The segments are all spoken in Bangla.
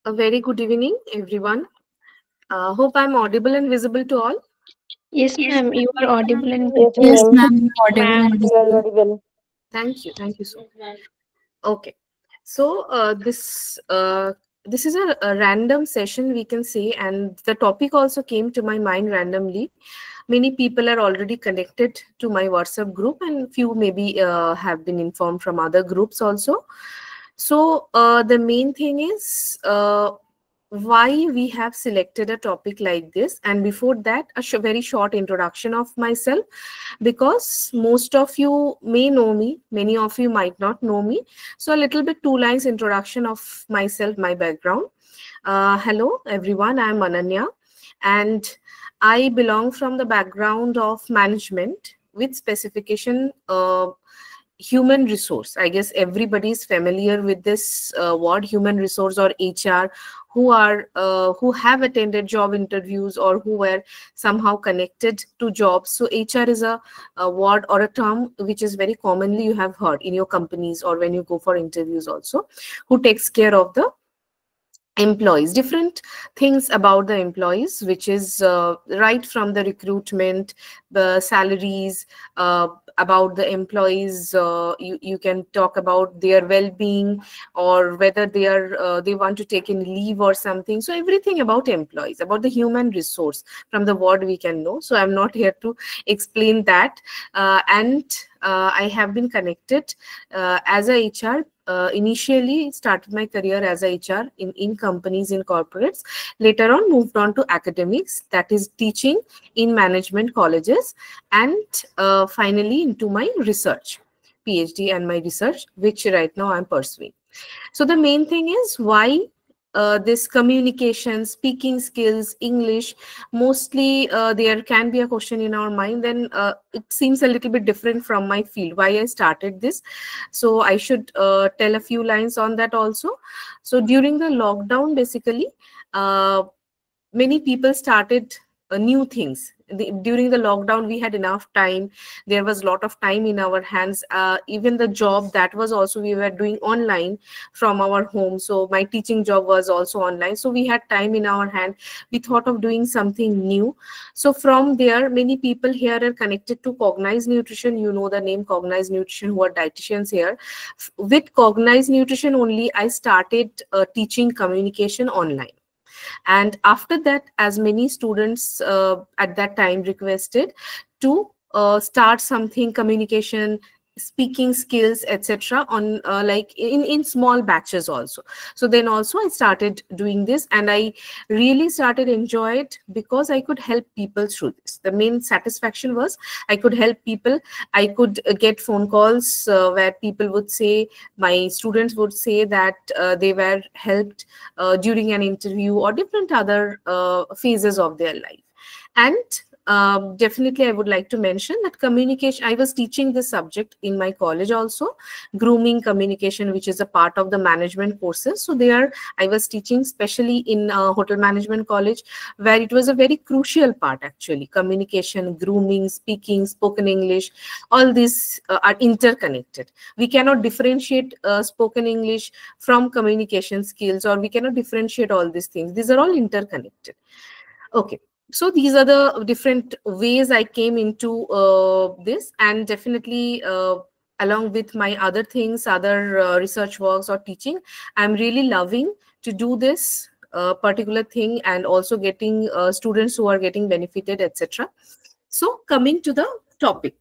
A very good evening, everyone. Hope I'm audible and visible to all. Yes, ma'am, you are audible and Yes, visible. Yes, ma'am. ma'am, audible Ma'am, and you are visible. audible. Thank you. Thank you so much. Okay. So this is a random session, we can say, and the topic also came to my mind randomly. Many people are already connected to my WhatsApp group, and few maybe have been informed from other groups also. So the main thing is why we have selected a topic like this. And before that, a very short introduction of myself, because most of you may know me, many of you might not know me. So a little bit two lines introduction of myself, my background. Hello, everyone. I'm Ananya, and I belong from the background of management with specification human resource. I guess everybody is familiar with this word, human resource or HR, who have attended job interviews or who were somehow connected to jobs. So HR is a word or a term which is very commonly you have heard in your companies or when you go for interviews also, who takes care of the employees, different things about the employees, which is right from the recruitment, the salaries, about the employees, you can talk about their well-being, or whether they want to take in leave or something. So everything about employees, about the human resource, from the word we can know. So I'm not here to explain that. And I have been connected as a HR. Initially started my career as a HR in companies, in corporates. Later on moved on to academics, that is teaching in management colleges, and finally into my research, PhD, and my research, which right now I'm pursuing. So the main thing is why this communication, speaking skills, English, mostly there can be a question in our mind. Then it seems a little bit different from my field. Why I started this? So I should tell a few lines on that also. So during the lockdown, basically, uh, many people started new things. During the lockdown we had enough time, there was a lot of time in our hands. Even the job, that was also we were doing online from our home. So my teaching job was also online, so we had time in our hand. We thought of doing something new. So from there, many people here are connected to Cognize Nutrition. You know the name Cognize Nutrition, who are dietitians here. With Cognize Nutrition only, I started teaching communication online. And after that, as many students at that time requested to start something, communication, speaking skills, etc., on like in small batches also. So then also I started doing this, and I really started enjoy it, because I could help people through this. The main satisfaction was I could help people. I could get phone calls where people would say, my students would say that they were helped during an interview or different other phases of their life. And definitely, I would like to mention that communication, I was teaching this subject in my college also, grooming communication, which is a part of the management courses. So there, I was teaching, especially in hotel management college, where it was a very crucial part actually. Communication, grooming, speaking, spoken English, all these are interconnected. We cannot differentiate spoken English from communication skills, or we cannot differentiate all these things. These are all interconnected. Okay. So these are the different ways I came into this, and definitely along with my other things, other research works or teaching, I'm really loving to do this particular thing, and also getting students who are getting benefited, etc. So coming to the topic,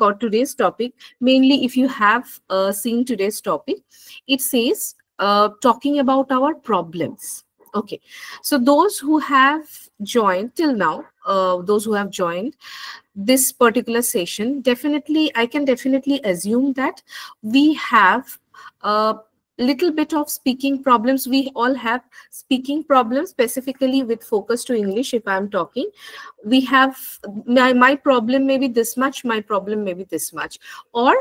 or today's topic, mainly if you have seen today's topic, it says talking about our problems. Okay, so those who have joined till now, those who have joined this particular session, definitely, I can definitely assume that we have a little bit of speaking problems. We all have speaking problems, specifically with focus to English. If I'm talking, we have my problem may be this much, my problem may be this much, or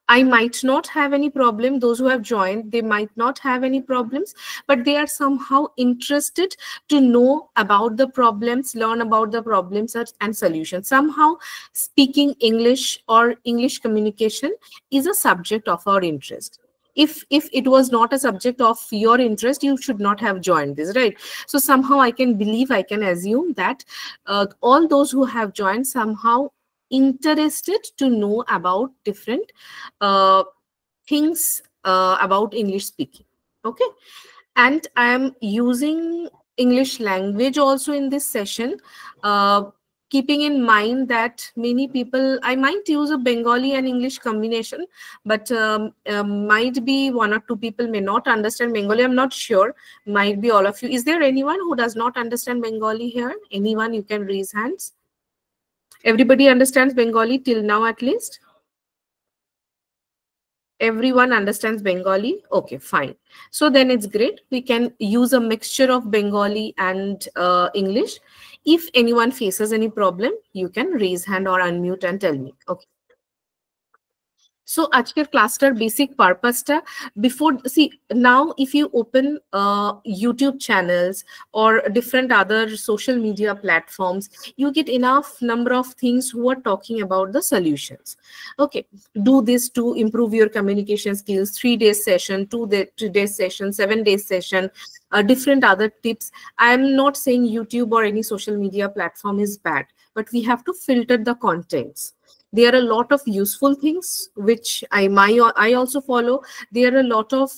I might not have any problem. Those who have joined, they might not have any problems, but they are somehow interested to know about the problems, learn about the problems and solutions. Somehow, speaking English or English communication is a subject of our interest. if it was not a subject of your interest, you should not have joined this, right? So somehow I can believe, I can assume that all those who have joined somehow interested to know about different things about English speaking. Okay, and I am using English language also in this session, keeping in mind that many people, I might use a Bengali and English combination, but might be one or two people may not understand Bengali. I'm not sure. Might be all of you. Is there anyone who does not understand Bengali here? Anyone? You can raise hands. Everybody understands Bengali till now, at least? Everyone understands Bengali? Okay, fine. So then it's great. We can use a mixture of Bengali and English. If anyone faces any problem, you can raise hand or unmute and tell me. Okay. So আজকের ক্লাসটার বেসিক পারপাসটা, before see now if you open YouTube channels or different other social media platforms, you get enough number of things who are talking about the solutions. Okay, do this to improve your communication skills, 3-day session, 2-day session, 7-day session, different other tips. I am not saying YouTube or any social media platform is bad, but we have to filter the contents. There are a lot of useful things which I also follow. There are a lot of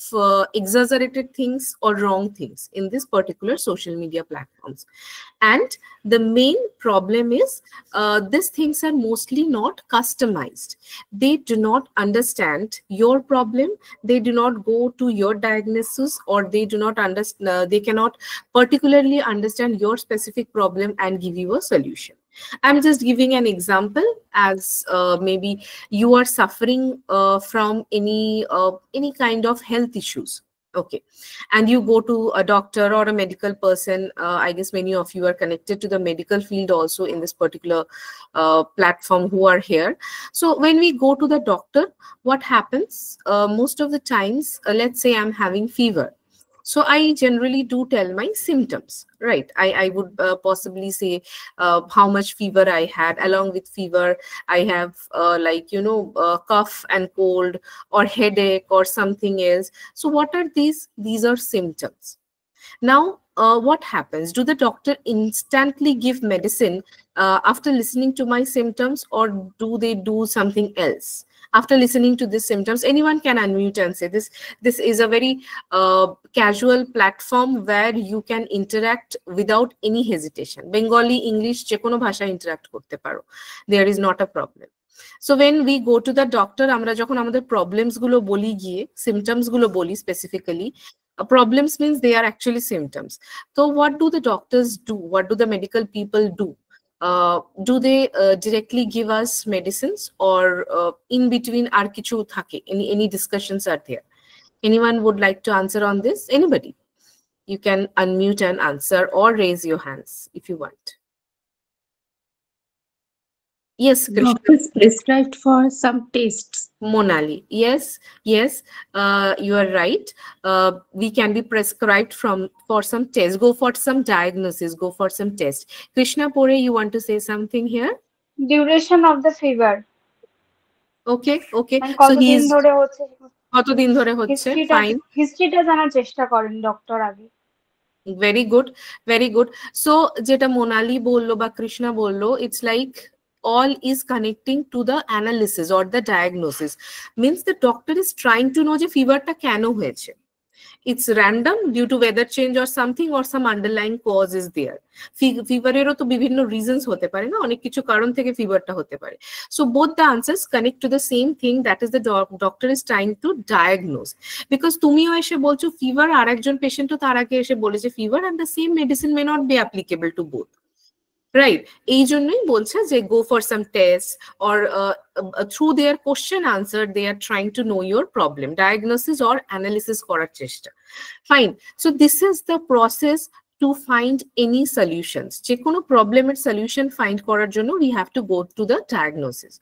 exaggerated things or wrong things in this particular social media platforms. And the main problem is these things are mostly not customized. They do not understand your problem. They do not go to your diagnosis, or they do not understand, they cannot particularly understand your specific problem and give you a solution. I'm just giving an example, as maybe you are suffering from any kind of health issues. Okay, and you go to a doctor or a medical person. I guess many of you are connected to the medical field also in this particular platform who are here. So when we go to the doctor, what happens most of the times, let's say I'm having fever. So I generally do tell my symptoms, right? I would possibly say how much fever I had. Along with fever, I have cough and cold or headache or something else. So what are these? These are symptoms. Now, what happens? Do the doctor instantly give medicine after listening to my symptoms, or do they do something else? After listening to these symptoms, anyone can unmute and say this. This is a very casual platform where you can interact without any hesitation. Bengali, English, যে কোনো ভাষায় interact করতে পারো. There is not a problem. So when we go to the doctor, আমরা যখন আমাদের problems গুলো বলি গিয়ে, symptoms গুলো বলি specifically, problems means they are actually symptoms. So what do the doctors do? What do the medical people do? Do they directly give us medicines, or in between ar kichu thake? Any discussions are there? Anyone would like to answer on this? Anybody? You can unmute and answer, or raise your hands if you want. Yes, Krishna. Doctors prescribed for some tests. Monali, yes, you are right. We can be prescribed for some tests. Go for some diagnosis. Go for some tests. Krishna Pore, you want to say something here? Duration of the fever. Okay. So he's কতদিন ধরে হচ্ছে? Fine. হিস্ট্রিটা জানার চেষ্টা করেন ডক্টর আগে। Very good. So যেটা মোনালি বললো বা কৃষ্ণা বললো, it's like all is connecting to the analysis or the diagnosis. Means the doctor is trying to know যে ফিভারটা কেন হয়েছে. It's random due to weather change or something, or some underlying cause is there. ফিভারেরও তো বিভিন্ন reasons হতে পারে না, অনেক কিছু কারণ থেকে ফিভারটা হতে পারে. So both the answers connect to the same thing, that is the doctor is trying to diagnose. Because তুমিও এসে বলছো ফিভার, আর একজন পেশেন্টও তার আগে এসে বলেছে fever, and the same medicine may not be applicable to both. Right, এই জন্যই বলছে যে go for some tests, or through their question answer they are trying to know your problem, diagnosis or analysis করার চেষ্টা. Fine, so this is the process to find any solutions. যে কোনো প্রবলেমের সলিউশন ফাইন্ড করার জন্য we have to go to the diagnosis.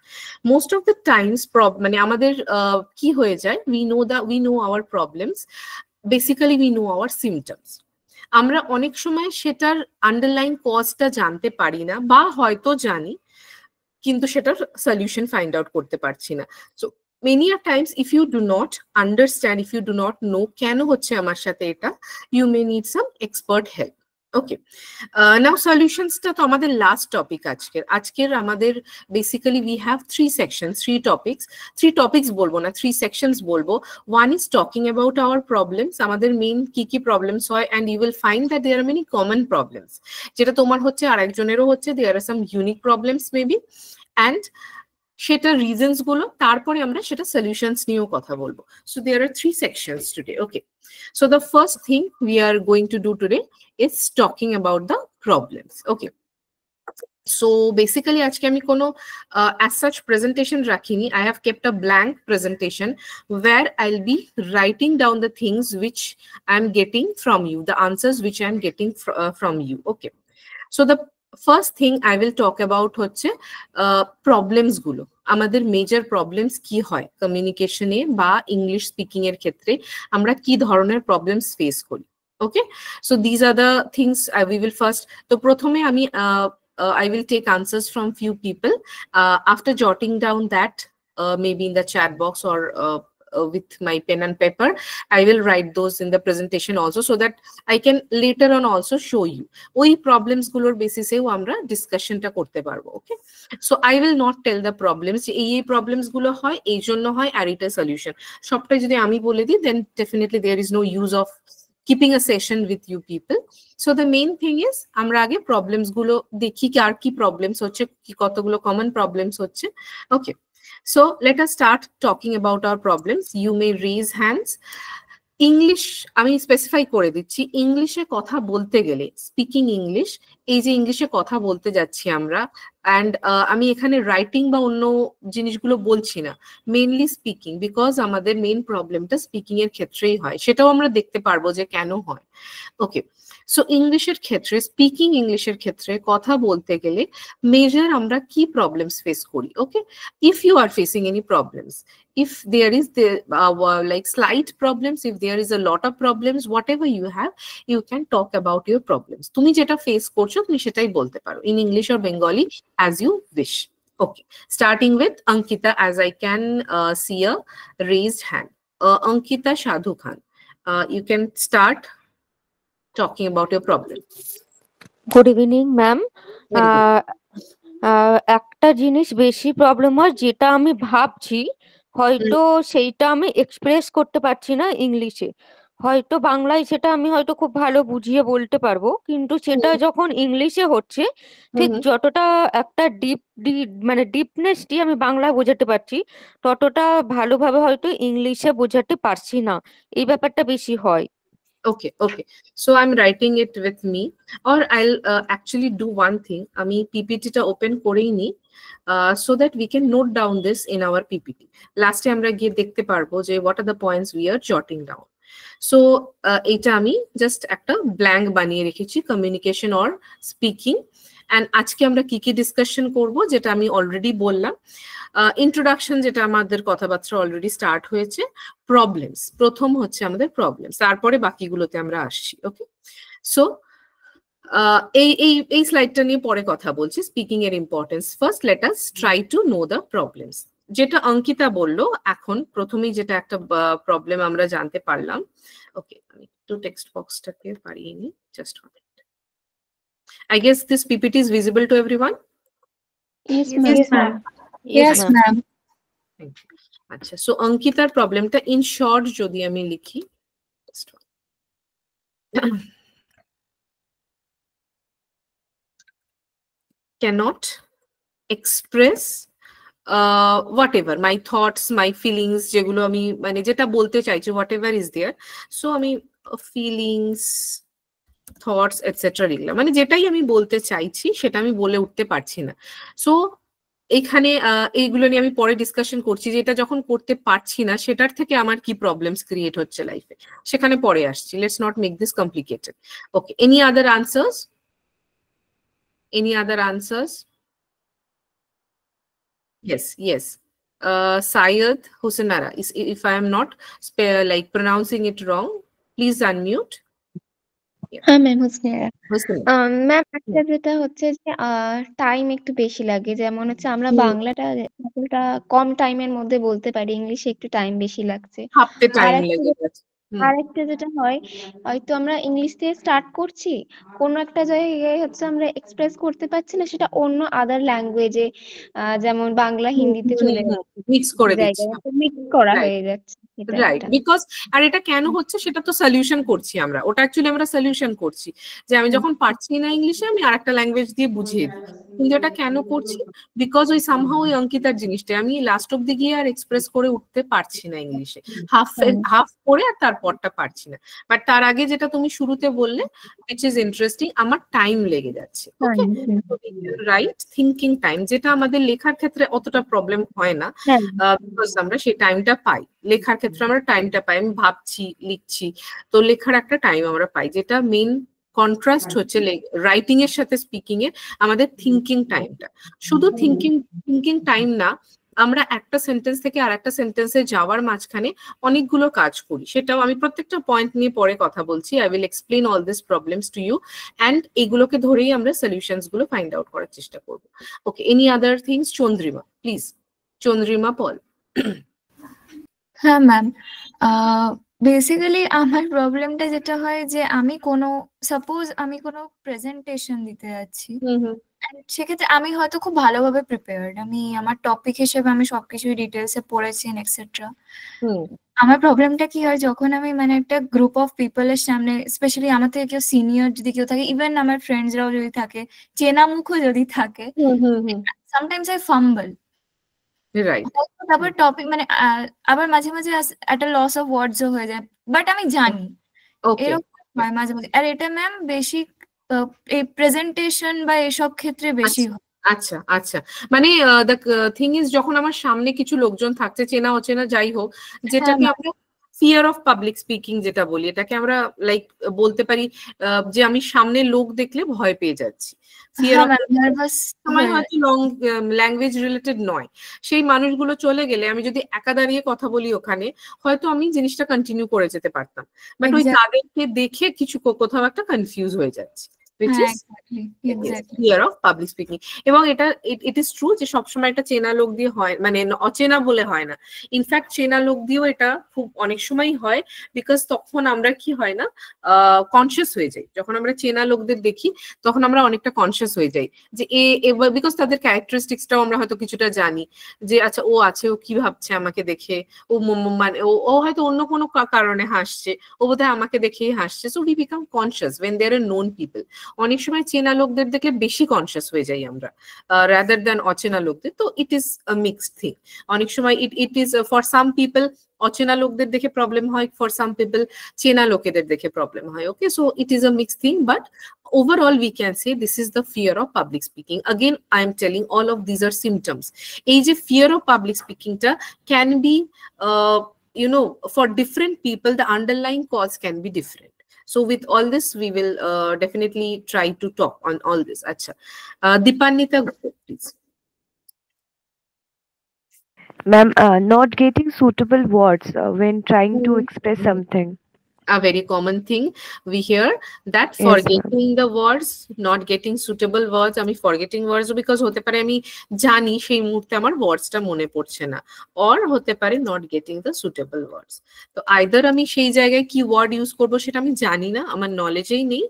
Most of the times মানে আমাদের কি হয়ে যায়, we know our problems, basically we know our symptoms. আমরা অনেক সময় সেটার আন্ডারলাইন কজটা জানতে পারি না, বা হয়তো জানি কিন্তু সেটার সলিউশন ফাইন্ড আউট করতে পারছি না। So many a times if you do not understand, if you do not know কেন হচ্ছে আমার সাথে এটা, you may need some expert help. Okay, now solutions টা তো আমাদের last topic আজকের আমাদের basically we have three sections, three topics বলবো না, three sections বলবো. One is talking about our problems, আমাদের main কি problems হয়, and you will find that there are many common problems, যেটা তোমার হচ্ছে আর একজনেরও হচ্ছে, there are some unique problems maybe, and সেটা রিজনস গুলো, তারপরে আমরা সেটা সলিউশনস নিয়েও কথা বলবো. So there are three sections today. Okay, so the first thing we are going to do today is talking about the problems. Okay, so basically আজকে আমি কোনো as such presentation রাখিনি. I have kept a blank presentation where I'll be writing down the things which I'm getting from you, the answers which I'm getting from you. Okay, so the first thing I will talk about হচ্ছে প্রবলেমস গুলো, আমাদের মেজর প্রবলেমস কি হয় কমিউনিকেশনে বা ইংলিশ স্পিকিং এর ক্ষেত্রে, আমরা কি ধরনের প্রবলেমস ফেস করি. Okay, so this are the things we will first. তো প্রথমে আমি I will take answers from few people. After jotting down that, maybe in the chat box or with my pen and paper, I will write those in the presentation also, so that I can later on also show you. ওই problems গুলোর বেসিসেও আমরা ডিসকাশনটা করতে পারবো. ওকে, so I will not tell the problems যে এই problems গুলো হয়, এই জন্য হয়, আর এটা সলিউশন, সবটাই যদি আমি বলে দিই, then definitely there is no use of keeping a session with you people. So the main thing is আমরা আগে প্রবলেমস গুলো দেখি কি আর কি প্রবলেমস হচ্ছে, কি কতগুলো কমন প্রবলেমস হচ্ছে. ওকে, so let us start talking about our problems. You may raise hands. English আমি স্পেসিফাই করে দিচ্ছি, ইংলিশে কথা বলতে গেলে, স্পিকিং ইংলিশ, এই যে ইংলিশে কথা বলতে যাচ্ছি আমরা, অ্যান্ড আমি এখানে রাইটিং বা অন্য জিনিসগুলো বলছি না, মেইনলি স্পিকিং, বিকজ আমাদের মেইন প্রবলেমটা স্পিকিং এর ক্ষেত্রেই হয়, সেটাও আমরা দেখতে পারবো যে কেন হয়. ওকে, সো ইংলিশের ক্ষেত্রে, স্পিকিং ইংলিশের ক্ষেত্রে কথা বলতে গেলে মেজর আমরা কি প্রবলেমস ফেস করি. Okay, if you are facing any problems, if there is the like slight problems, if there is a lot of problems, whatever you have, you can talk about your problems. তুমি যেটা ফেস করছো তুমি সেটাই বলতে পারো, in English or Bengali as you wish. Okay, starting with Ankita, as I can see a raised hand. Ankita Sadhu Khan, you can start talking about your problem. Good evening, ma'am. একটা জিনিস বেশি প্রবলেম হয়, যেটা আমি ভাবছি হয়তো সেইটা আমি এক্সপ্রেস করতে পারছি না ইংলিশে, হয়তো বাংলায় সেটা আমি হয়তো খুব ভালো বুঝিয়ে বলতে পারবো, কিন্তু সেটা যখন ইংলিশে হচ্ছে ঠিক যতটা একটা মানে ডিপনেসটি আমি বাংলায় বোঝাতে পারছি, ততটা ভালোভাবে হয়তো ইংলিশে বোঝাতে পারছি না, এই ব্যাপারটা বেশি হয়. Okay, okay. So I'm writing it with me, or I'll actually do one thing. আমি PPT টা open করেই নি, so that we can note down this in our PPT. Last time আমরা গিয়ে দেখতে পারবো যে what are the points we are jotting down. So এটা আমি just একটা blank বানিয়ে রেখেছি, communication or speaking. And আজকে আমরা কি কি ডিসকাশন করব, যেটা আমি অলরেডি বললাম, ইন্ট্রোডাকশন যেটা আমাদের কথাবার্তা অলরেডি স্টার্ট হয়েছে, প্রবলেমস প্রথম হচ্ছে আমাদের প্রবলেমস, তারপরে বাকিগুলোতে আমরা আসছি. ওকে, সো এই স্লাইডটা নিয়ে পরে কথা বলছি, স্পিকিং এর importance. First let us try to know the problems. যেটা অঙ্কিতা বললো, এখন প্রথমেই যেটা একটা প্রবলেম আমরা জানতে পারলাম. ওকে, আমি একটু টেক্সট বক্সটাকে পারিয়ে নি, just one minute. I guess this PPT is visible to everyone? Yes, Yes, ma'am. ma'am. Yes, ma'am. Thank you. আচ্ছা, সো অঙ্কিতার প্রবলেমটা ইন শর্ট যদি আমি লিখি, cannot express whatever my thoughts, my feelings, যেগুলো আমি মানে যেটা বলতে চাইছি, whatever is there, so আমি feelings, থটস এটসেট্রা লিখলাম, মানে যেটাই আমি বলতে চাইছি সেটা আমি বলে উঠতে পারছি না. সো এখানে এইগুলো নিয়ে আমি পরে ডিসকাশন করছি, যে এটা যখন করতে পারছি না সেটার থেকে আমার কি প্রবলেমস ক্রিয়েট হচ্ছে লাইফে, সেখানে পরে আসছি. Let's not make this complicated. Okay, any other answers? Any other answers? Yes, yes. Syed Hussenara, if I am not like pronouncing it wrong, please unmute. হ্যাঁ ম্যাম, হোসনে হোসনে ম্যাম একটা যেটা হচ্ছে যে টাইম একটু বেশি লাগে, যেমন হচ্ছে আমরা বাংলাটা এতটা কম টাইমের মধ্যে বলতে পারি, ইংলিশে একটু টাইম বেশি লাগছে। ভাবতে আর টাইম একটা লেগে যাচ্ছে। আরেকটা যেটা হয়, হয়তো আমরা ইংলিশ দিয়ে স্টার্ট করছি, কোনো একটা জায়গায় হচ্ছে আমরা এক্সপ্রেস করতে পারছি না, সেটা অন্য আদার ল্যাঙ্গুয়েজে যেমন বাংলা হিন্দিতে চলে যাচ্ছে, মিক্স করে দিচ্ছি। জায়গায় মিক্স করা Right. হয়ে যাচ্ছে, এটা রাইট, একটা। বিকজ আর এটা কেন হচ্ছে সেটা তো সলিউশন করছি আমরা, ওটা অ্যাকচুয়ালি আমরা সলিউশন করছি যে আমি যখন পারছি না ইংলিশে আমি আরেকটা ল্যাঙ্গুয়েজ দিয়ে বুঝিয়ে দিই। কিন্তু এটা কেন করছি? বিকজ ওই সামহাও ওই অঙ্কিতার জিনিসটা আমি লাস্ট অব্দি গিয়ে আর এক্সপ্রেস করে উঠতে পারছি না ইংলিশে, হাফ করে আর তারপরটা পারছি না। বাট তার আগে যেটা তুমি শুরুতে বললে which is interesting, আমার টাইম লেগে যাচ্ছে। ওকে, রাইট, থিঙ্কিং টাইম, যেটা আমাদের লেখার ক্ষেত্রে অতটা প্রবলেম হয় না, বিকজ আমরা সেই টাইমটা পাই। লেখার ক্ষেত্রে আমরা টাইমটা পাই, আমি ভাবছি লিখছি, তো লেখার একটা টাইম আমরা পাই, যেটা মেইন কন্ট্রাস্ট হচ্ছে রাইটিং এর সাথে স্পিকিং এর আমাদের থিঙ্কিং টাইমটা। শুধু থিঙ্কিং টাইম না, আমরা একটা সেন্টেন্স থেকে আর একটা সেন্টেন্সে যাওয়ার মাঝখানে অনেকগুলো কাজ করি, সেটাও আমি প্রত্যেকটা পয়েন্ট নিয়ে পরে কথা বলছি। I will explain all this problems to you, and এগুলোকে ধরেই আমরা সলিউশনস গুলো ফাইন্ড আউট করার চেষ্টা করব। Okay, any other things? Chandrima please, Chandrima Paul. হ্যাঁ ম্যাম, বেসিক্যালি আমার প্রবলেমটা যেটা হয় যে আমি সাপোজ আমি কোনো প্রেজেন্টেশন দিতে যাচ্ছি, and সেক্ষেত্রে আমি হয়তো খুব ভালোভাবে প্রিপেয়ার্ড, আমি আমার টপিক হিসেবে আমি সবকিছু ডিটেলসে পড়েছি এক্সেট্রা। আমার প্রবলেমটা কি হয়, যখন আমি মানে একটা গ্রুপ অফ পিপলের সামনে, স্পেশালি আমার থেকে কেউ সিনিয়র যদি কেউ থাকে, ইভেন আমার ফ্রেন্ডসরাও যদি থাকে, চেনা মুখও যদি থাকে, সামটাইমস আই ফাম্বল। রাইট, তারপর টপিক মানে আবার মাঝে মাঝে একটা লস অফ ওয়ার্ডসও হয়ে যায়, বাট আমি জানি এরকম হয় মাঝে মাঝে। আর এটা ম্যাম বেশি এই প্রেজেন্টেশন বা এসব ক্ষেত্রে বেশি হয়। আচ্ছা আচ্ছা, মানে দ্য থিং ইজ, যখন আমার সামনে কিছু লোকজন থাকছে, চেনা অচেনা যাই হোক, যেটাকে আমরা ফিয়ার অফ পাবলিক স্পিকিং যেটা বলি, এটাকে আমরা লাইক বলতে পারি যে আমি সামনে লোক দেখলে ভয় পেয়ে যাচ্ছি। ফিয়ার অফ সময় হয়তো লং ল্যাঙ্গুয়েজ রিলেটেড নয়, সেই মানুষগুলো চলে গেলে আমি যদি একা দাঁড়িয়ে কথা বলি ওখানে, হয়তো আমি জিনিসটা কন্টিনিউ করে যেতে পারতাম, বাট ওই তাদেরকে দেখে কিছু কোথাও একটা কনফিউজ হয়ে যাচ্ছে, which is fear of public speaking. এবং এটা it is true যে সবসময় একটা চেনা লোক দিয়ে হয়, মানে অচেনা বলে হয় না, ইনফ্যাক্ট চেনা লোক দিয়েও এটা খুব অনেক সময় হয়, বিকজ তখন আমরা কি হয় না কনসিয়াস হয়ে যাই, যখন আমরা চেনা লোকদের দেখি তখন আমরা অনেকটা কনসিয়াস হয়ে যাই যে বিকজ তাদের ক্যারেক্টারিস্টিক্সটাও আমরা হয়তো কিছুটা জানি, যে আচ্ছা ও আছে, ও কি ভাবছে আমাকে দেখে, ও মানে ও হয়তো অন্য কোনো কারণে হাসছে, ও বোধহয় আমাকে দেখেই হাসছে। So we become conscious when there are known people. অনেক সময় চেনা লোকদের দেখে বেশি কনসিয়াস হয়ে যাই আমরা রাদার দ্যান অচেনা লোকদের। তো ইট ইজ আ মিক্সড থিং। অনেক সময় it is for some people অচেনা লোকদের দেখে প্রবলেম হয়, ফর সাম পিপল চেনা লোকেদের দেখে প্রবলেম হয়। Okay, so it is a mixed thing, but overall we can say this is the fear of public speaking. Again, I am telling all of these are symptoms. এই যে fear of public speaking টা can be for different people, the underlying cause can be different. So with all this, we will definitely try to talk on all this. Acha, Dipannita, please. Ma'am, not getting suitable words when trying to express something. A very common thing we hear, that forgetting the words, not getting suitable words. আমি forgetting words because হতে পারে আমি জানি সেই মুহূর্তে আমার ওয়ার্ডসটা মনে পড়ছে না, or হতে পারে not getting the suitable words. তো either আমি সেই জায়গায় কি ওয়ার্ড ইউজ করব সেটা আমি জানি না, আমার নলেজেই নেই,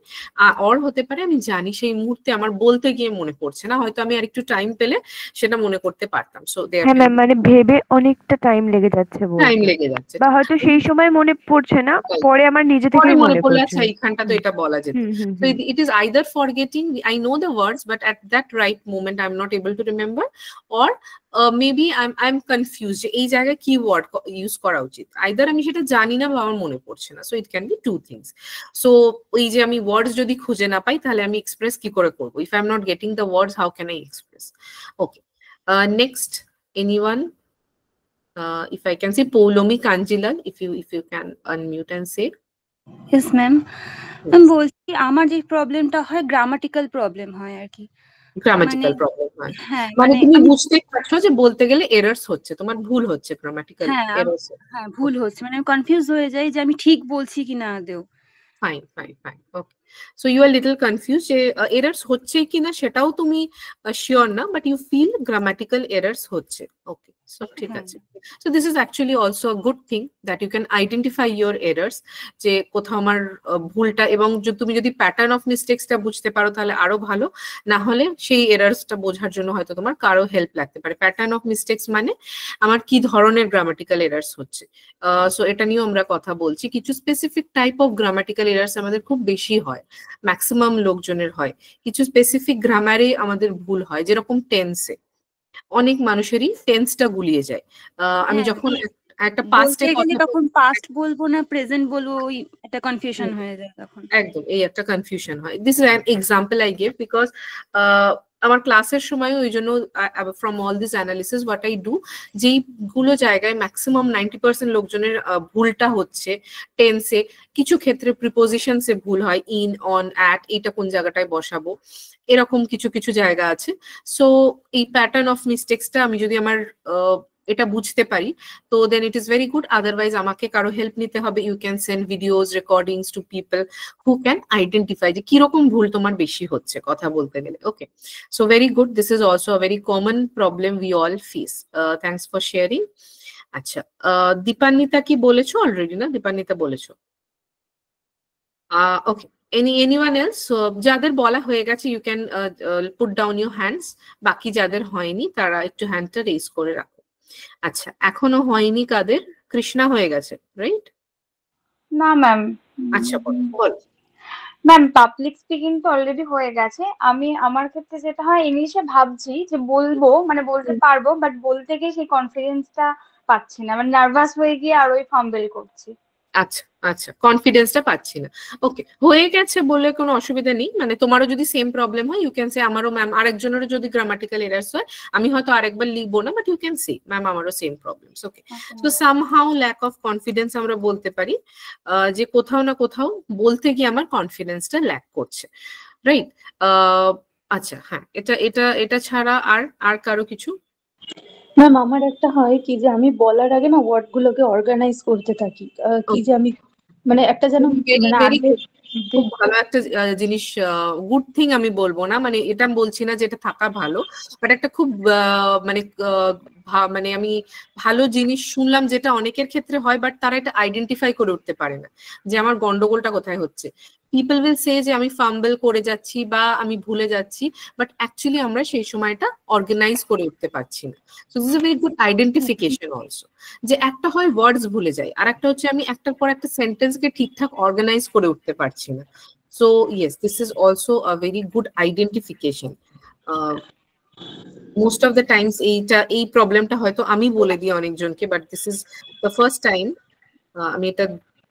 or হতে পারে আমি জানি সেই মুহূর্তে আমার বলতে গিয়ে মনে পড়ছে না, হয়তো আমি আরেকটু টাইম পেলে সেটা মনে করতে পারতাম। সো হ্যাঁ ম্যাম, মানে ভেবে অনেকটা টাইম লেগে যাচ্ছে, টাইম লেগে যাচ্ছে, বা হয়তো সেই সময় মনে পড়ছে না, পরে আমার নিজে থেকে মনে পড়ছে। আচ্ছা, এইখানটা তো এটা বলা যেত। So it is either forgetting, I know the words but at that right moment I'm not able to remember, or maybe I'm confused যে এই জায়গায় কি ওয়ার্ড ইউজ করা উচিত, either আমি সেটা জানি না বা আমার মনে পড়ছে না। So it can be two things. So ওই যে আমি ওয়ার্ডস যদি খুঁজে না পাই তাহলে আমি এক্সপ্রেস কি করে করব? If I'm not getting the words, how can I express? Okay, next, anyone? If I can say Poulomi Kanjilal, if you can unmute and say. Yes ma'am, আমি বলছি আমার যে প্রবলেমটা হয় গ্রামাটিক্যাল প্রবলেম হয় আর কি, গ্রামাটিক্যাল প্রবলেম হয়। হ্যাঁ, মানে তুমি বুঝতে পারছো যে বলতে গেলে এরারস হচ্ছে, তোমার ভুল হচ্ছে, গ্রামাটিক্যাল এরারস। হ্যাঁ, ভুল হচ্ছে, মানে আমি কনফিউজ হয়ে যাই যে আমি ঠিক বলছি কিনা আদৌ। Fine fine fine, okay. So you are little confuse যে এরার্স হচ্ছে কিনা সেটাও তুমি শিওর না, but you feel grammatical errors okay. So, সো ঠিক আছে। So this is actually also a good thing that you can identify your errors, যে কোথাও আমার ভুলটা, এবং তুমি যদি প্যাটার্ন অফ মিস্টেক্সটা বুঝতে পারো তাহলে আরো ভালো, না হলে সেই এরার্সটা বোঝার জন্য হয়তো তোমার কারো হেল্প লাগতে পারে। প্যাটার্ন অফ মিস্টেক্স মানে আমার কি ধরনের গ্রামাটিক্যাল এরার্স হচ্ছে, সো এটা নিয়েও আমরা কথা বলছি। কিছু specific type of grammatical errors আমাদের খুব বেশি হয়, ম্যাক্সিমাম লোকজনের হয়। কিছু স্পেসিফিক গ্রামারে আমাদের ভুল হয়, যেরকম টেন্সে অনেক মানুষেরই টেন্সটা গুলিয়ে যায়। আমি যখন একটা পাস্টে তখন পাস্ট বলবো না প্রেজেন্ট বলবো, ওই একটা কনফিউশন হয়ে যায় তখন। একদম এই একটা কনফিউশন হয়। This is an example I give because আমার ক্লাসের সময় ওই জন্য from all this analysis what I do, যেইগুলো জায়গায় ম্যাক্সিমাম 90% লোকজনের ভুলটা হচ্ছে টেন্সে, কিছু ক্ষেত্রে প্রিপোজিশনসে ভুল হয়, ইন, অন, অ্যাট, এইটা কোন জায়গাটায় বসাবো, এরকম কিছু কিছু জায়গা আছে। সো এই প্যাটার্ন অফ মিস্টেক্সটা আমি যদি আমার এটা বুঝতে পারি তো then it is very good. Otherwise আমাকে কারো হেল্প নিতে হবে। You can send videos, recordings to people who can identify যে কিরকম ভুল তোমার বেশি হচ্ছে কথা বলতে গেলে। Okay, so very good, this is also a very common problem we all face. Thanks for sharing. আচ্ছা, দীপান্বিতা কি বলেছো অলরেডি? না, দীপান্বিতা বলেছো। ওকে, anyone else? যাদের বলা হয়ে গেছে you can put down your hands, বাকি যাদের হয়নি তারা একটু হ্যান্ডটা রেজ করে রাখো। আচ্ছা, এখনো হয়নি কাদের? কৃষ্ণা হয়ে গেছে, রাইট? না ম্যাম। আচ্ছা, বল। ম্যাম পাবলিক স্পিকিং তো অলরেডি হয়ে গেছে। আমি আমার ক্ষেত্রে যেটা হয়, ইংলিশে ভাবছি যে বলবো, মানে বলতে পারবো, বাট বলতে গিয়ে সেই কনফিডেন্সটা পাচ্ছি না, মানে নার্ভাস হয়ে গিয়ে আরোই ফাম্বল করছি। আচ্ছা আচ্ছা, কনফিডেন্সটা পাচ্ছি না। ওকে, হয়ে গেছে বলে কোনো অসুবিধা নেই। মানে তোমারও যদি সেম প্রবলেম হয় ইউ ক্যান সে আমারও ম্যাম, আরেকজনেরও যদি গ্রামাটিক্যাল এরার্স হয় আমি হয়তো আরেকবার লিখবো না, but you can say ma'am আমারও same problems. Okay, so somehow lack of confidence আমরা বলতে পারি, যে কোথাও না কোথাও বলতে গিয়ে আমার কনফিডেন্সটা ল্যাক করছে, রাইট? আচ্ছা, হ্যাঁ, এটা এটা এটা ছাড়া আর কারো কিছু? ম্যাম আমার একটা হয় কি যে আমি বলার আগে না ওয়ার্ড গুলোকে অর্গানাইজ করতে থাকি, কি যে আমি মানে একটা যেন মানে খুব ভালো একটা জিনিস, গুড থিং আমি বলবো না, মানে এটা বলছি না যে এটা থাকা ভালো, বাট একটা খুব মানে মানে আমি ভালো জিনিস শুনলাম যেটা অনেকের ক্ষেত্রে হয়, বাট তারা এটা আইডেন্টিফাই করে উঠতে পারে না যে আমার গন্ডগোলটা কোথায় হচ্ছে। পিপল উইল সে যে আমি ফাম্বল করে যাচ্ছি বা আমি ভুলে যাচ্ছি, বাট অ্যাকচুয়ালি আমরা সেই সময়টা অর্গানাইজ করে উঠতে পারছি না। So this is a very good identification also, যে একটা হয় ওয়ার্ডস ভুলে যাই, আর একটা হচ্ছে আমি একটার পর একটা সেন্টেন্সকে ঠিকঠাক অর্গানাইজ করে উঠতে পারছি না। So yes, this is also a very good identification. Most of the times এই প্রবলেমটা হয়তো আমি বলে দিই অনেকজনকে, but this is the first time আমি এটা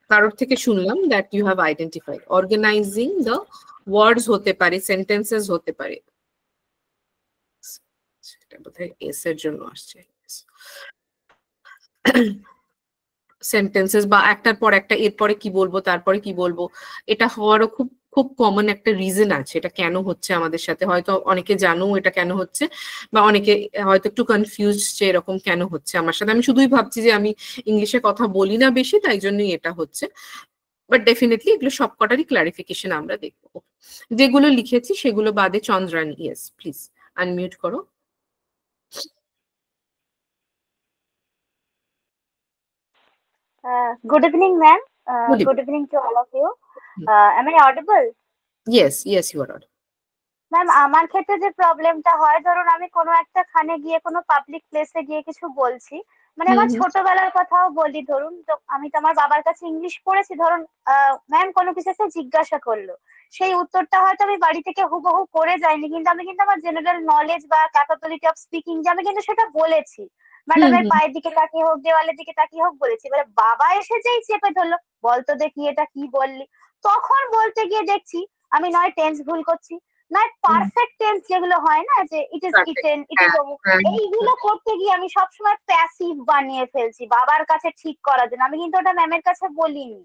কারোর থেকে শুনলাম that you have identified. Organizing the words হতে পারে, সেন্টেন্সেস হতে পারে, সেটা বোধহয় এস এর জন্য আসছে, সেন্টেন্সেস বা একটার পর একটা, এরপরে কি বলবো তারপরে কি বলবো, এটা হওয়ারও খুব খুব কমন একটা রিজন আছে। এটা কেন হচ্ছে আমাদের সাথে, হয়তো অনেকে জানো এটা কেন হচ্ছে, বা অনেকে হয়তো একটু কনফিউজ যে এরকম কেন হচ্ছে আমার সাথে। আমি শুধুই ভাবছি যে আমি ইংলিশে কথা বলি না বেশি, তাই জন্যই এটা হচ্ছে, বাট ডেফিনেটলি এগুলো সবকটারই ক্লারিফিকেশন আমরা দেখবো। যেগুলো লিখেছি সেগুলো বাদে চন্দ্রানী, ইয়েস প্লিজ আনমিউট করো। Good evening, ma'am. Good evening to all of you. Am I audible? Yes, yes, you are audible. Ma'am আমার ক্ষেত্রে যে প্রবলেমটা হয়, ধরুন আমি কোনো একটা খানে গিয়ে কোনো পাবলিক প্লেসে গিয়ে কিছু বলছি, মানে আমার ছোটবেলার কথাও বলি, ধরুন তো আমি তো আমার বাবার কাছে ইংলিশ পড়েছি, ধরুন ম্যাম কোনো কিছু একটা জিজ্ঞাসা করলো, সেই উত্তরটা হয়তো আমি বাড়ি থেকে হুবহু করে যাইনি, কিন্তু আমি কিন্তু আমার জেনারেল নলেজ বা ক্যাপাবিলিটি অফ স্পিকিং যে আমি কিন্তু সেটা বলেছি, ম্যাডামের পায়ের দিকে তাকিয়ে হোক, দেওয়ালের দিকে তাকিয়ে হোক বলেছি। এবারে বাবা এসে যেই চেপে ধরলো, বলতো দেখি এটা কি বললি, তখন বলতে গিয়ে দেখছি আমি নয় টেন্স ভুল করছি, নয় পারফেক্ট টেন্স যেগুলো হয় না, যে it is eaten, it is, এইগুলো করতে গিয়ে আমি সবসময় প্যাসিভ বানিয়ে ফেলছি বাবার কাছে ঠিক করার জন্য। আমি কিন্তু ওটা ম্যামের কাছে বলিনি,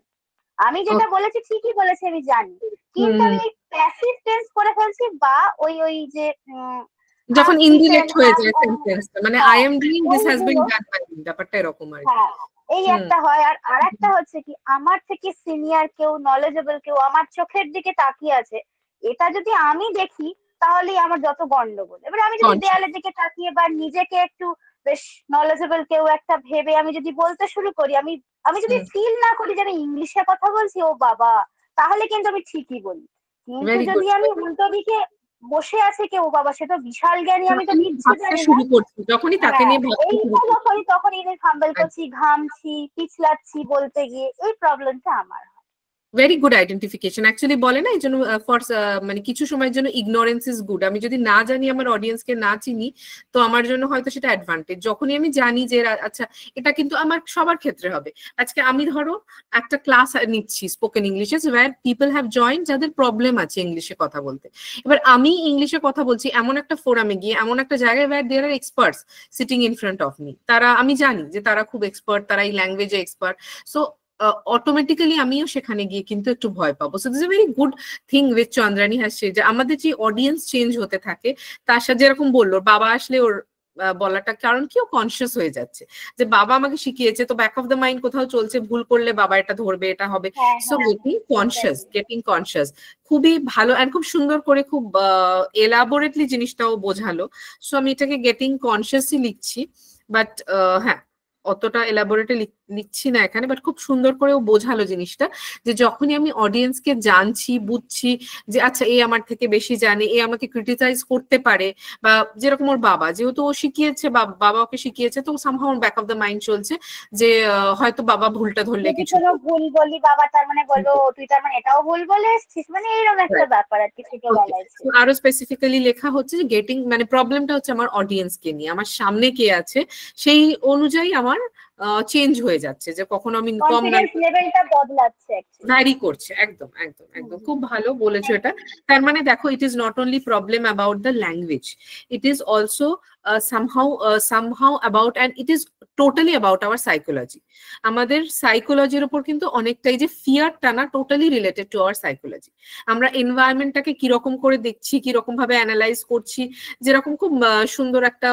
আমি যেটা বলেছি ঠিকই বলেছি আমি জানি, কিন্তু আমি প্যাসিভ টেন্স করে ফেলছি, বা ওই যে যখন ইনডিরেক্ট হয়ে যায় সেন্টেন্সটা, মানে I am doing, this has been done by me, ব্যাপারটা এরকম আর কি। এই একটা হয়। আর একটা হচ্ছে কি, আমার থেকে সিনিয়র কেউ, নলেজেবল কেউ আমার চোখের দিকে তাকিয়ে আছে, এটা যদি আমি দেখি তাহলেই আমার যত গন্ডগোল। এবার আমি যদি দেয়ালের দিকে তাকিয়ে বা নিজেকে একটু বেশ নলেজেবল কেউ একটা ভেবে আমি যদি বলতে শুরু করি, আমি যদি ফিল না করি যে আমি ইংলিশে কথা বলছি, ও বাবা, তাহলে কিন্তু আমি ঠিকই বলি। কিন্তু যদি আমি উল্টো দিকে বসে আছি কেউ, বাবা সে তো বিশাল জ্ঞানী, আমি তো কিচ্ছু জানি না, যখনই তাকে নিয়ে যখনই তখনই ফাম্বল করছি, ঘামছি, পিছলাচ্ছি বলতে গিয়ে, এই প্রবলেমটা আমার। Very good identification. অ্যাকচুয়ালি বলে না এই জন্য ফর মানে কিছু সময়ের জন্য ইগনোরেন্স ইজ গুড। আমি যদি না জানি, আমার অডিয়েন্সকে না চিনি, তো আমার জন্য হয়তো সেটা অ্যাডভান্টেজ। যখনই আমি জানি যে আচ্ছা এটা কিন্তু আমার সবার ক্ষেত্রে হবে। আজকে আমি ধরো একটা ক্লাস নিচ্ছি স্পোকেন ইংলিশে, ওয়্যার পিপল হ্যাভ জয়েন্ট যাদের প্রবলেম আছে ইংলিশে কথা বলতে। এবার আমি ইংলিশে কথা বলছি এমন একটা ফোরামে গিয়ে, এমন একটা জায়গায় where there are experts sitting in front of me, তারা, আমি জানি যে তারা খুব এক্সপার্ট, তারা এই ল্যাঙ্গুয়েজে এক্সপার্ট, সো অটোমেটিক্যালি আমিও সেখানে গিয়ে কিন্তু একটু ভয় পাবো। So this a very good thing with Chandrani has shared, যে আমাদের যে অডিয়েন্স চেঞ্জ হতে থাকে, তার সাথে যেরকম বললো বাবা আসলে ওর বলাটা, কারণ কি ও কনসিয়াস হয়ে যাচ্ছে যে বাবা আমাকে শিখিয়েছে, তো ব্যাক অফ দ্য মাইন্ড কোথাও চলছে, ভুল করলে বাবা এটা ধরবে, এটা হবে। সো গেটিং কনসিয়াস খুবই ভালো, এন্ড খুব সুন্দর করে, খুব এলাবোরেটলি জিনিসটাও বোঝালো। সো আমি এটাকে গেটিং কনসিয়াসই লিখছি, বাট হ্যাঁ অতটা এলাবোরেটে লিখছি না এখানে, বাট খুব সুন্দর করে ও বোঝালো জিনিসটা, যে যখনই আমি অডিয়েন্সকে জানছি, বুঝছি যে আচ্ছা এ আমার থেকে বেশি জানে, এ আমাকে ক্রিটিসাইজ করতে পারে, বা যেরকম ওর বাবা, যেহেতু ও শিখিয়েছে, বাবা ওকে শিখিয়েছে, তো somehow back of the mind চলছে যে হয়তো বাবা ভুলটা ধরলে কিছু ভুল বলি, বাবা তার মানে বলবো তুই তার মানে এটাও ভুল বলে এসেছিস, মানে এইরকম একটা ব্যাপার আর কি ছোটবেলায়। আরো স্পেসিফিক্যালি লেখা হচ্ছে যে গেটিং, মানে প্রবলেমটা হচ্ছে আমার অডিয়েন্সকে নিয়ে, আমার সামনে কে আছে সেই অনুযায়ী আমার চেঞ্জ হয়ে যাচ্ছে, যে কখনো আমি কম লেভেলটা বদলাচ্ছে, ভ্যারি করছে। একদম একদম একদম খুব ভালো বলেছো এটা। তার মানে দেখো, ইট is not only problem about the language, it is also somehow about, and it is totally about our psychology. আমাদের সাইকোলজির উপর কিন্তু অনেকটাই, যে ফিয়ারটা না totally related to our psychology. আমরা এনভায়রনমেন্টটাকে কিরকম করে দেখছি, কিরকম ভাবে অ্যানালাইজ করছি, যেরকম খুব সুন্দর একটা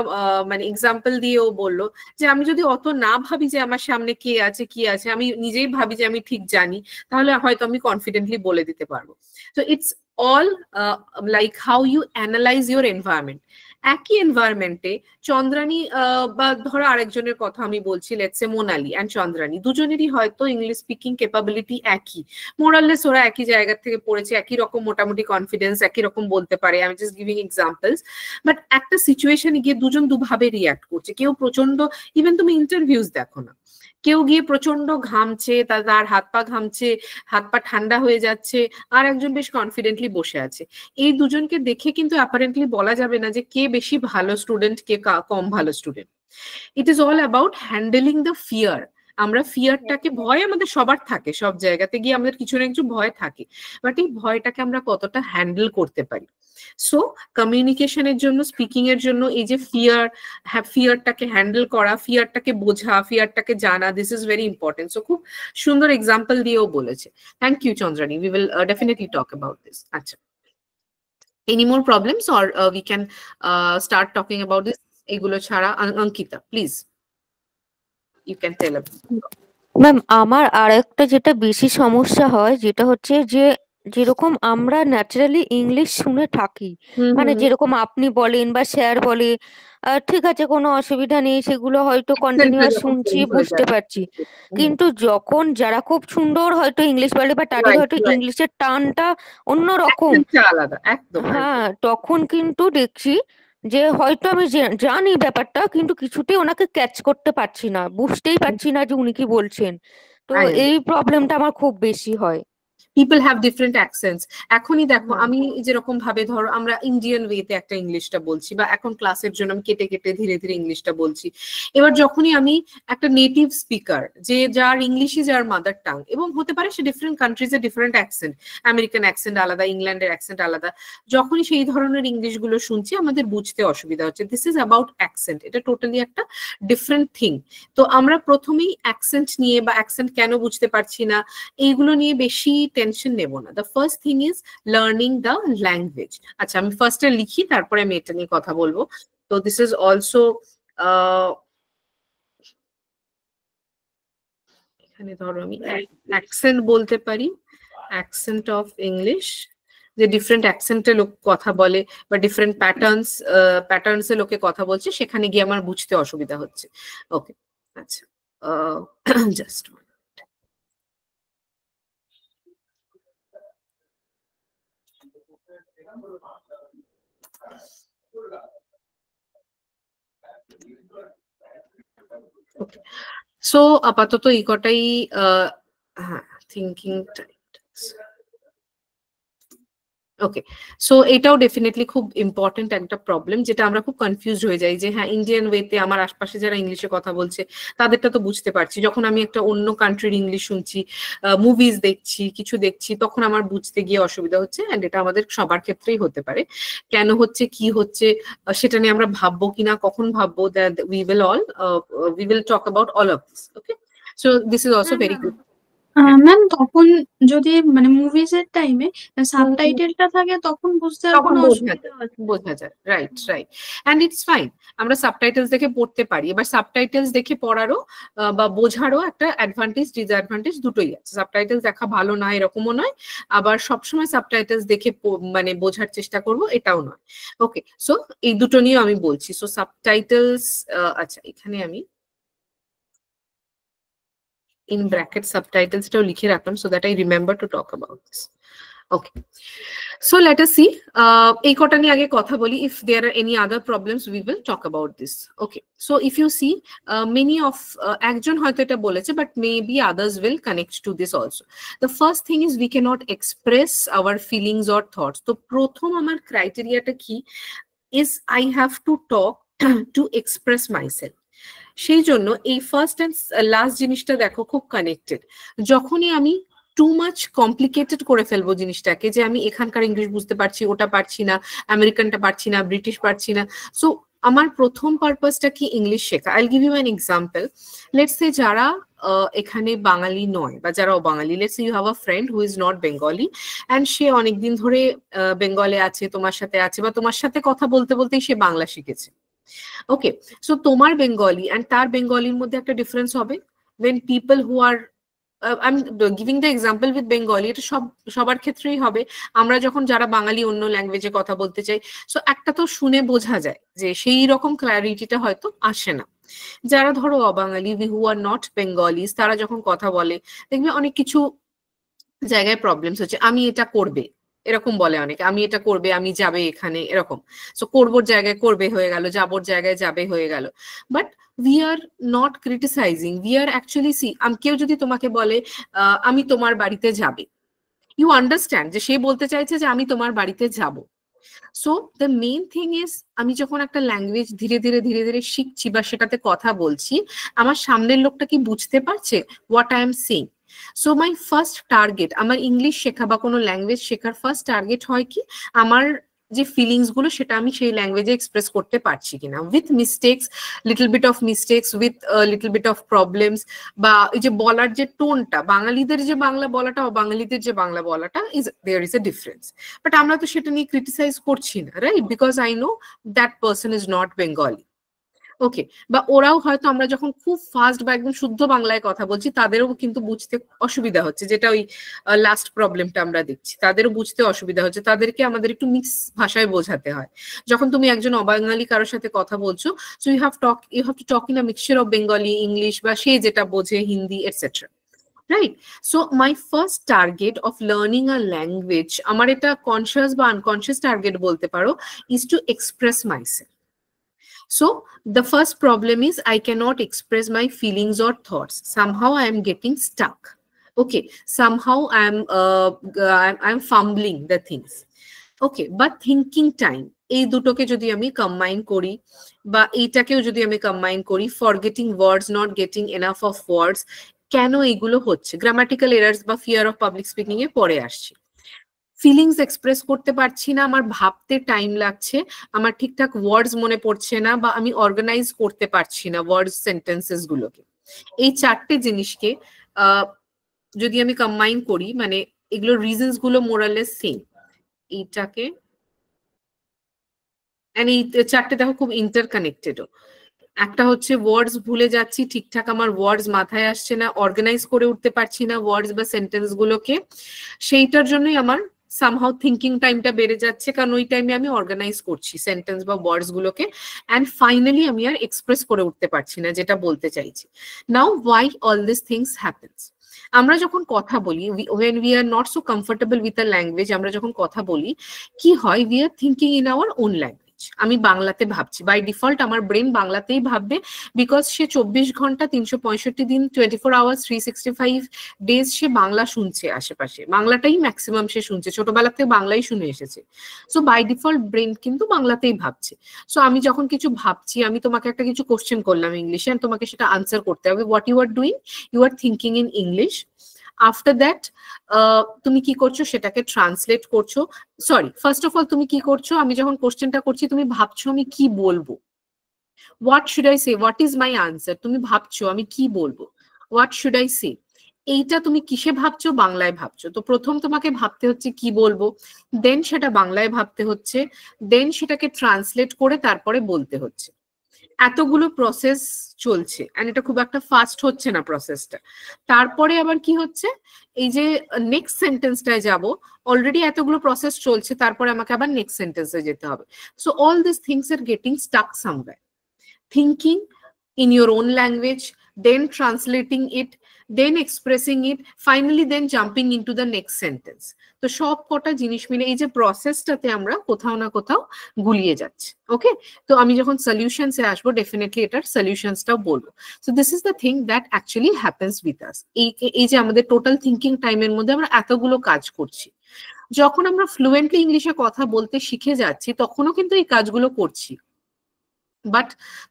মানে এক্সাম্পল দিয়েও বললো, যে আমি যদি অত না ভাবি যে আমার সামনে কে আছে কি আছে, আমি নিজেই ভাবি যে আমি ঠিক জানি, তাহলে হয়তো আমি কনফিডেন্টলি বলে দিতে পারবো। তো it's all like how you analyse your environment. একই এনভায়রনমেন্টে চন্দ্রানী বা ধরো আরেকজনের কথা আমি বলছি, let's say Monali and Chandrani, দুজনেরই হয়তো ইংলিশ স্পিকিং ক্যাপাবিলিটি একই, মোরাললেস ওরা একই জায়গা থেকে পড়েছে, একই রকম মোটামুটি কনফিডেন্স, একই রকম বলতে পারে, আমি জাস্ট গিভিং এক্সাম্পলস। বাট একটা সিচুয়েশনে গিয়ে দুজন দুভাবে রিয়াক্ট করছে। কেউ প্রচন্ড, ইভেন তুমি ইন্টারভিউজ দেখো না, কেউ গিয়ে প্রচন্ড ঘামছে, তার হাত পা ঘামছে, হাত পা ঠান্ডা হয়ে যাচ্ছে, আর একজন বেশ কনফিডেন্টলি বসে আছে। এই দুজনকে দেখে কিন্তু অ্যাপারেন্টলি বলা যাবে না যে কে বেশি ভালো স্টুডেন্ট, কে কম ভালো student. It is all about handling the fear. আমরা ফিয়ারটাকে, ভয় আমাদের সবার থাকে, সব জায়গাতে গিয়ে আমাদের কিছু না কিছু ভয় থাকে, বাট এই ভয়টাকে আমরা কতটা হ্যান্ডেল করতে পারি। সো কমিউনিকেশনের জন্য, স্পিকিং এর জন্য এই যে ফিয়ারটাকে হ্যান্ডেল করা, ফিয়ারটাকে বোঝা, ফিয়ারটাকে জানা, this is very important. So খুব সুন্দর এক্সাম্পল দিয়েও বলেছে। Thank you Chandrani, we will definitely talk about this. আচ্ছা, any more problems, or we can start talking about this? এগুলো ছাড়া Ankita please, you can tell us. Ma'am, আমার আরেকটা যেটা বেশি সমস্যা হয়, যেটা হচ্ছে যে যেরকম আমরা ন্যাচারালি ইংলিশ শুনে থাকি, মানে যেরকম আপনি বলেন বা স্যার বলে, ঠিক আছে কোনো অসুবিধা নেই, সেগুলো হয়তো কন্টিনিউয়াস শুনছি, বুঝতে পারছি। কিন্তু যখন যারা খুব সুন্দর হয়তো ইংলিশ বলে, বা তাদের হয়তো ইংলিশের টানটা অন্যরকম, হ্যাঁ, তখন কিন্তু দেখছি যে হয়তো আমি জানি ব্যাপারটা, কিন্তু কিছুতেই ওনাকে ক্যাচ করতে পারছি না, বুঝতেই পারছি না যে উনি কি বলছেন। তো এই প্রবলেমটা আমার খুব বেশি হয়। people have different accents. এখনই দেখো, আমি যেরকম ভাবে ধরো আমরা ইন্ডিয়ান ওয়েতে একটা ইংলিশটা বলছি, বা এখন ক্লাসের জন্য আমি কেটে কেটে ধীরে ধীরে ইংলিশটা বলছি। এবার যখনই আমি একটা নেটিভ স্পিকার, যে যার ইংলিশ ইজ যার মাদার টাং, এবং হতে পারে সে ডিফারেন্ট কান্ট্রিজের ডিফারেন্ট অ্যাকসেন্ট, আমেরিকান অ্যাকসেন্ট আলাদা, ইংল্যান্ডের অ্যাকসেন্ট আলাদা, যখনই সেই ধরনের ইংলিশ গুলো শুনছি আমাদের বুঝতে অসুবিধা হচ্ছে। দিস ইজ অ্যাবাউট অ্যাকসেন্ট, এটা টোটালি একটা ডিফারেন্ট থিং। তো আমরা প্রথমেই অ্যাকসেন্ট নিয়ে, বা অ্যাকসেন্ট কেন বুঝতে পারছি না, এইগুলো নিয়ে বেশি টেনশন নেব না। The first thing is learning the language. আচ্ছা, আমি ফার্স্টে লিখি, তারপরে আমি এটা নিয়ে কথা বলবো। তো দিস ইজ অলসো এখানে ধরো আমি অ্যাকসেন্ট বলতে পারি, অ্যাকসেন্ট অফ ইংলিশ, যে ডিফারেন্ট অ্যাকসেন্টে লোক কথা বলে বা ডিফারেন্ট প্যাটার্নসে লোকে কথা বলছে, সেখানে গিয়ে আমার বুঝতে অসুবিধা হচ্ছে। ওকে, আচ্ছা, জাস্ট ওকে। সো আপাতত এই কটাই, হ্যাঁ, থিঙ্কিং টাইম। ওকে, সো এটাও ডেফিনেটলি খুব ইম্পর্টেন্ট একটা প্রবলেম, যেটা আমরা খুব কনফিউজ হয়ে যাই যে হ্যাঁ ইন্ডিয়ান ওয়েতে আমার আশপাশে যারা ইংলিশে কথা বলছে তাদেরটা তো বুঝতে পারছি, যখন আমি একটা অন্য কান্ট্রির ইংলিশ শুনছি, মুভিজ দেখছি, কিছু দেখছি, তখন আমার বুঝতে গিয়ে অসুবিধা হচ্ছে। অ্যান্ড এটা আমাদের সবার ক্ষেত্রেই হতে পারে। কেন হচ্ছে, কি হচ্ছে, সেটা নিয়ে আমরা ভাববো কিনা, কখন ভাববো, that we will talk about all of this. Okay, so this is also very good. Ma'am তখন যদি মানে মুভিজ এর টাইমে সাবটাইটেলটা থাকে তখন বুঝতে আর কোনো অসুবিধা হয় না। বোঝা যায়, right right, and it's fine. আমরা সাবটাইটেলস দেখে পড়তে পারি। এবার সাবটাইটেলস দেখে পড়ারও বা বোঝারও একটা অ্যাডভান্টেজ ডিসঅ্যাডভান্টেজ দুটোই আছে। সাবটাইটেলস দেখা ভালো না এরকমও নয়, আবার সবসময় সাবটাইটেলস দেখে মানে বোঝার চেষ্টা করব এটাও নয়। ওকে, সো এই দুটো নিয়েও আমি বলছি। সো সাবটাইটেলস, আচ্ছা এখানে আমি in bracket subtitles টাও লিখে রাখলাম so that I remember to talk about this. Okay, so let us see, এই কটা নিয়ে আগে কথা বলি। If there are any other problems we will talk about this. Okay, so if you see, many of একজন হয়তো এটা বলেছে, but maybe others will connect to this also. The first thing is we cannot express our feelings or thoughts. তো প্রথম আমার ক্রাইটেরিয়াটা কি is I have to talk to express myself. সেই জন্য এই ফার্স্ট অ্যান্ড লাস্ট জিনিসটা দেখো খুব কানেক্টেড। যখনই আমি টু মাচ কমপ্লিকেটেড করে ফেলবো জিনিসটাকে, যে আমি এখানকার ইংলিশ বুঝতে পারছি, ওটা পারছি না, আমেরিকানটা পারছি না, ব্রিটিশ পারছি না, সো আমার প্রথম পারপাসটা কি ইংলিশ শেখা। I'll give you an example. Let's say যারা এখানে বাঙালি নয় বা যারা অবাঙালি, let's say you have a friend who is not Bengali and সে অনেকদিন ধরে বেঙ্গলে আছে, তোমার সাথে আছে, বা তোমার সাথে কথা বলতে বলতেই সে বাংলা শিখেছে। ওকে, সো তোমার বেঙ্গলি অ্যান্ড তার বেঙ্গলির মধ্যে একটা ডিফারেন্স হবে। when people who are I'm giving the example with Bengali, এটা সবার ক্ষেত্রেই হবে। আমরা যখন যারা বাঙালি অন্য ল্যাঙ্গুয়েজে কথা বলতে চাই, সো একটা তো শুনে বোঝা যায় যে সেই রকম ক্ল্যারিটিটা হয়তো আসে না। যারা ধরো অবাঙালি, who are not Bengalis, তারা যখন কথা বলে দেখবে অনেক কিছু জায়গায় প্রবলেমস হচ্ছে। আমি এটা করবে এরকম বলে অনেকে, আমি এটা করবে, আমি যাবে এখানে, এরকম। সো করবোর জায়গায় করবে হয়ে গেল, যাবোর জায়গায় যাবে হয়ে গেল। But we are not criticising, we are actually see, কেউ যদি তোমাকে বলে আমি তোমার বাড়িতে যাবে, ইউ আন্ডারস্ট্যান্ড যে সে বলতে চাইছে যে আমি তোমার বাড়িতে যাব। So the main thing is, আমি যখন একটা ল্যাঙ্গুয়েজ ধীরে ধীরে ধীরে ধীরে শিখছি বা সেটাতে কথা বলছি, আমার সামনের লোকটা কি বুঝতে পারছে what I am saying. So my first target, আমার ইংলিশ শেখা বা কোনো ল্যাঙ্গুয়েজ শেখার ফার্স্ট টার্গেট হয় কি, আমার যে ফিলিংস গুলো সেটা আমি সেই ল্যাঙ্গুয়েজে এক্সপ্রেস করতে পারছি কিনা, with mistakes, little bit of mistakes, with little bit of problems, বা এই যে বলার যে টোনটা, বাঙালিদের যে বাংলা বলাটা ও বাঙালিদের যে বাংলা বলাটা there is a difference. But আমরা তো সেটা নিয়ে ক্রিটিসাইজ করছি না, right, because I know that person is not Bengali. Okay, বা ওরাও হয়তো আমরা যখন খুব ফাস্ট বা একদম শুদ্ধ বাংলায় কথা বলছি তাদেরও কিন্তু বুঝতে অসুবিধা হচ্ছে, যেটা ওই লাস্ট প্রবলেমটা আমরা দেখছি, তাদেরও বুঝতে অসুবিধা হচ্ছে, তাদেরকে আমাদের একটু মিক্স ভাষায় বোঝাতে হয়। যখন তুমি একজন অবাঙালি কারোর সাথে কথা বলছো, so you have to talk in a mixture of Bengali, English, বা সে যেটা বোঝে, Hindi, etcetera, right. So my first target of learning a language, আমার এটা কনসিয়াস বা আনকনসিয়াস টার্গেট বলতে পারো, is to express myself. So the first problem is I cannot express my feelings or thoughts. Somehow I am getting stuck. Okay, somehow I'm fumbling the things. Okay, but thinking time, এই দুটোকে যদি আমি কম্বাইন করি বা এইটাকেও যদি আমি কম্বাইন করি, forgetting words, not getting enough of words, কেন এইগুলো হচ্ছে? গ্রামাটিক্যাল এরার্স বা ফিয়ার অফ পাবলিক স্পিকিং এ পরে আসছি। ফিলিংস এক্সপ্রেস করতে পারছি না, আমার ভাবতে টাইম লাগছে, আমার ঠিকঠাক ওয়ার্ডস মনে পড়ছে না, বা আমি অর্গানাইজ করতে পারছি না ওয়ার্ডস, সেন্টেন্সেস গুলোকে। এই চারটে জিনিসকে যদি আমি কম্বাইন করি, মানে এগুলোর রিজনস গুলো মোরালেস সেম। এইটাকে এই চারটে দেখো খুব ইন্টারকানেক্টেডও। একটা হচ্ছে ওয়ার্ডস ভুলে যাচ্ছি, ঠিকঠাক আমার ওয়ার্ডস মাথায় আসছে না, অর্গানাইজ করে উঠতে পারছি না ওয়ার্ডস বা সেন্টেন্স গুলোকে, সেইটার জন্যই আমার সামহাউ থিঙ্কিং টাইমটা বেড়ে যাচ্ছে, কারণ ওই টাইমে আমি অর্গানাইজ করছি সেন্টেন্স বা ওয়ার্ডস গুলোকে, অ্যান্ড ফাইনালি আমি আর এক্সপ্রেস করে উঠতে পারছি না যেটা বলতে চাইছি। Now why all this things happens? আমরা যখন কথা বলি, when we are not so comfortable with the language, আমরা যখন কথা বলি কি হয়, we are thinking in our own language. আমি বাংলাতে ভাবছি, বাই ডিফল্ট আমার ব্রেন বাংলাতেই ভাববে, বিকজ সে 24 ঘন্টা 365 দিন 24 আওয়ার্স 365 ডেজ সে বাংলা শুনছে, আশেপাশে বাংলাটাই ম্যাক্সিমাম সে শুনছে, ছোটবেলাতে বাংলাই শুনে এসেছে। সো বাই ডিফল্ট ব্রেন কিন্তু বাংলাতেই ভাবছে। সো আমি যখন কিছু ভাবছি, আমি তোমাকে একটা কিছু কোশ্চেন করলাম ইংলিশে, and তোমাকে সেটা আনসার করতে হবে, what you are doing, you are thinking in English. After that তুমি কি করছো, সেটাকে ট্রান্সলেট করছো। সরি, ফার্স্ট অফ অল তুমি কি করছো, আমি যখন কোশ্চেনটা করছি তুমি ভাবছো আমি কি বলবো, what should I say, what is my answer, তুমি ভাবছো আমি কি বলবো, হোয়াট শুড আই সে, এইটা তুমি কিসে ভাবছো, বাংলায় ভাবছো। তো প্রথম তোমাকে ভাবতে হচ্ছে কি বলবো, দেন সেটা বাংলায় ভাবতে হচ্ছে, দেন সেটাকে ট্রান্সলেট করে তারপরে বলতে হচ্ছে। এতগুলো প্রসেস চলছে, এন্ড এটা খুব একটা ফাস্ট হচ্ছে না প্রসেসটা। তারপরে আবার কি হচ্ছে, এই যে নেক্সট সেন্টেন্সটায় যাব, অলরেডি এতগুলো প্রসেস চলছে, তারপরে আমাকে আবার নেক্সট সেন্টেন্সে যেতে হবে। So all this things are getting stuck somewhere. Thinking in your own language, then translating it, then expressing it, finally then jumping into the next sentence. তো সব কটা জিনিস মিলে এই যে প্রসেসটাতে আমরা কোথাও না কোথাও গুলিয়ে যাচ্ছি। ওকে, তো আমি যখন সলিউশনসে আসবো ডেফিনেটলি এটার সলিউশনসটাও বলবো। So this is the thing that actually happens with us. এই যে আমাদের টোটাল থিঙ্কিং টাইমের মধ্যে আমরা এতগুলো কাজ করছি, যখন আমরা ফ্লুয়েন্টলি ইংলিশে কথা বলতে শিখে যাচ্ছি তখনও কিন্তু এই কাজগুলো করছি, বাট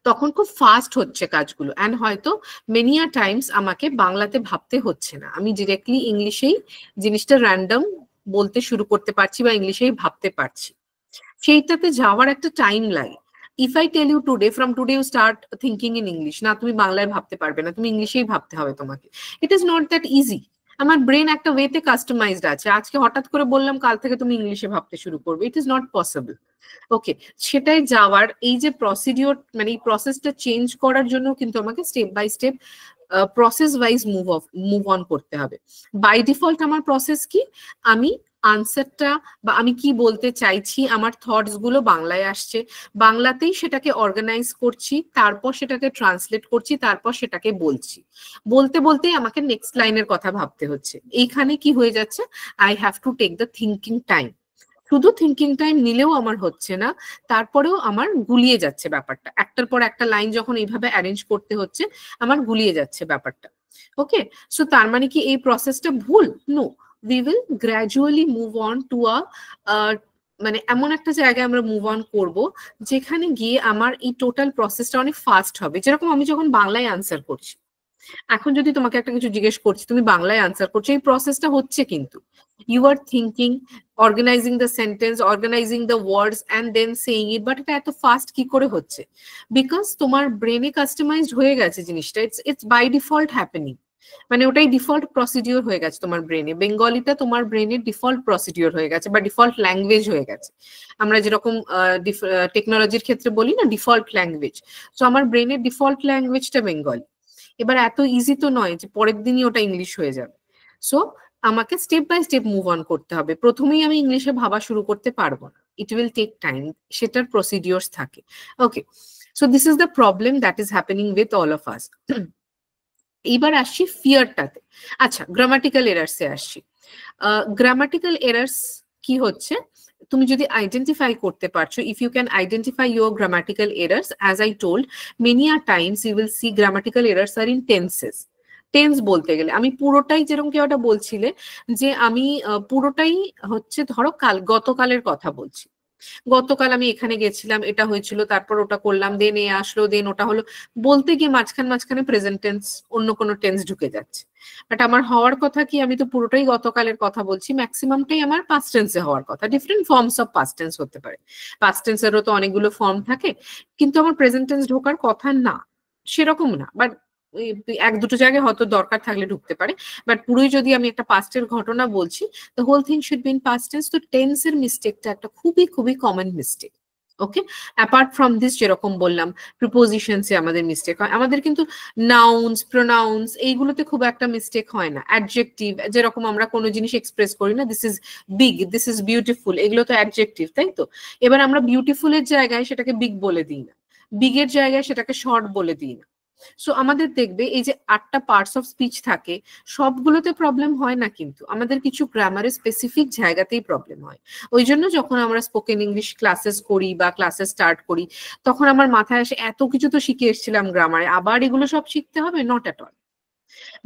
তখন খুব ফাস্ট হচ্ছে কাজগুলো, অ্যান্ড হয়তো মেনি আ টাইমস আমাকে বাংলাতে ভাবতে হচ্ছে না, আমি ডিরেক্টলি ইংলিশেই জিনিসটা র্যান্ডম বলতে শুরু করতে পারছি বা ইংলিশেই ভাবতে পারছি। সেইটাতে যাওয়ার একটা টাইম লাগে। If I tell you today, from today you start thinking in English, না তুমি বাংলায় ভাবতে পারবে না, তুমি ইংলিশেই ভাবতে হবে তোমাকে। ইট ইজ নট দ্যাট ইজি। আমার ব্রেন একটা ওয়েতে কাস্টমাইজড আছে, আজকে হঠাৎ করে বললাম কাল থেকে তুমি ইংলিশে ভাবতে শুরু করবে, ইট ইজ নট পসিবল। ওকে, সেটাই যাওয়ার এই যে প্রসিডিওর, মানে এই প্রসেসটা চেঞ্জ করার জন্য কিন্তু আমাকে step by step process wise move on করতে হবে। বাই ডিফল্ট আমার প্রসেস কি, আমি আনসারটা বা আমি কি বলতে চাইছি, আমার থটস গুলো বাংলায় আসছে, বাংলাতেই সেটাকে অর্গানাইজ করছি, তারপর সেটাকে ট্রান্সলেট করছি, তারপর সেটাকে বলছি, বলতে বলতেই আমাকে নেক্সট লাইনের কথা ভাবতে হচ্ছে। এইখানে কি হয়ে যাচ্ছে, I have to take the thinking time. শুধু থিঙ্কিং টাইম নিলেও আমার হচ্ছে না, তারপরেও আমার গুলিয়ে যাচ্ছে ব্যাপারটা, একটার পর একটা লাইন যখন এইভাবে অ্যারেঞ্জ করতে হচ্ছে আমার গুলিয়ে যাচ্ছে ব্যাপারটা। ওকে, সো তার মানে কি এই প্রসেসটা ভুল? No, we will gradually move on to a মানে এমন একটা জায়গায় আমরা মুভ অন করব যেখানে গিয়ে আমার এই টোটাল প্রসেসটা অনেক ফাস্ট হবে। যেরকম আমি যখন বাংলায় আনসার করছি, এখন যদি তোমাকে একটা কিছু জিজ্ঞেস করছি তুমি বাংলায় আনসার করছো, এই প্রসেসটা হচ্ছে কিন্তু you are thinking, organising the sentence, organising the words and then saying it, but এটা এত ফাস্ট কি করে হচ্ছে? বিকজ তোমার ব্রেনে কাস্টমাইজড হয়ে গেছে জিনিসটা, ইটস বাই ডিফল্ট হ্যাপেনিং, মানে ওটাই ডিফল্ট প্রসিডিওর হয়ে গেছে তোমার ব্রেনে। বেঙ্গলিটা তোমার ব্রেনের ডিফল্ট প্রসিডিওর হয়ে গেছে বা ডিফল্ট ল্যাঙ্গুয়েজ হয়ে গেছে। আমরা যেরকম টেকনোলজির ক্ষেত্রে বলি না ডিফল্ট ল্যাঙ্গুয়েজ, সো আমার ব্রেনের ডিফল্ট ল্যাঙ্গুয়েজটা বেঙ্গলি। এবার এত ইজি তো নয় যে পরের দিনই ওটা ইংলিশ হয়ে যাবে। সো আমাকে step by step move on করতে হবে, প্রথমেই আমি ইংলিশে ভাবা শুরু করতে পারবো না, ইট উইল টেক টাইম, সেটার প্রসিডিওর্স থাকে। Okay, so this is the problem that is happening with all of us. এইবার আসছি ফিয়ারটাতে। আচ্ছা, গ্রামাটিক্যাল এরার্সে আসছি। গ্রামাটিক্যাল এরার্স কি হচ্ছে, তুমি যদি আইডেন্টিফাই করতে পারছো, if you can identify your grammatical errors, as I told many a times you will see grammatical errors are in tenses. Tense বলতে গেলে আমি পুরোটাই, যেরকম কেউ একটা বলছিলে যে আমি পুরোটাই হচ্ছে ধরো গতকালের কথা বলছি, গতকাল আমি এখানে গেছিলাম, এটা হয়েছিল, তারপর ওটা করলাম, দেন এ আসলো, দেন ওটা হলো, বলতে গিয়ে মাঝখানে প্রেজেন্ট টেন্স অন্য কোনো টেন্স ঢুকে যাচ্ছে। বাট আমার হওয়ার কথা কি, আমি তো পুরোটাই গতকালের কথা বলছি, ম্যাক্সিমামটাই আমার পাস্ট টেন্সে হওয়ার কথা। Different forms of past tense হতে পারে, পাস্ট টেন্সেরও তো অনেকগুলো ফর্ম থাকে, কিন্তু আমার প্রেজেন্ট টেন্স ঢোকার কথা না, সেরকম না, বাট এক দুটো জায়গায় হয়তো দরকার থাকলে ঢুকতে পারে। বাট পুরোই যদি আমি একটা পাস্টের ঘটনা বলছি, the whole thing should be in past tense. তো টেন্সের মিস্টেকটা একটা খুবই খুবই common mistake. Okay, apart from this যেরকম বললাম প্রিপোজিশনসে আমাদের মিস্টেক হয়, আমাদের কিন্তু নাউন্স প্রোনাউন্স এইগুলোতে খুব একটা মিস্টেক হয় না। অ্যাডজেক্টিভ যেরকম আমরা কোনো জিনিস এক্সপ্রেস করি না, this is big, this is beautiful, এগুলো তো অ্যাডজেক্টিভ, তাই তো? এবার আমরা বিউটিফুলের জায়গায় সেটাকে বিগ বলে দিই না, বিগের জায়গায় সেটাকে শর্ট বলে দিই না। সো আমাদের দেখবে এই যে 8টা পার্টস অফ স্পিচ থাকে সবগুলোতে প্রবলেম হয় না, কিন্তু আমাদের কিছু গ্রামারের স্পেসিফিক জায়গাতেই প্রবলেম হয়। ওই জন্য যখন আমরা স্পোকেন ইংলিশ ক্লাসেস করি বা ক্লাসেস স্টার্ট করি তখন আমার মাথায় আসে এত কিছু তো শিখে এসেছিলাম গ্রামারে, আবার এগুলো সব শিখতে হবে? Not at all.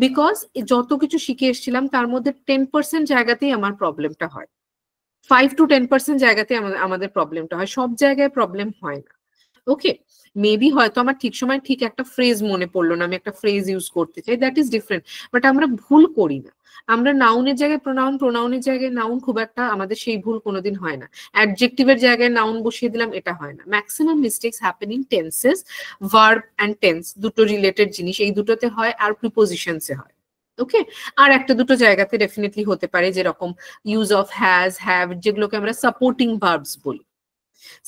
বিকজ যত কিছু শিখে এসেছিলাম তার মধ্যে 10% জায়গাতেই আমার প্রবলেমটা হয়, 5 to 10% জায়গাতে আমাদের প্রবলেমটা হয়, সব জায়গায় প্রবলেম হয় না। ওকে, মেবি হয়তো আমার ঠিক সময় ঠিক একটা ফ্রেজ মনে পড়লো না, আমি একটা ফ্রেজ ইউজ করতে চাই, দ্যাট ইজ ডিফারেন্ট, বাট আমরা ভুল করি না। আমরা নাউনের জায়গায় প্রোনাউন, প্রোনাউনের জায়গায় নাউন, খুব একটা আমাদের সেই ভুল কোনোদিন হয় না। অ্যাডজেক্টিভের জায়গায় নাউন বসিয়ে দিলাম, এটা হয় না। Maximum mistakes happen in tenses, verb and tense, দুটো রিলেটেড জিনিস, এই দুটোতে হয়, আর প্রিপোজিশনসে হয়। ওকে, আর একটা দুটো জায়গাতে ডেফিনেটলি হতে পারে, যেরকম ইউজ অফ হ্যাজ, হ্যাভ, যেগুলোকে আমরা সাপোর্টিং ভার্বস বলি।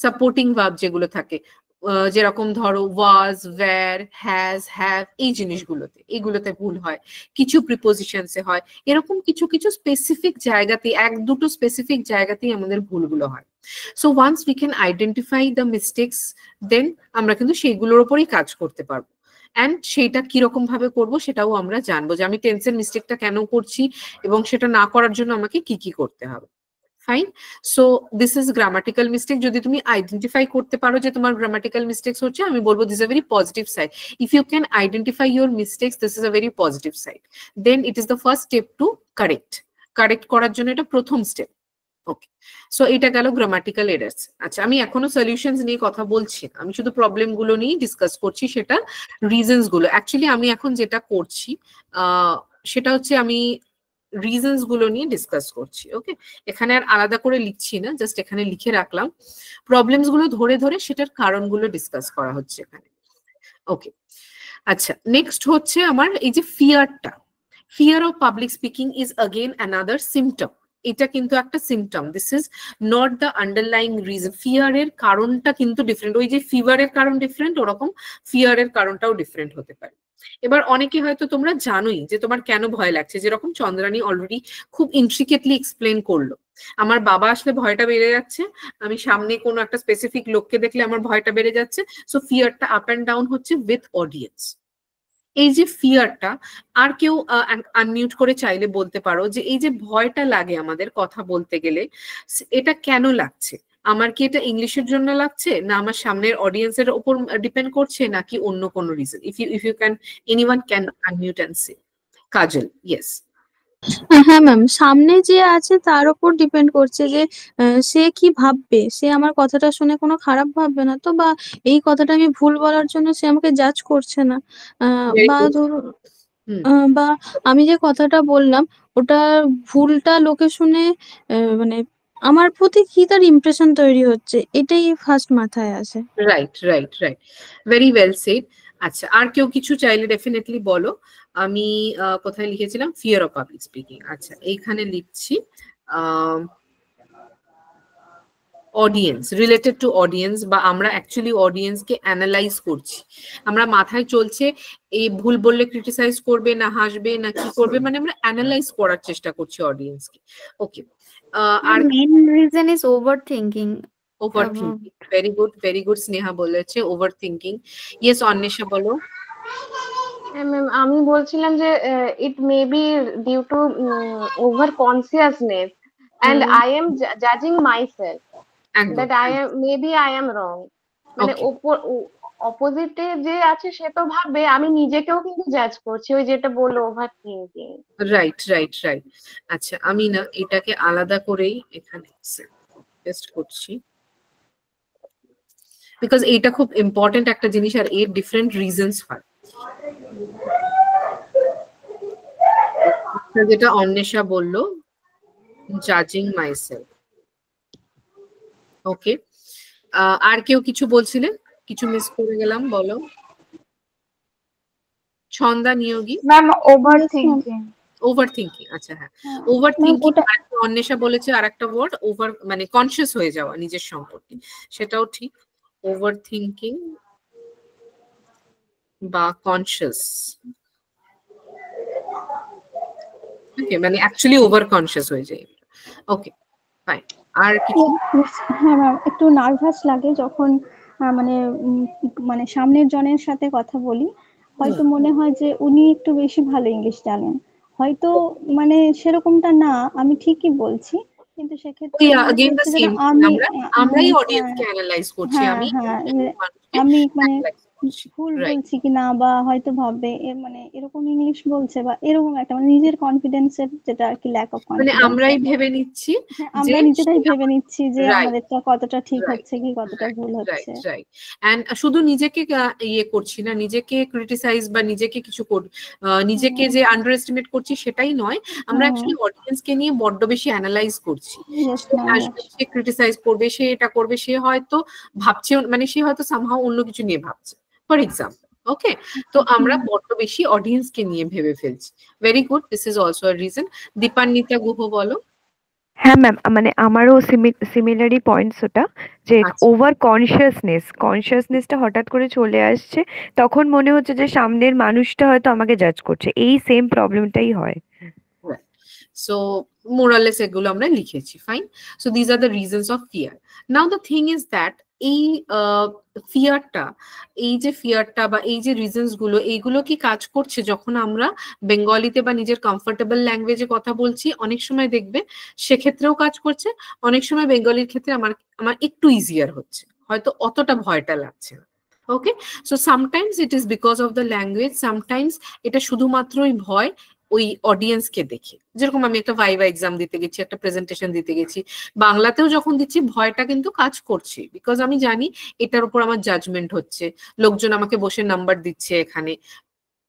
সাপোর্টিং ভার্ব যেগুলো থাকে যেরকম ধরো ওয়াজ, ওয়্যার, হ্যাজ, হ্যাভ, এই জিনিসগুলোতে, এইগুলোতে ভুল হয়। কিছু প্রিপোজিশনসে হয়, এরকম কিছু কিছু স্পেসিফিক জায়গাতে, এক দুটো স্পেসিফিক জায়গাতেই আমাদের ভুলগুলো হয়। So once we can identify the mistakes, then আমরা কিন্তু সেইগুলোর উপরেই কাজ করতে পারবো। অ্যান্ড সেইটা কিরকম ভাবে করবো সেটাও আমরা জানবো, যে আমি টেন্সের মিস্টেকটা কেন করছি এবং সেটা না করার জন্য আমাকে কি কি করতে হবে। Fine, so this is grammatical mistake. যদি তুমি আইডেন্টিফাই করতে পারো যে তোমার গ্রামাটিক্যাল মিস্টেক্স হচ্ছে, আমি বলবো this is a very positive side. If you can identify your mistakes, this is a very positive side, then it is the first step to correct করার জন্য এটা প্রথম স্টেপ। ওকে, সো এটা গেল গ্রামাটিক্যাল এরার্স। আচ্ছা, আমি এখনো সলিউশনস নিয়ে কথা বলছি না, আমি শুধু প্রবলেম গুলো নিয়ে ডিসকাস করছি, সেটা রিজনস গুলো। অ্যাকচুয়ালি আমি এখন যেটা করছি সেটা হচ্ছে আমি রিজনস গুলো নিয়ে ডিসকাস করছি। ওকে, এখানে আর আলাদা করে লিখছি না, জাস্ট এখানে লিখে রাখলাম প্রবলেমস গুলো ধরে ধরে সেটার কারণগুলো ডিসকাস করা হচ্ছে এখানে। ওকে, আচ্ছা, নেক্সট হচ্ছে আমার এই যে ফিয়ারটা, fear of public speaking is again another symptom. এটা কিন্তু একটা symptom, this is not the underlying reason. ফিয়ারের কারণটা কিন্তু ডিফারেন্ট, ওই যে ফিভারের কারণ ডিফারেন্ট, ওরকম ফিয়ারের কারণটাও ডিফারেন্ট হতে পারে। এবার অনেকে হয়তো তোমরা জানোই যে তোমার কেন ভয় লাগছে, যেরকম চন্দ্রানী অলরেডি খুব ইন্ট্রিকেটলি এক্সপ্লেন করলো। আমার বাবা আসলে ভয়টা বেড়ে যাচ্ছে, আমি সামনে কোনো একটা স্পেসিফিক লোককে দেখলে আমার ভয়টা বেড়ে যাচ্ছে। সো ফিয়ারটা আপ অ্যান্ড ডাউন হচ্ছে উইথ অডিয়েন্স। এই যে ফিয়ারটা, আর কেউ আনমিউট করে চাইলে বলতে পারো যে এই যে ভয়টা লাগে আমাদের কথা বলতে গেলে, এটা কেন লাগছে? আমার কি এটা ইংলিশের জন্য লাগছে, না আমার সামনের অডিয়েন্সের উপর ডিপেন্ড করছে, নাকি অন্য কোনো reason? If you can, anyone can unmute and say. Kajal, yes. হ্যাঁ ম্যাম, সামনে যে আছে তার উপর ডিপেন্ড করছে যে সে কি ভাববে, সে আমার কথাটা শুনে কোনো খারাপ ভাববে না তো, বা এই কথাটা আমি ভুল বলার জন্য সে আমাকে জাজ করছে না, বা ধরুন বা আমি যে কথাটা বললাম ওটা ভুলটা লোকে শুনে মানে আমার প্রতি কি তার ইমপ্রেশন তৈরি হচ্ছে, এটাই ফার্স্ট মাথায় আসে। Right right right, very well said. আচ্ছা, আর কেউ কিছু চাইলে ডেফিনেটলি বলো। আমি কোথায় লিখেছিলাম? Fear of public speaking. আচ্ছা, এইখানে লিখছি অডিয়েন্স, রিলেটেড টু অডিয়েন্স, বা আমরা অ্যাকচুয়ালি অডিয়েন্সকে অ্যানালাইজ করছি। আমরা মাথায় চলছে এই ভুল বললে ক্রিটিসাইজ করবে না হাসবে না কি করবে, মানে আমরা অ্যানালাইজ করার চেষ্টা করছি অডিয়েন্সকে। ওকে, আর main reason is overthinking. Overthinking, very good Sneha বলেছে ওভারথিংকিং। ইয়েস, অন্বেষা বলো। ম্যাম, আমি বলছিলাম যে it may be due to over consciousness and I am judging myself that maybe I am wrong. মানে অপোজিটে যে আছে সে তো ভাববে, আমি নিজেকেও কিন্তু জাজ করছি, ওই যেটা বললো over thinking. Right right right. আচ্ছা, আমি না এটাকে আলাদা করেই এখানে টেস্ট করছি, বিকজ এইটা খুব ইম্পর্টেন্ট একটা জিনিস, আর এর ডিফারেন্ট রিজনস হয়। যেটা অন্বেষা বললো, জাজিং মাইসেলফ। ওকে, আর কেউ কিছু বলছিলেন? কিছু মিস করে গেলাম, বলো। Chhanda Niyogi. Ma'am, overthinking. Over thinking, আচ্ছা হ্যাঁ, ওভার থিঙ্কিং। অন্বেষা বলেছে আর একটা ওয়ার্ড ওভার, মানে কনসিয়াস হয়ে যাওয়া নিজের সম্পর্কে, সেটাও ঠিক। ওভার থিঙ্কিং বা কনসিয়াস, ওকে, মানে অ্যাকচুয়ালি ওভার কনসিয়াস হয়ে যায়। Okay fine. আর কিছু? হ্যাঁ ম্যাম, একটু নার্ভাস লাগে যখন মানে সামনের জনের সাথে কথা বলি, হয়তো মনে হয় যে উনি একটু বেশি ভালো ইংলিশ জানেন, হয়তো মানে সেরকমটা না, আমি ঠিকই বলছি, কিন্তু সেক্ষেত্রে আমরাই অডিয়েন্সকে অ্যানালাইজ করছি, আমি মানে ভুল বলছি কিনা, বা হয়তো ভাববে মানে এরকম ইংলিশ বলছে, বা এরকম একটা মানে নিজের কনফিডেন্সের যেটা আর কি ল্যাক অফ কনফিডেন্স, মানে আমরাই ভেবে নিচ্ছি, আমরা নিজেরাই ভেবে নিচ্ছি যে আমাদেরটা কতটা ঠিক হচ্ছে কি কতটা ভুল হচ্ছে। রাইট। এন্ড শুধু নিজেকে ইয়ে করছি না, নিজেকে ক্রিটিসাইজ বা নিজেকে কিছু নিজেকে যে আন্ডার এস্টিমেট করছি সেটাই নয়, আমরা অ্যাকচুয়ালি অডিয়েন্সকে নিয়ে বড্ড বেশি অ্যানালাইজ করছি। সে ক্রিটিসাইজ করবে, সে এটা করবে, সে হয়তো ভাবছে, মানে সে হয়তো সামহাও অন্য কিছু নিয়ে ভাবছে, ফর এক্সাম্পল। ওকে, তো আমরা বড্ড বেশি অডিয়েন্সকে নিয়ে ভেবে ফেলছি। Very good, this is also a reason. Dipanwita Guha বলো। হ্যাঁ ম্যাম, মানে আমারও সিমিলারই পয়েন্টস ওটা, যে ওভার কনসিয়াসনেসটা হঠাৎ করে চলে আসছে, তখন মনে হচ্ছে যে সামনের মানুষটা হয়তো আমাকে জাজ করছে, এই সেম প্রবলেমটাই হয়। সো মোরালেস এগুলো আমরা লিখেছি, fine. So these are the reasons of fear. Now the thing is that এই ফিয়ারটা, বা এই যে রিজনস গুলো, এইগুলো কি কাজ করছে যখন আমরা বেঙ্গলিতে বা নিজের কমফোর্টেবল ল্যাঙ্গুয়েজে কথা বলছি? অনেক সময় দেখবে সেক্ষেত্রেও কাজ করছে, অনেক সময় বেঙ্গলির ক্ষেত্রে আমার একটু ইজিয়ার হচ্ছে, হয়তো অতটা ভয়টা লাগছে না। Okay, so sometimes it is because of the language, sometimes এটা শুধুমাত্রই ভয় ওই অডিয়েন্সকে দেখে। যেরকম আমি একটা ভাইভা এক্সাম দিতে গেছি, একটা প্রেজেন্টেশন দিতে গেছি, বাংলাতেও যখন দিচ্ছি ভয়টা কিন্তু কাজ করছে, বিকজ আমি জানি এটার উপর আমার জাজমেন্ট হচ্ছে, লোকজন আমাকে বসে নাম্বার দিচ্ছে এখানে।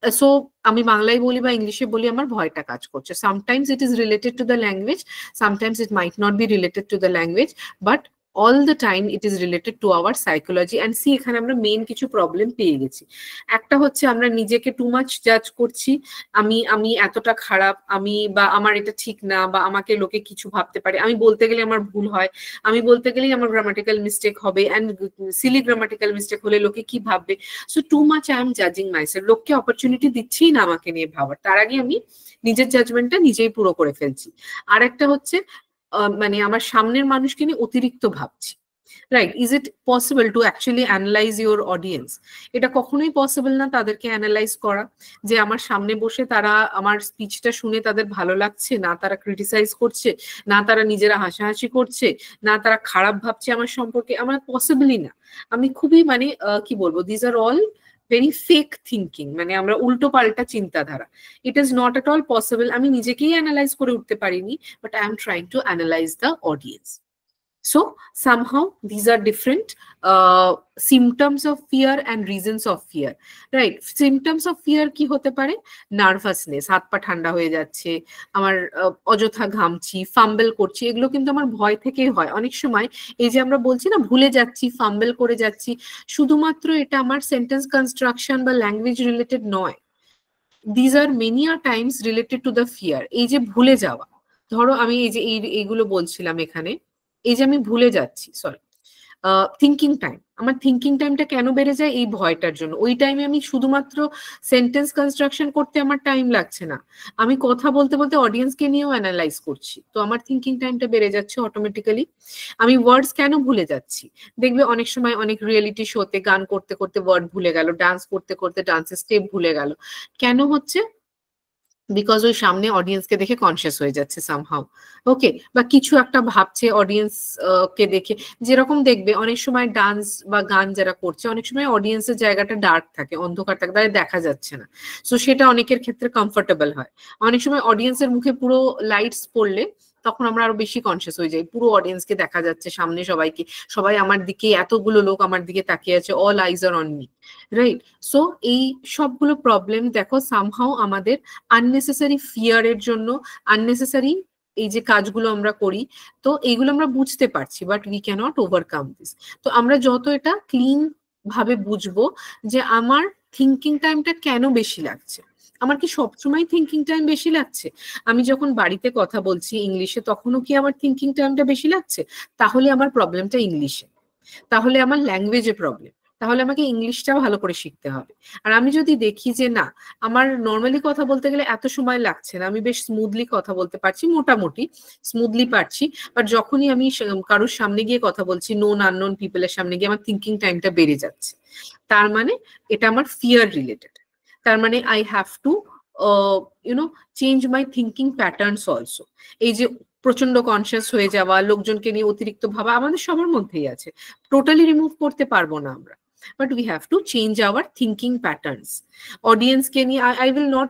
সো আমি বাংলায় বলি বা ইংলিশে বলি, আমার ভয়টা কাজ করছে। Sometimes it is related to the language, sometimes it might not be related to the language, but all the time it is related to our psychology. and see এখানে আমরা মেইন কিছু প্রবলেম পেয়ে গেছি। একটা হচ্ছে আমরা নিজেকে টু মাচ জাজ করছি, আমি এতটা খারাপ, বা আমার এটা ঠিক না, বা আমাকে লোকে কিছু ভাবতে পারে, আমি বলতে গেলে আমার ভুল হয়, আমি বলতে গেলেই আমার গ্রামাটিক্যাল মিস্টেক হবে, এন্ড সিলি গ্রামাটিক্যাল মিস্টেক হলে লোকে কি ভাববে। So too much I am জাজিং মাইসেলফ, লোককে অপরচুনিটি দিচ্ছি না আমাকে নিয়ে ভাবার, তার আগে আমি নিজের জাজমেন্টটা নিজেই পুরো করে ফেলছি। আর একটা হচ্ছে মানে আমার সামনের মানুষকে নিয়ে অতিরিক্ত ভাবছি। Right, is it possible to actually analyse your audience? এটা কখনোই পসিবল না তাদেরকে অ্যানালাইজ করা, যে আমার সামনে বসে তারা আমার স্পিচটা শুনে তাদের ভালো লাগছে না, তারা ক্রিটিসাইজ করছে না, তারা নিজেরা হাসাহাসি করছে না, তারা খারাপ ভাবছে আমার সম্পর্কে, আমার পসিবলই না। আমি খুবই মানে কি বলবো, these are all very fake thinking, মানে আমরা উল্টো পাল্টা চিন্তাধারা। ইট is not at all possible. আমি নিজেকেই অ্যানালাইজ করে উঠতে পারিনি, but I am trying to analyse the audience. So somehow these are different symptoms of fear and reasons of fear, right? Symptoms of fear কি হতে পারে? নার্ভাসনেস, হাত পা ঠান্ডা হয়ে যাচ্ছে, আমার অযথা ঘামছি, ফাম্বেল করছি, এগুলো কিন্তু আমার ভয় থেকেই হয়। অনেক সময় এই যে আমরা বলছি না ভুলে যাচ্ছি, ফাম্বেল করে যাচ্ছি, শুধুমাত্র এটা আমার সেন্টেন্স কনস্ট্রাকশন বা ল্যাঙ্গুয়েজ রিলেটেড নয়, these are many a times related to the fear। এই যে ভুলে যাওয়া, ধরো আমি এই যে এইগুলো বলছিলাম এখানে, এই যে আমি ভুলে যাচ্ছি, সরি, থিঙ্কিং টাইম, আমার থিঙ্কিং টাইমটা কেন বেড়ে যায়? এই ভয়টার জন্য। ওই টাইমে আমি শুধুমাত্র সেন্টেন্স কনস্ট্রাকশন করতে আমার টাইম লাগছে না, আমি কথা বলতে বলতে অডিয়েন্সকে নিয়েও অ্যানালাইজ করছি, তো আমার থিঙ্কিং টাইমটা বেড়ে যাচ্ছে অটোমেটিক্যালি। আমি ওয়ার্ডস কেন ভুলে যাচ্ছি? দেখবে অনেক সময় অনেক রিয়েলিটি শোতে গান করতে করতে ওয়ার্ড ভুলে গেল, ডান্স করতে করতে ডান্সের স্টেপ ভুলে গেল, কেন হচ্ছে? বিকজ ওই সামনে অডিয়েন্সকে দেখে কনসিয়াস হয়ে যাচ্ছে সামহাউ। ওকে, বা কিছু একটা ভাবছে অডিয়েন্স কে দেখে, যেরকম দেখবে অনেক সময় ডান্স বা গান যারা করছে, অনেক সময় অডিয়েন্সের জায়গাটা ডার্ক থাকে, অন্ধকার থাকে, তাদের দেখা যাচ্ছে না, সো সেটা অনেকের ক্ষেত্রে কমফোর্টেবল হয়। অনেক সময় অডিয়েন্সের মুখে পুরো লাইটস পড়লে তখন আমরা আরো বেশি কনসিয়াস হয়ে যাই, পুরো অডিয়েন্সকে দেখা যাচ্ছে সামনে, সবাইকে, সবাই আমার দিকে, এতগুলো লোক আমার দিকে তাকিয়ে আছে, all eyes are on me, right? So এই সবগুলো প্রবলেম দেখো সামহাউ আমাদের আননেসেসারি ফিয়ারের জন্য, আননেসেসারি এই যে কাজগুলো আমরা করি, তো এইগুলো আমরা বুঝতে পারছি, but we can't overcome this. তো আমরা যত এটা ক্লিন ভাবে বুঝবো যে আমার থিঙ্কিং টাইমটা কেন বেশি লাগছে, আমার কি সবসময় থিঙ্কিং টাইম বেশি লাগছে? আমি যখন বাড়িতে কথা বলছি ইংলিশে তখনও কি আমার থিঙ্কিং টাইমটা বেশি লাগছে? তাহলে আমার প্রবলেমটা ইংলিশে, তাহলে আমার ল্যাঙ্গুয়েজে প্রবলেম, তাহলে আমাকে ইংলিশটা ভালো করে শিখতে হবে। আর আমি যদি দেখি যে না, আমার নর্মালি কথা বলতে গেলে এত সময় লাগছে না, আমি বেশ স্মুথলি কথা বলতে পারছি, মোটামুটি স্মুথলি পারছি, বাট যখনই আমি কারোর সামনে গিয়ে কথা বলছি, নোন আননোন পিপলের সামনে গিয়ে, আমার থিঙ্কিং টাইমটা বেড়ে যাচ্ছে। তার মানে এটা আমার ফিয়ার রিলেটেড। তার মানে I have to change my thinking patterns also. এই যে প্রচন্ড কনসিয়াস হয়ে যাওয়া, লোকজনকে নিয়ে অতিরিক্ত ভাবা, আমাদের সবার মধ্যেই আছে, টোটালি রিমুভ করতে পারবো না আমরা, but we have to change our thinking patterns. Audience ke niye I will not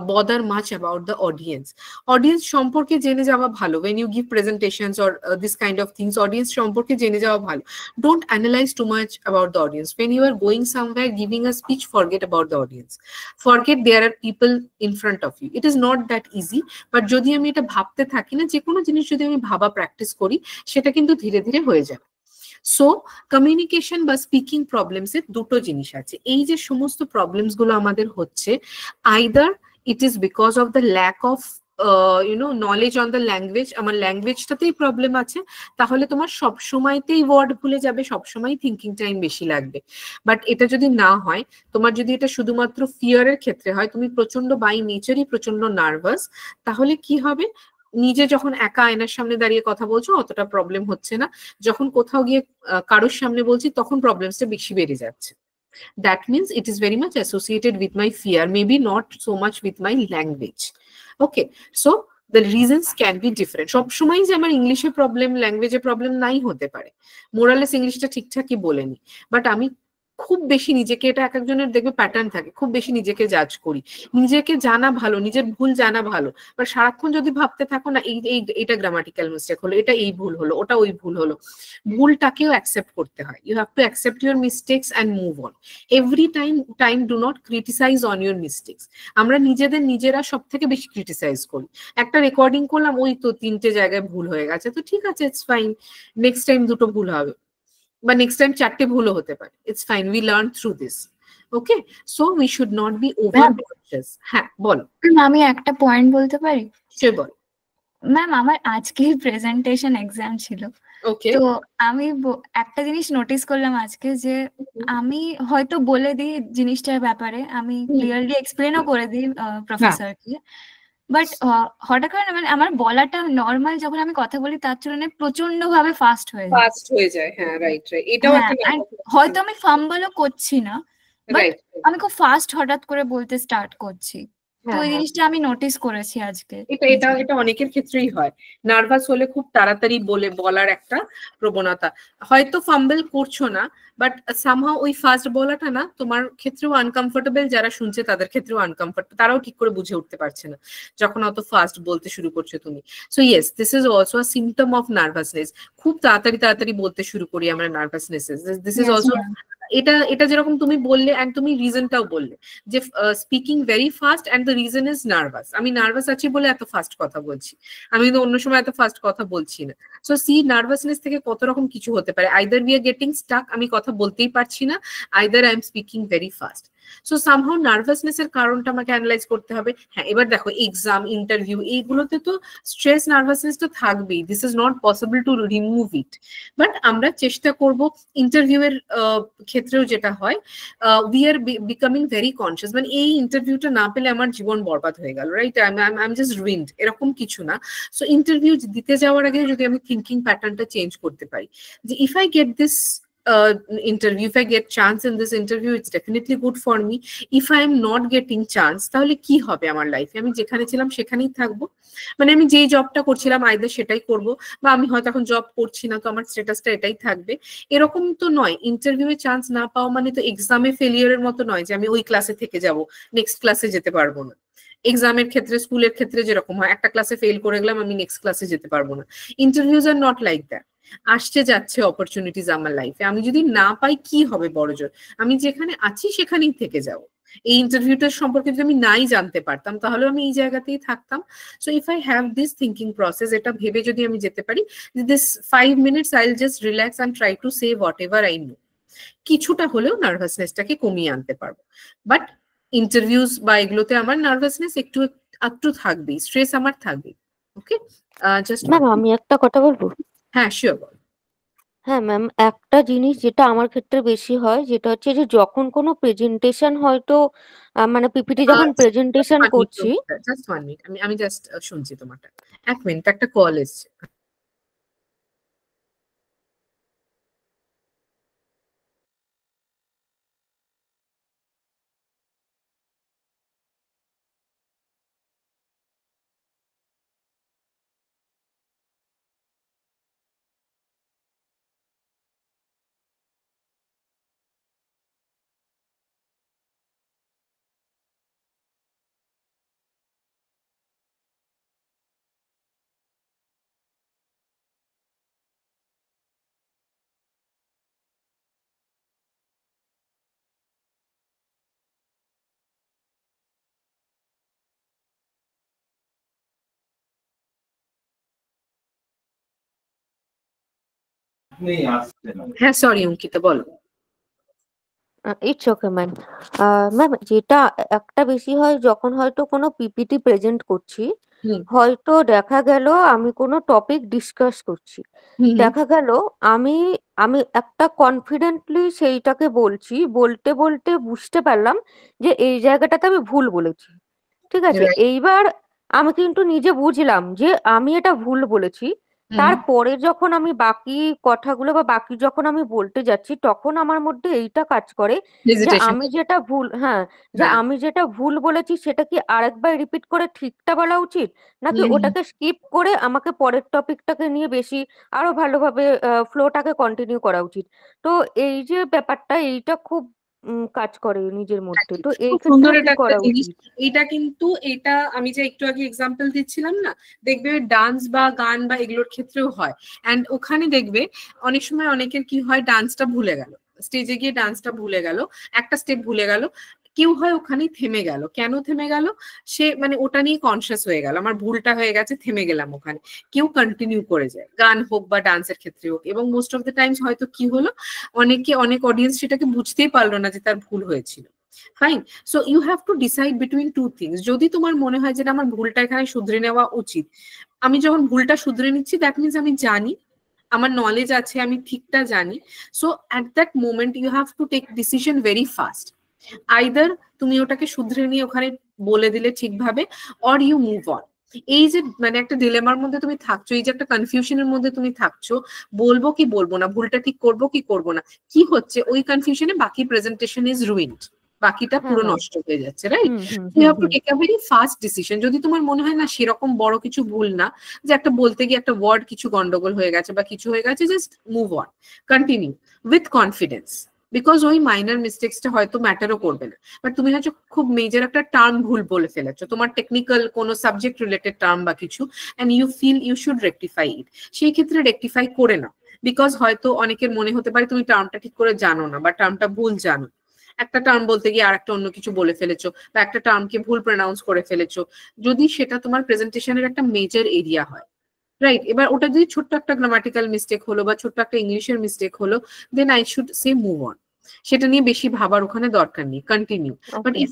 bother much about the audience. Audience সম্পর্কে জেনে যাওয়া ভালো, when you give presentations or this kind of things, audience সম্পর্কে জেনে যাওয়া ভালো. Don't analyze too much about the audience. When you are going somewhere giving a speech, forget about the audience, forget there are people in front of you. It is not that easy, but যদি আমি এটা ভাবতে থাকি না, যে কোনো জিনিস যদি আমি ভাবা প্র্যাকটিস করি, সেটা কিন্তু ধীরে ধীরে হয়ে যাবে। সো কমিউনিকেশন বা স্পিকিং প্রবলেমস এর দুটো জিনিস আছে। এই যে সমস্ত প্রবলেমস গুলো আমাদের হচ্ছে, either it is because of the lack of knowledge on the language, আমার ল্যাঙ্গুয়েজটাতেই প্রবলেম আছে, তাহলে তোমার সব সময়তেই ওয়ার্ড ভুলে যাবে, সবসময় থিঙ্কিং টাইম বেশি লাগবে। বাট এটা যদি না হয়, তোমার যদি এটা শুধুমাত্র ফিয়ারের ক্ষেত্রে হয়, তুমি প্রচন্ড বাই নেচারই প্রচন্ড নার্ভাস, তাহলে কি হবে, নিজে যখন একা আয়নার সামনে দাঁড়িয়ে কথা বলছো অতটা প্রবলেম হচ্ছে না, যখন কোথাও গিয়ে কারোর সামনে বলছি তখন প্রবলেমসটা বেশি বেড়ে যাচ্ছে। That means it is very much associated with my fear, maybe not so much with my language. Okay, so the reasons can be different. সব সময় যে আমার ইংলিশে প্রবলেম, ল্যাঙ্গুয়েজে প্রবলেম নাই হতে পারে, মোরালেস ইংলিশটা ঠিকঠাকই বলেনি, বাট আমি খুব বেশি নিজেকে, এটা এক একজনের দেখবে প্যাটার্ন থাকে, খুব বেশি নিজেকে জাজ করি। নিজেকে জানা ভালো, নিজের ভুল জানা ভালো, বাট সারাক্ষণ যদি ভাবতে থাকো না এইটা গ্রামাটিক্যাল মিস্টেক হলো, এটা এই ভুল হলো, ওটা ওই ভুল হলো, ভুলটাকেও অ্যাকসেপ্ট করতে হয়। You have to accept your mistakes and move on. Every time do not criticise on your mistakes. আমরা নিজেরা সব থেকে বেশি ক্রিটিসাইজ করি। একটা রেকর্ডিং করলাম, ওই তো 3টে জায়গায় ভুল হয়ে গেছে, তো ঠিক আছে, ইটস ফাইন, নেক্সট টাইম 2টো ভুল হবে, বা নেক্সট টাইম 4টে ভুলও হতে পারে, it's fine, we learn through this. Okay, so we should not be over conscious. হ্যাঁ বলো। আমি একটা পয়েন্ট বলতে পারি? সে বল। ম্যাম, আমার আজকে প্রেজেন্টেশন এক্সাম ছিল, তো আমি একটা জিনিস নোটিস করলাম আজকে, যে আমি হয়তো বলে দিই জিনিসটার ব্যাপারে, আমি ক্লিয়ারলি এক্সপ্লেনও করে দিই প্রফেসরকে, বাট হঠাৎ করে মানে আমার বলাটা নর্মাল যখন আমি কথা বলি তার তুলনায় প্রচন্ড ভাবে ফাস্ট হয়ে যায়। হ্যাঁ, রাইট, এটাও হয়তো আমি ফাম্বলও করছি না, বাট আমি খুব ফাস্ট হঠাৎ করে বলতে স্টার্ট করছি, তো এই জিনিসটা আমি নোটিস করেছি আজকে। এটা অনেকের ক্ষেত্রেই হয়, নার্ভাস হলে খুব তাড়াতাড়ি বলার একটা প্রবণতা। হয়তো ফাম্বল করছো না, বাট সামহাউ ওই ফাস্ট বলাটা না তোমার ক্ষেত্রেও আনকমফোর্টেবল, যারা শুনছে তাদের ক্ষেত্রেও আনকমফোর্টেবল, তারাও ঠিক করে বুঝে উঠতে পারছে না যখন অত ফাস্ট বলতে শুরু করছো তুমি। So yes, this is also a symptom of nervousness. খুব তাড়াতাড়ি বলতে শুরু করি আমরা নার্ভাসনেস। দিস ইজ অলসো, এটা যেরকম তুমি বললে, এন্ড তুমি রিজনটাও বললে যে speaking very fast and the reason is nervous. আমি নার্ভাস আছি বলে এত ফাস্ট কথা বলছি, আমি কিন্তু অন্য সময় এত ফাস্ট কথা বলছি না। সো নার্ভাসনেস থেকে কত রকম কিছু হতে পারে। Either we are getting stuck, আমি কথা বলতেই পারছি না, either I am speaking very fast. So somehow nervousness এর কারণটা আমাকে অ্যানালাইজ করতে হবে। হ্যাঁ, এবার দেখো এক্সাম, ইন্টারভিউ, এইগুলোতে তো স্ট্রেস, নার্ভাসনেস তো থাকবেই, this is not possible to remove it, but আমরা চেষ্টা করব। ইন্টারভিউ এর ক্ষেত্রেও যেটা হয়, we are becoming very conscious, মানে এই ইন্টারভিউটা না পেলে আমার জীবন বরবাদ হয়ে গেল, রাইট, আই এম জাস্ট রুইনড, এরকম কিছু না। সো ইন্টারভিউ দিতে যাওয়ার আগে যদি আমি থিঙ্কিং প্যাটার্নটা চেঞ্জ করতে পারি, যে if I get this interview, if I get chance in this interview, it's definitely good for me. If I am not getting chance, তাহলে কি হবে আমার লাইফে? আমি যেখানে ছিলাম সেখানেই থাকবো, মানে আমি যেই জবটা করছিলাম আইদার সেটাই করব, বা আমি হয়তো এখন জব করছি না, তো আমার স্ট্যাটাসটা এটাই থাকবে, এরকম তো নয়। ইন্টারভিউয়ে চান্স না পাওয়া মানে তো এক্সামে ফেলিয়ারের মতো নয় যে আমি ওই ক্লাসে থেকে যাব, নেক্সট ক্লাসে যেতে পারবো না। এক্সামের ক্ষেত্রে, স্কুলের ক্ষেত্রে যেরকম হয়, একটা ক্লাসে ফেল করে গেলাম, আমি নেক্সট ক্লাসে যেতে পারবো না। Interviews are not like that. আসছে যাচ্ছে অপরচুনিটিজ আমার লাইফে, আমি যদি না পাই কি হবে বড়জোর, আমি যেখানে আছি সেখানেই থেকে যাব। এই ইন্টারভিউটার সম্পর্কে যদি আমি নাই জানতে পারতাম তাহলে আমি এই জায়গাতেই থাকতাম। So if I have this thinking process, এটা ভেবে যদি আমি যেতে পারি, this 5 minutes I will just relax and try to say what ever I know, কিছুটা হলেও নার্ভাসনেসটাকে কমিয়ে আনতে পারবো। বাট ইন্টারভিউস বা এগুলোতে আমার নার্ভাসনেস একটু একটু থাকবেই, স্ট্রেস আমার থাকবে। ওকে, জাস্ট ম্যাম আমি একটা কথা বলবো। হ্যাঁ শিওর বল। হ্যাঁ ম্যাম, একটা জিনিস যেটা আমার ক্ষেত্রে বেশি হয় যেটা হচ্ছে যে যখন কোনো প্রেজেন্টেশন হয়তো মানে পিপিটি যখন প্রেজেন্টেশন করছি। জাস্ট 1 মিনিট, আমি জাস্ট শুনছি তোমারটা। 1 মিনিট, একটা কল এসছে। হ্যাঁ সরি অঙ্কিতা বলো। It's okay ma'am. ম্যাম যেটা একটা বেশি হয় যখন হয়তো কোনো পিপিটি প্রেজেন্ট করছি, হয়তো দেখা গেল আমি কোনো টপিক ডিসকাস করছি, দেখা গেল আমি আমি একটা কনফিডেন্টলি সেইটাকে বলছি, বলতে বলতে বুঝতে পারলাম যে এই জায়গাটাতে আমি ভুল বলেছি। ঠিক আছে, এইবার আমি কিন্তু নিজে বুঝলাম যে আমি এটা ভুল বলেছি। তারপরে যখন আমি বাকি কথাগুলো বা বাকি যখন আমি বলতে যাচ্ছি তখন আমার মধ্যে এইটা কাজ করে যে আমি যেটা ভুল, হ্যাঁ, যে আমি যেটা ভুল বলেছি সেটা কি আরেকবার রিপিট করে ঠিকটা বলা উচিত, নাকি ওটাকে স্কিপ করে আমাকে পরের টপিকটাকে নিয়ে বেশি আরো ভালোভাবে ফ্লোটাকে কন্টিনিউ করা উচিত। তো এই যে ব্যাপারটা, এইটা খুব কাজ করে নিজের মধ্যে। তো এই ক্ষেত্রে কি করা উচিত? এটা কিন্তু এটা আমি যে একটু আগে এক্সাম্পল দিচ্ছিলাম না, দেখবে ডান্স বা গান বা এগুলোর ক্ষেত্রেও হয়। এন্ড ওখানে দেখবে অনেক সময় অনেকের কি হয়, ডান্সটা ভুলে গেল, স্টেজে গিয়ে ডান্সটা ভুলে গেল, একটা স্টেপ ভুলে গেল, কেউ হয় ওখানে থেমে গেল। কেন থেমে গেল? সে মানে ওটা নিয়ে কনসিয়াস হয়ে গেল, আমার ভুলটা হয়ে গেছে, থেমে গেলাম ওখানে। কেউ কন্টিনিউ করে যায়, গান হোক বা ডান্সের ক্ষেত্রে হোক। এবং মোস্ট অফ দ্য টাইমস হয়তো কি হলো, অনেক অডিয়েন্স সেটাকে বুঝতেই পারলো না যে তার ভুল হয়েছিল। Fine, so you have to decide between two things. যদি তোমার মনে হয় যে আমার ভুলটা এখানে শুধরে নেওয়া উচিত, আমি যখন ভুলটা শুধরে নিচ্ছি দ্যাট মিনস আমি জানি, আমার নলেজ আছে, আমি ঠিকটা জানি। So at that moment you have to take decision very fast. Either তুমি ওটাকে শুধরে নিয়ে ওখানে বলে দিলে ঠিকভাবে, অর ইউ মুভ অন। এই যে মানে একটা ডিলেমার মধ্যে তুমি থাকছো, এই যে একটা কনফিউশনের মধ্যে তুমি থাকছো, বলবো কি বলবো না, ভুলটা ঠিক করবো কি করবো না, কি হচ্ছে ওই কনফিউশনে বাকি প্রেজেন্টেশন ইজ রুইন্ড, বাকিটা পুরো নষ্ট হয়ে যাচ্ছে। Right, you have to take a very fast decision. যদি তোমার মনে হয় না সেরকম বড় কিছু ভুল না, যে একটা বলতে গিয়ে একটা ওয়ার্ড কিছু গন্ডগোল হয়ে গেছে বা কিছু হয়ে গেছে, just move on, continue with confidence. Because ওই মাইনার মিস্টেক্সটা হয়তো ম্যাটারও করবে না, বাট তুমি হয়তো খুব মেজর একটা টার্ম ভুল বলে ফেলেছো, তোমার টেকনিক্যাল কোনো সাবজেক্ট রিলেটেড টার্ম বা কিছু, and you feel you should rectify it. সেই ক্ষেত্রে রেকটিফাই করে নাও। বিকজ হয়তো অনেকের মনে হতে পারে তুমি টার্মটা ঠিক করে জানো না বা টার্মটা ভুল জানো, একটা টার্ম বলতে গিয়ে আর একটা অন্য কিছু বলে ফেলেছো, বা একটা টার্মকে ভুল প্রনাউন্স করে ফেলেছো, যদি সেটা তোমার প্রেজেন্টেশনের একটা মেজর এরিয়া হয়। রাইট, এবার ওটা যদি ছোট্ট একটা গ্রামাটিক্যাল মিস্টেক হলো বা ছোট্ট একটা ইংলিশের মিস্টেক হলো, then I should say move on. সেটা নিয়ে বেশি ভাবার ওখানে দরকার নেই, continue. But if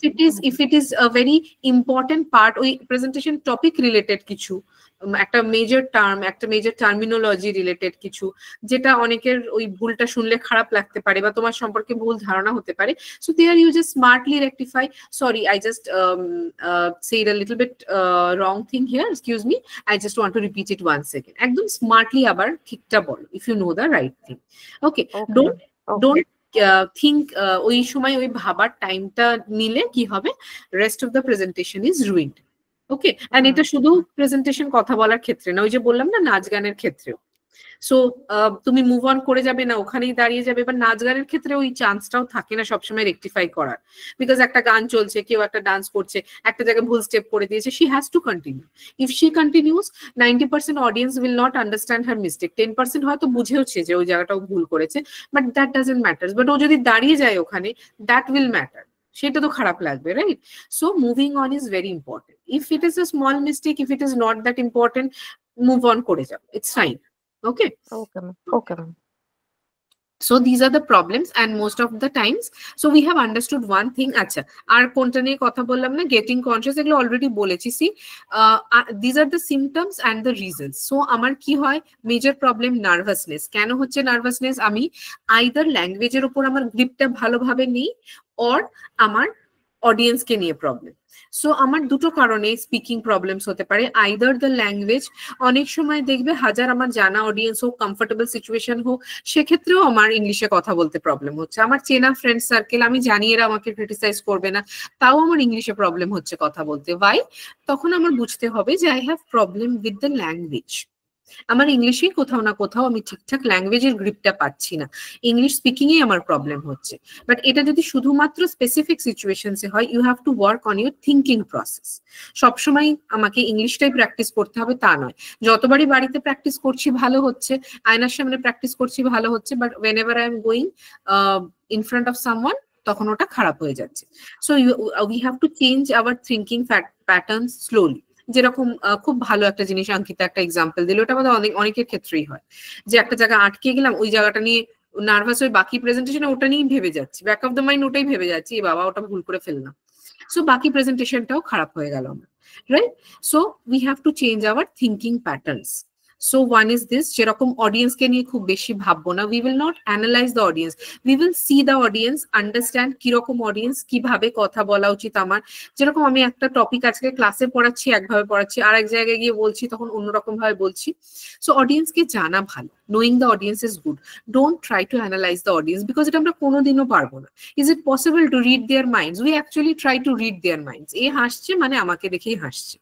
it is a very important part, ওই প্রেজেন্টেশন টপিক রিলেটেড কিছু, একটা মেজর টার্ম, একটা মেজর টার্মিনোলজি রিলেটেড কিছু, যেটা অনেকের ওই ভুলটা শুনলে খারাপ লাগতে পারে বা তোমার সম্পর্কে ভুল ধারণা হতে পারে, so there you just smartly rectify, sorry I just said a little bit wrong thing here, excuse me, I just want to repeat it once again. একদম স্মার্টলি আবার ঠিকটা বলো, if you know the right thing. Okay, don't think ওই সময় ওই ভাবার টাইমটা নিলে কি হবে, rest of the presentation is ruined. Okay, and এটা শুধু প্রেজেন্টেশন কথা বলার ক্ষেত্রে না, ওই যে বললাম না নাচ গানের ক্ষেত্রেও। সো তুমি মুভ অন করে যাবে না, ওখানেই দাঁড়িয়ে যাবে। বা নাচ গানের ক্ষেত্রে ওই চান্সটাও থাকে না সবসময় রেকটিফাই করার, বিকজ একটা গান চলছে, কেউ একটা ডান্স করছে, একটা জায়গায় ভুল স্টেপ করে দিয়েছে, she has to continue. If she continues, 90% audience will not understand her mistake, 10% হয়তো বুঝেওছে যে ওই জায়গাটাও ভুল করেছে, but that doesn't matter. But ও যদি দাঁড়িয়ে যায় ওখানে, দ্যাট উইল ম্যাটার, সেটা তো খারাপ লাগবে, right? So moving on is very important. If it is a small mistake, if it is not that important, move on করে যাও, it's fine. Okay. Okay, ma'am. Okay, ma'am. So these are the problems, and most of the times, so we have understood one thing. Acha, আর কোনটা নিয়ে কথা বললাম না, getting conscious, এগুলো already বলেছি। See, these are the symptoms and the reasons. So আমার কি হয়, major problem nervousness। কেন হচ্ছে nervousness? আমি either language এর উপর আমার গ্রিপটা ভালোভাবে নেই, or আমার অডিয়েন্স কে নিয়ে প্রবলেম। সো আমার দুটো কারণে স্পিকিং প্রবলেমস হতে পারে, আইদার দ্য ল্যাঙ্গুয়েজ, অনেক সময় দেখবে হাজার আমার জানা অডিয়েন্স হোক, কমফোর্টেবল সিচুয়েশন হোক, সেক্ষেত্রেও আমার ইংলিশে কথা বলতে প্রবলেম হচ্ছে। আমার চেনা ফ্রেন্ড সার্কেল, আমি জানি এরা আমাকে ক্রিটিসাইজ করবে না, তাও আমার ইংলিশে প্রবলেম হচ্ছে কথা বলতে। ওয়াই? তখন আমার বুঝতে হবে যে I have problem with the language. আমার ইংলিশে কোথাও না কোথাও আমি ঠিকঠাক ল্যাঙ্গুয়েজের গ্রিপটা পাচ্ছি না, ইংলিশ স্পিকিং এ আমার প্রবলেম হচ্ছে। বাট এটা যদি শুধুমাত্র স্পেসিফিক সিচুয়েশনসে হয়, you have to work on your thinking process. সবসময় আমাকে ইংলিশটাই প্র্যাকটিস করতে হবে তা নয়। যতবারই বাড়িতে প্র্যাকটিস করছি ভালো হচ্ছে, আয়নার সামনে প্র্যাকটিস করছি ভালো হচ্ছে, but whenever I am going in front of someone, তখন ওটা খারাপ হয়ে যাচ্ছে। So we have to change our thinking pattern slowly. যেরকম খুব ভালো একটা জিনিস অঙ্কিতা একটা এক্সাম্পল দিল, ওটা আমাদের অনেকের ক্ষেত্রেই হয়, যে একটা জায়গা আটকে গেলাম, ওই জায়গাটা নিয়ে নার্ভাস হয়ে বাকি প্রেজেন্টেশনে ওটা নিয়েই ভেবে যাচ্ছি, ব্যাক অফ দ্য মাইন্ড ওটাই ভেবে যাচ্ছি, এ বাবা ওটা ভুল করে ফেললাম, সো বাকি প্রেজেন্টেশনটাও খারাপ হয়ে গেল আমার, right? So we have to change our thinking patterns. So one is this, যেরকম অডিয়েন্স কে নিয়ে খুব বেশি ভাববো না, we will not analyze the audience, we will see the audience, understand কিরকম অডিয়েন্স, কিভাবে কথা বলা উচিত আমার। যেরকম আমি একটা টপিক আজকে ক্লাসে পড়াচ্ছি একভাবে পড়াচ্ছি, আর এক জায়গায় গিয়ে বলছি তখন অন্যরকম ভাবে বলছি। সো অডিয়েন্সকে জানা ভালো, knowing the audience is good, don't try to analyze the audience, because এটা আমরা কোনোদিনও পারবো না। Is it possible to read their minds? We actually try to read their minds. এ হাসছে মানে আমাকে দেখেই হাসছে,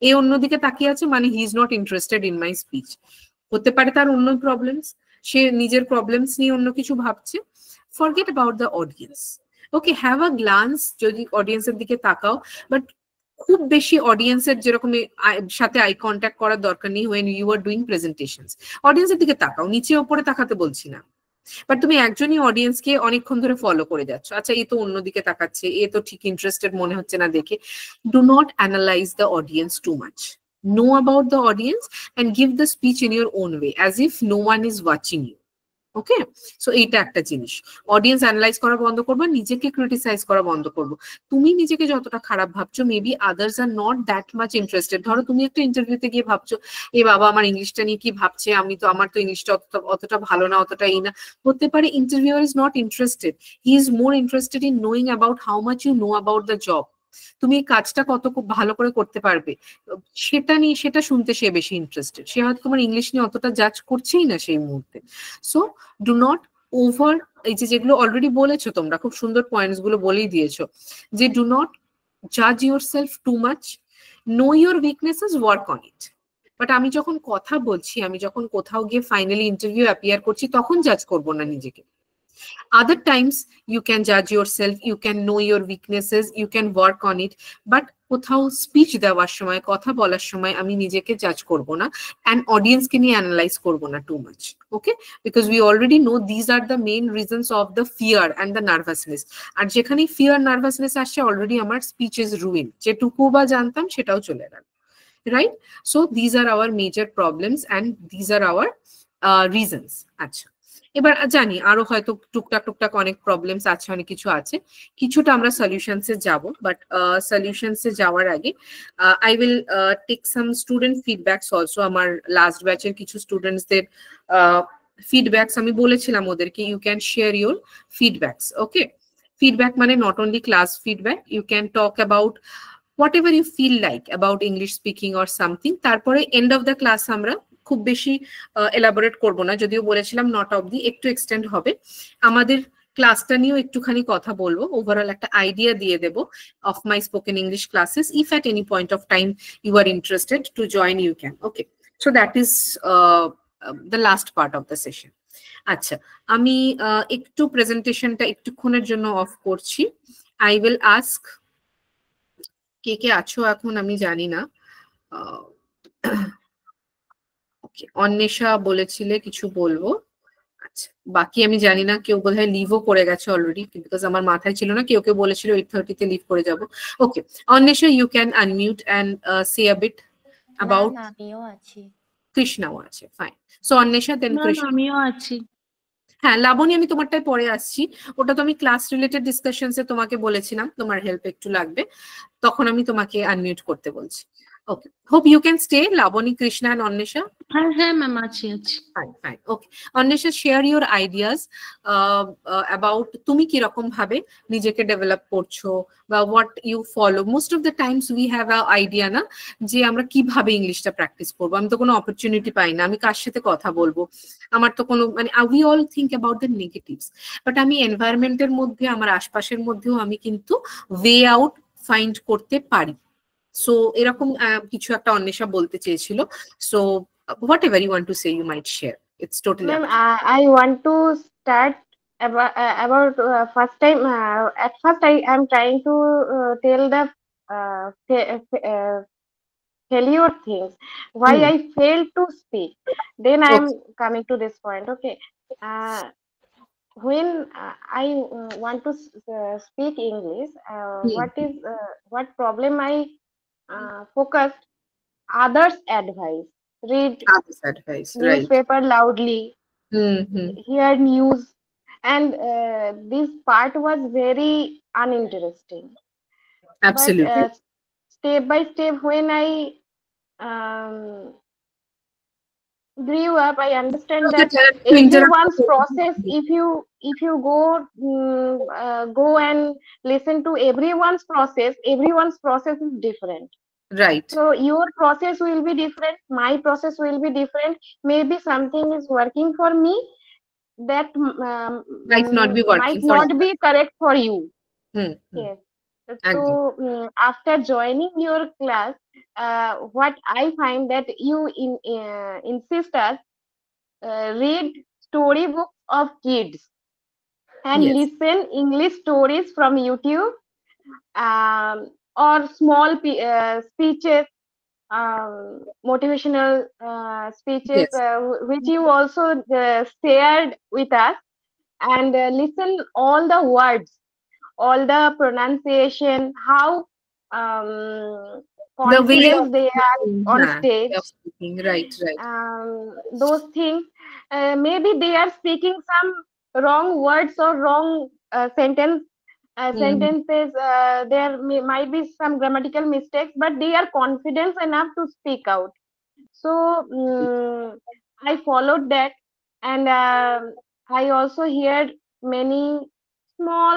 এ অন্যদিকে তাকিয়ে আছে মানে he is not interested in my speech. হতে পারে তার অন্য প্রবলেমস, সে নিজের প্রবলেমস নিয়ে অন্য কিছু ভাবছে। Forget about the audience, okay, have a glance, যদি অডিয়েন্সের দিকে তাকাও, বাট খুব বেশি অডিয়েন্সের যেরকম সাথে আই কন্ট্যাক্ট করার দরকার নেই when you are doing presentations. অডিয়েন্সের দিকে তাকাও, নিচে ওপরে তাকাতে বলছি না, বাট তুমি একজনই অডিয়েন্সকে অনেকক্ষণ ধরে ফলো করে যাচ্ছ, আচ্ছা এ তো অন্যদিকে তাকাচ্ছে, এ তো ঠিক ইন্টারেস্টেড মনে হচ্ছে না দেখে। Do not analyse the audience too much, know about the audience and give the speech in your own way as if no one is watching you. Okay, so এইটা একটা জিনিস, অডিয়েন্স অ্যানালাইজ করা বন্ধ করবো, নিজেকে ক্রিটিসাইজ করা বন্ধ করবো। তুমি নিজেকে যতটা খারাপ ভাবছো, maybe others are not that much interested. ধরো তুমি একটা ইন্টারভিউতে গিয়ে ভাবছো, এ বাবা আমার ইংলিশটা নিয়ে কি ভাবছে, আমার তো ইংলিশটা অতটা ভালো না, অতটা এই না। হতে পারে interviewer is not interested, he is more interested in knowing about how much you know about the job. তুমি এই কাজটা কত খুব ভালো করে করতে পারবে সেটা নিয়ে, সেটা শুনতে সে বেশি ইন্টারেস্টেড। সে হয়তো তোমার ইংলিশ নিয়ে অতটা জাজ করছেই না সেই মুহূর্তে। সো ডু নট ওভার, এই যেগুলো অলরেডি বলেছো তোমরা, খুব সুন্দর পয়েন্টস গুলো বলেই দিয়েছো, যে ডু নট জাজ your self to much, no your weaknesses, work on it. But আমি যখন কথা বলছি, আমি যখন কোথাও গিয়ে ফাইনালি ইন্টারভিউ অ্যাপিয়ার করছি, তখন জাজ করবো না নিজেকে। Other times you can judge yourself, you can know your weaknesses, you can work on it, but কোথাও স্পিচ দেওয়ার সময়, কথা বলার সময় আমি নিজেকে জাজ করব না, and audience কে নিয়ে অ্যানালাইজ করব না too much, okay, because we already know these are the main reasons of the fear and the nervousness. আর যেখানে fear nervousness আসছে, অলরেডি আমার স্পিচ ইজ রুইন, যেটুকু বা জানতাম সেটাও চলে গেল, right? So these are our major problems and these are our reasons. আচ্ছা, এবার জানি আরো হয়তো টুকটাক অনেক প্রবলেমস আছে, অনেক কিছু আছে, কিছুটা আমরা সলিউশনসে যাব, বাট সলিউশনসে যাওয়ার আগে I will take some student feedbacks also. আমার লাস্ট ব্যাচের কিছু স্টুডেন্টসদের ফিডব্যাকস আমি বলেছিলাম ওদেরকে, you can share your feedbacks, okay. Feedback মানে not only class feedback, you can talk about whatever you feel like about English speaking or something. তারপরে এন্ড অফ দ্য ক্লাস আমরা খুব বেশি এলাবোরেট করবো না, যদিও বলেছিলাম নট অফ দি, একটু এক্সটেন্ড হবে। আমাদের ক্লাসটা নিয়েও একটুখানি কথা বলবো, ওভারঅল একটা আইডিয়া দিয়ে দেব of my spoken English classes. If at any point of time you are interested to join, you can, okay. So that is the last part of the session. আচ্ছা, আমি একটু প্রেজেন্টেশনটা একটুক্ষণের জন্য অফ করছি। আই উইল আস্ক, কে কে আছো এখন আমি জানি না। ওকে, অন্বেষা বলেছিলে কিছু বলবো, আচ্ছা বাকি আমি জানি না, কেউ বোধহয় লিভও করে গেছে অলরেডি, বিকজ আমার মাথায় ছিল না, কেউ বলেছিল 8:30 তে লিভ করে যাব। Okay, Anwesha, you can unmute and say a bit about. আমিও আছি। কৃষ্ণাও আছে, fine. So Anwesha, then Krishna. আমিও আছি। হ্যাঁ লাবণী, আমি তোমারটাই পরে আসছি। ওটা তো আমি ক্লাস রিলেটেড ডিসকাশনসে তোমাকে বলেছিলাম তোমার হেল্প একটু লাগবে, তখন আমি তোমাকে আনমিউট করতে বলছি। Okay, hope you can stay. Labani, Krishna and Anwesha. হ্যাঁ ম্যাম, আছি। Fine. Okay Anwesha, share your ideas about তুমি কিরকম ভাবে নিজেকে ডেভেলপ করছো বা what you follow. Most of the times we have a idea না যে আমরা কিভাবে ইংলিশটা প্র্যাকটিস করবো। আমি তো কোনো অপরচুনিটি পাই না, আমি কার সাথে কথা বলবো, আমার তো কোনো মানে we all think about the negatives, but আমি এনভায়রনমেন্টের মধ্যে আমার আশপাশের মধ্যেও আমি কিন্তু ওয়ে আউট ফাইন্ড করতে পারি। সো এরকম কিছু একটা অন্বেষা বলতে চেয়েছিল। So whatever you want to say, you might share. It's totally Ma'am, up to you. I want to start about first time. At first, I am trying to tell the failure things. Why I failed to speak. Then I am coming to this point. Okay. When I want to speak English, what problem I focused? Others' advice. Read Others' advice, newspaper right. loudly, hear news, and this part was very uninteresting. Absolutely. But step by step, when I grew up, I understand that everyone's process. If you go and listen to everyone's process is different. Right. So your process will be different, my process will be different. Maybe something is working for me that might not be working for be correct for you. Yes. So after joining your class, what I find that you insist us read storybooks of kids and listen English stories from YouTube, or small speeches, motivational speeches, which you also shared with us, and listen all the words, all the pronunciation, how confident they are on stage. Right. Those things, maybe they are speaking some wrong words or wrong sentences. There might be some grammatical mistakes, but they are confident enough to speak out. So I followed that, and I also heard many small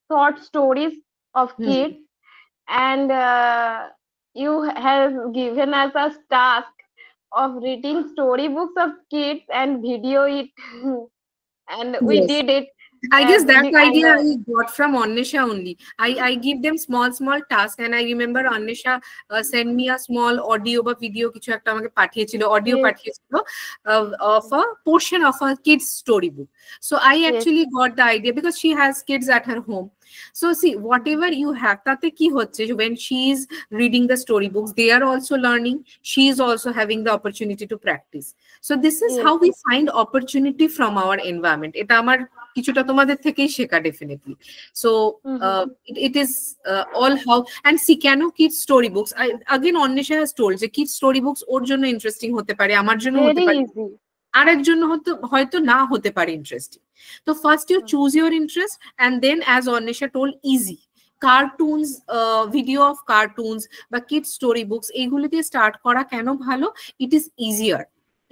short stories of kids, and you have given us a task of reading storybooks of kids and video it. And we did it. I guess that idea I got from Annesha only. I give them small tasks, and I remember Annesha send me a small audio বা video কিছু একটা আমাকে পাঠিয়েছিল, audio পাঠিয়েছিল of a portion of a kids story book. So I actually got the idea because she has kids at her home. So see, whatever you have, tate ki hocche, when she is reading the storybooks, they are also learning, she is also having the opportunity to practice. So this is how we find opportunity from our environment. Eta amar কিছুটা তোমাদের থেকেই শেখা definitely. So it is all how, and see কেন kids story books, again Annesha has told যে kids story books ওর জন্য ইন্টারেস্টিং হতে পারে, আমার জন্য হতে পারে, আরেক জন্য হয়তো না হতে পারে ইন্টারেস্টিং। তো first you choose your interest, and then as Anwesha told easy cartoons, video of cartoons বা কিডস স্টোরি বুকস, এইগুলো দিয়ে স্টার্ট করা কেন ভালো? It is easier.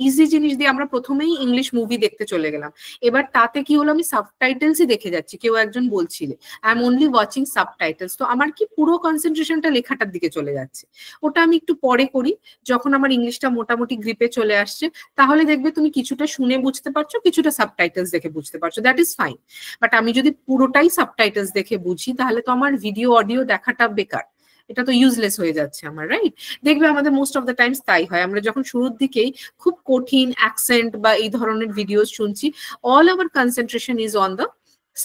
ইজি জিনিস দিয়ে আমরা প্রথমেই ইংলিশ মুভি দেখতে চলে গেলাম, এবার তাতে কি হলো আমি সাবটাইটেলসই দেখে যাচ্ছি। কেউ একজন বলছিলে I am only watching subtitles, তো আমার কি পুরো কনসেন্ট্রেশনটা লেখাটার দিকে চলে যাচ্ছে। ওটা আমি একটু পরে করি যখন আমার ইংলিশটা মোটামুটি গ্রিপে চলে আসছে, তাহলে দেখবে তুমি কিছুটা শুনে বুঝতে পারছো, কিছুটা সাবটাইটেলস দেখে বুঝতে পারছো, দ্যাট ইজ ফাইন। বাট আমি যদি পুরোটাই সাবটাইটেলস দেখে বুঝি তাহলে তো আমার ভিডিও অডিও দেখাটা বেকার, এটা তো ইউজলেস হয়ে যাচ্ছে আমার, রাইট? দেখবে আমাদের মোস্ট অফ দ্য টাইমস তাই হয়, আমরা যখন শুরুর দিকেই খুব কঠিন অ্যাকসেন্ট বা এই ধরনের ভিডিওস শুনছি, all our concentration is on the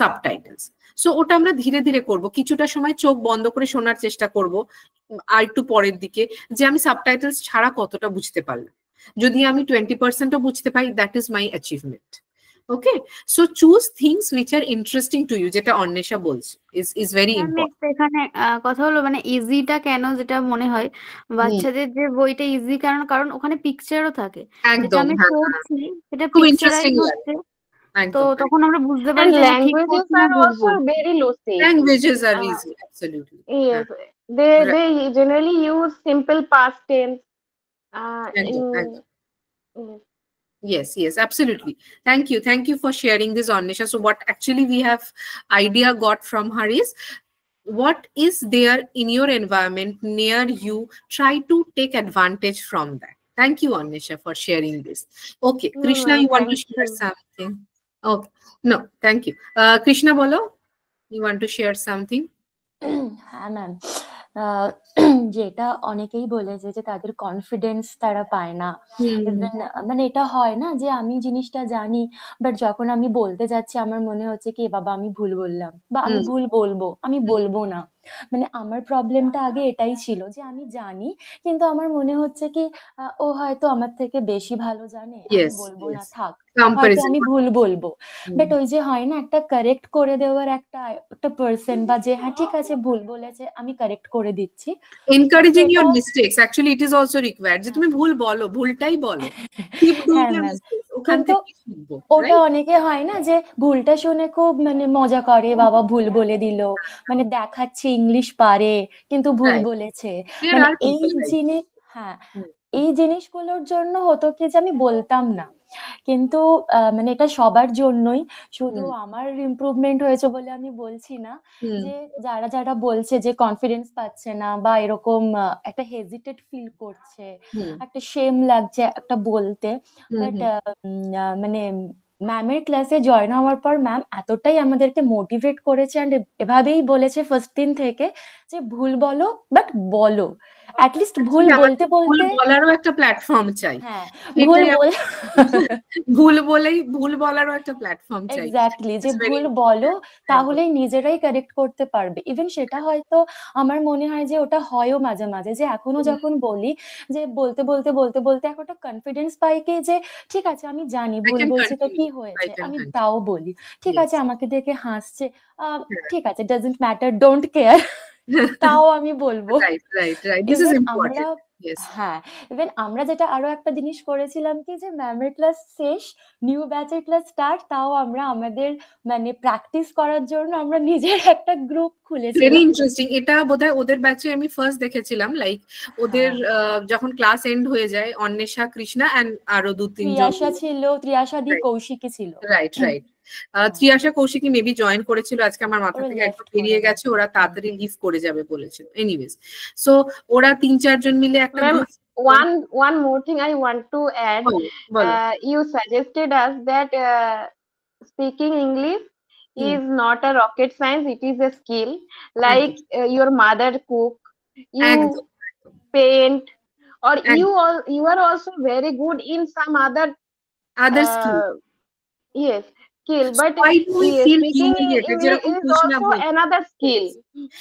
subtitles. So ওটা আমরা ধীরে ধীরে করব, কিছুটা সময় চোখ বন্ধ করে শোনার চেষ্টা করব, আর একটু পরের দিকে যে আমি সাবটাইটেলস ছাড়া কতটা বুঝতে পারলাম। যদি আমি 20%ও বুঝতে পারি, that is my achievement. Okay, so choose things which are interesting to you, যেটা অন্বেষা বলছে is very important। এখানে কথা হলো মানে ইজিটা কেন, যেটা মনে হয় বাচ্চাদের যে বইটা ইজি কারণ ওখানে পিকচারও থাকে, যেটা আমি পড়ছি সেটা পিকচারাইজ হচ্ছে, তো একদম তখন আমরা বুঝতে পারি And যে হ্যাঁ ঠিক languages করছি না are ভুল also করছি। very low stakes. languages are Uh, easy, absolutely. yes, Right. they generally use simple past tense. একদম, In একদম। yes. Yes, yes, absolutely. Thank you for sharing this, Anisha. So what actually we have idea got from her is, what is there in your environment near you, try to take advantage from that. Thank you, Anisha, for sharing this. Okay, No, Krishna, ma'am, you want to thank share you. something? Okay, no, thank you. Krishna bolo, you want to share something? হ্যাঁ ম্যাম, যেটা অনেকেই বলেছে যে তাদের কনফিডেন্স তারা পায় না। ইভেন মানে এটা হয় না যে আমি জিনিসটা জানি, বাট যখন আমি বলতে যাচ্ছি আমার মনে হচ্ছে কি বাবা আমি ভুল বললাম, বা আমি ভুল বলবো, আমি বলবো না। মানে আমার প্রবলেমটা আগে এটাই ছিল যে আমি জানি, কিন্তু আমার মনে হচ্ছে কি ও হয়তো আমার থেকে বেশি ভালো জানে, আমি Yes, বলবো না, yes. থাক, হয়তো Comparison. আমি ভুল বলবো। বাট ওই যে হয় না একটা কারেক্ট করে দেওয়ার একটা পার্সন, বা যে হ্যাঁ ঠিক আছে ভুল বলেছে আমি কারেক্ট করে দিচ্ছি, Encouraging your সেটা mistakes, actually it is also required, যে তুমি ভুল বলো, ভুলটাই বলো, keep doing হ্যাঁ your ম্যাম, mistakes, ওখান কিন্তু থেকে শিখবো, ওটা right? অনেকে হয় না যে ভুলটা শুনে খুব মানে মজা করে, বাবা ভুল বলে দিল, মানে দেখাচ্ছে ইংলিশ পারে কিন্তু ভুল Right. বলেছে। There মানে are এই people like জিনিস, হ্যাঁ এই জিনিসগুলোর জন্য হতো কি যে আমি বলতাম না, কিন্তু মানে এটা সবার জন্যই, শুধু আমার ইমপ্রুভমেন্ট হয়েছে বলে আমি বলছি না, যে যারা যারা বলছে যে কনফিডেন্স পাচ্ছে না বা এরকম একটা হেজিটেট ফিল করছে, একটা শেম লাগছে একটা বলতে, বাট মানে ম্যামের ক্লাসে জয়েন হওয়ার পর ম্যাম এতটাই আমাদেরকে মোটিভেট করেছে, অ্যান্ড এভাবেই বলেছে ফার্স্ট দিন থেকে যে ভুল বলো বাট বলো, অ্যাটলিস্ট ভুল Actually, বলতে আমাদের ভুল বলতে, বলারও একটা প্ল্যাটফর্ম চাই, হ্যাঁ ভুল সেটাই বল ভুল বলেই ভুল বলারও একটা প্ল্যাটফর্ম চাই। এক্স্যাক্টলি, যে It's very ভুল important. বলো একদম। তাহলেই নিজেরাই কারেক্ট করতে পারবে। ইভেন সেটা হয়তো আমার মনে হয় যে ওটা হয়ও মাঝে মাঝে, যে এখনো যখন বলি যে বলতে বলতে বলতে বলতে এখন একটা কনফিডেন্স পাই কি যে ঠিক আছে আমি জানি I ভুল can বলছি তো কি continue. I হয়েছে, can আমি continue. তাও বলি, ঠিক Yes. আছে আমাকে দেখে হাসছে, ঠিক আছে ডাজন্ট ম্যাটার, ডোন্ট কেয়ার, তাও আমি বলবো। Right, right, right. This is even আমরা, important. Yes. হ্যাঁ ইভেন আমরা যেটা আরো একটা জিনিস করেছিলাম কি যে ম্যামের ক্লাস শেষ, নিউ ব্যাচের ক্লাস স্টার্ট, তাও আমরা আমাদের মানে প্র্যাকটিস করার জন্য আমরা নিজের একটা গ্রুপ ভেরি খুলেছিলাম। ইন্টারেস্টিং। এটা বোধহয় ওদের ব্যাচে আমি ফার্স্ট দেখেছিলাম, লাইক ওদের যখন ক্লাস এন্ড হয়ে যায়, অন্বেষা, কৃষ্ণা এন্ড আরো দু তিনজন, ত্রিয়াশা ছিল, ত্রিয়াশা দি কৌশিকী ছিল। Right right. Triyasha Kaushiki maybe join করেছিল, আজকে আমার মাথা ওরা থেকে একদম left বেরিয়ে করে গেছে, ওরা তাড়াতাড়ি লিভ করে যাবে বলেছিল। এনিওয়েজ, সো ওরা 3-4 জন মিলে একটা Ma'am, group. one more thing I want to add. You suggested us that speaking English is not a rocket science; it is a skill. Like your mother cook, you paint, or you are also very good in some other skill. Yes, skill. But why do we feel speaking humiliated? English is also another skill.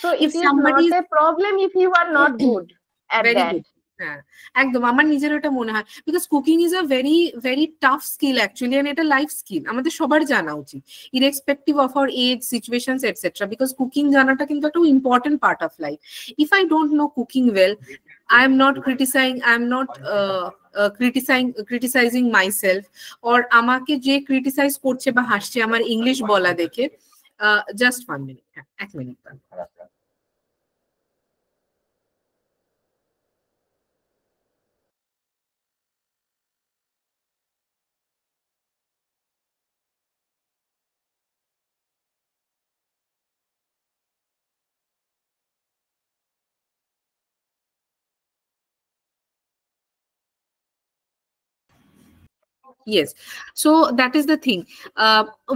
So it is not a problem if you are not good at very that. good. হ্যাঁ একদম, আমার নিজের ওটা মনে হয়, because cooking is a very very tough skill actually, and এটা লাইফ স্কিল, আমাদের সবার জানা উচিত, irrespective of our age, situations etcetera, because cooking জানাটা কিন্তু একটা important part of life. If I don't know cooking well, I am not criticizing myself, or আমাকে যে ক্রিটিসাইজ করছে বা হাসছে আমার ইংলিশ বলা দেখে, just 1 minute, 1 minute। Yes, so that is the thing.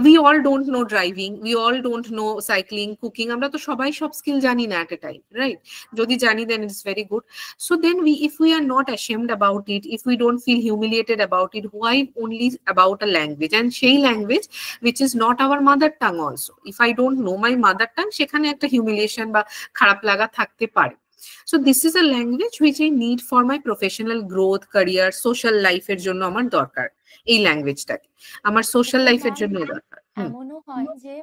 We all don't know driving, we all don't know cycling, cooking. আমরা তো সবাই সব স্কিল জানি না at a time, right? যদি জানি then it's very good. So then if we are not ashamed about it, if we don't feel humiliated about it, why only about a language, and সেই language which is not our mother tongue also. If I don't know my mother tongue, সেখানে একটা humiliation বা খারাপ লাগা থাকতে পারে। So this is a language which I need for my professional growth, career, social life এর জন্য আমার দরকার এই ল্যাঙ্গুয়েজটাকে, আমার সোশ্যাল লাইফের জন্য দরকার। এমনও হয় যে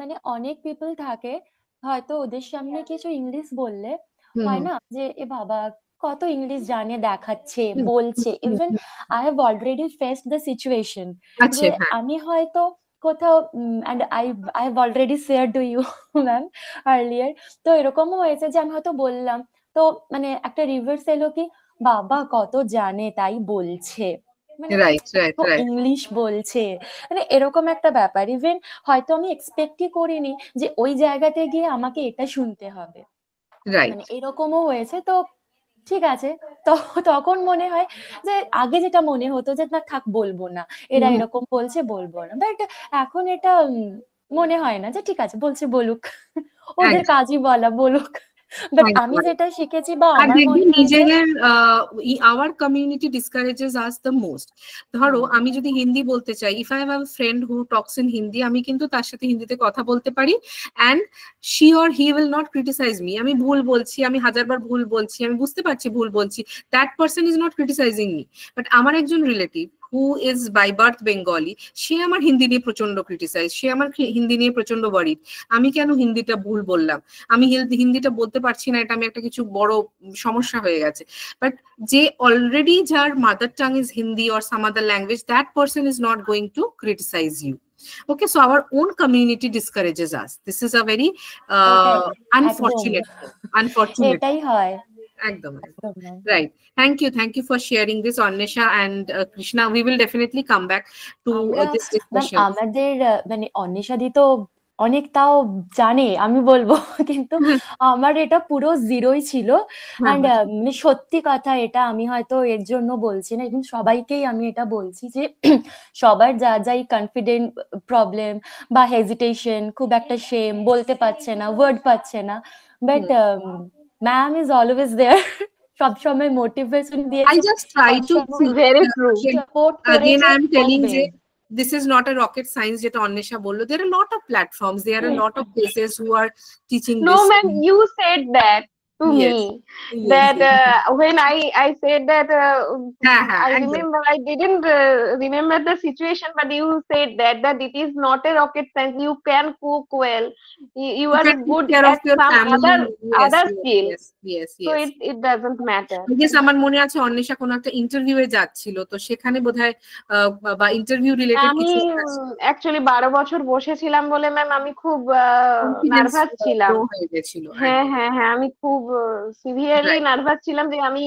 মানে অনেক পিপল থাকে হয়তো ওদের সামনে কিছু ইংলিশ বললে হয় না যে এ বাবা কত ইংলিশ জানে দেখাচ্ছে বলছে। Even I have already faced the situation যে আমি হয়তো কোথাও and I have already share to you ma'am earlier, তো এরকমও হয়েছে যে আমি হয়তো বললাম, তো মানে একটা রিভার্স এলো কি বাবা কত জানে তাই বলছে, মানে ইংলিশ বলছে, মানে এরকম একটা ব্যাপার। ইভেন হয়তো আমি এক্সপেক্টই করিনি যে ওই জায়গাতে গিয়ে আমাকে এটা শুনতে হবে, মানে এরকমও হয়েছে। তো ঠিক আছে, তো তখন মনে হয় যে আগে যেটা মনে হতো যে না থাক বলবো না, এরা এরকম বলছে বলবো না, বাট এখন এটা মনে হয় না যে ঠিক আছে বলছে বলুক, ওদের কাজই বলা, বলুক। বাট আমি যেটা শিখেছি বা আমার মনে হয় নিজেদের our community discourages us the most. ধরো আমি যদি হিন্দি বলতে চাই, if I have a friend who talks in Hindi, আমি কিন্তু তার সাথে হিন্দিতে কথা বলতে পারি and she or he will not criticize me. আমি ভুল বলছি, আমি হাজারবার ভুল বলছি, আমি বুঝতে পারছি ভুল বলছি, that person is not criticizing me. But আমার একজন relative who is by birth Bengali, সে আমার হিন্দি নিয়ে প্রচন্ড ক্রিটিসাইজ, সে আমার হিন্দি নিয়ে প্রচন্ড ওয়ারিড, আমি কেন হিন্দিটা ভুল বললাম, আমি হিন্দিটা বলতে পারছি না, এটা আমি একটা কিছু বড় সমস্যা হয়ে গেছে। বাট যে অলরেডি যার mother tongue is Hindi or some other language, that person is not going to criticize you. Okay, so our own community discourages us. This is a very unfortunate. এটাই হয় একদম right. Thank you for sharing this, Annisha and Krishna. We will definitely come back to this discussion. আমাদের মানে অন্বেষা দি তো অনেক তাও জানে আমি বলবো, কিন্তু আমার এটা পুরো জিরোই ছিল। অ্যান্ড মানে সত্যি কথা, এটা আমি হয়তো এর জন্য বলছি না, এবং সবাইকেই আমি এটা বলছি যে সবার যা যাই কনফিডেন্ট প্রবলেম বা হেজিটেশন, খুব একটা শেম, বলতে পারছে না, ওয়ার্ড পাচ্ছে না, but ma'am is always there, সবসময় মোটিভেশন দিয়ে। I just try to see. Very true. Again, I am telling you, this is not a rocket science jeta Annisha bollo. There are a lot of platforms, there are a lot of places who are teaching this. No ma'am, you said that to me, that when I said that I remember, I didn't remember the situation, but you said that it is not a rocket science, you can cook well, you are good at some other skills. Yes. So it doesn't matter. Yes, আমার মনে আছে অন্বেষা কোন একটা ইন্টারভিউয়ে যাচ্ছিল, তো সেখানে বোধহয় বা ইন্টারভিউ রিলেটেড কিছু অ্যাকচুয়ালি 12 বছর বসেছিলাম বলে ম্যাম আমি খুব নার্ভাস ছিলাম। হ্যাঁ আমি খুব সিভিয়ারলি নার্ভাস ছিলাম যে আমি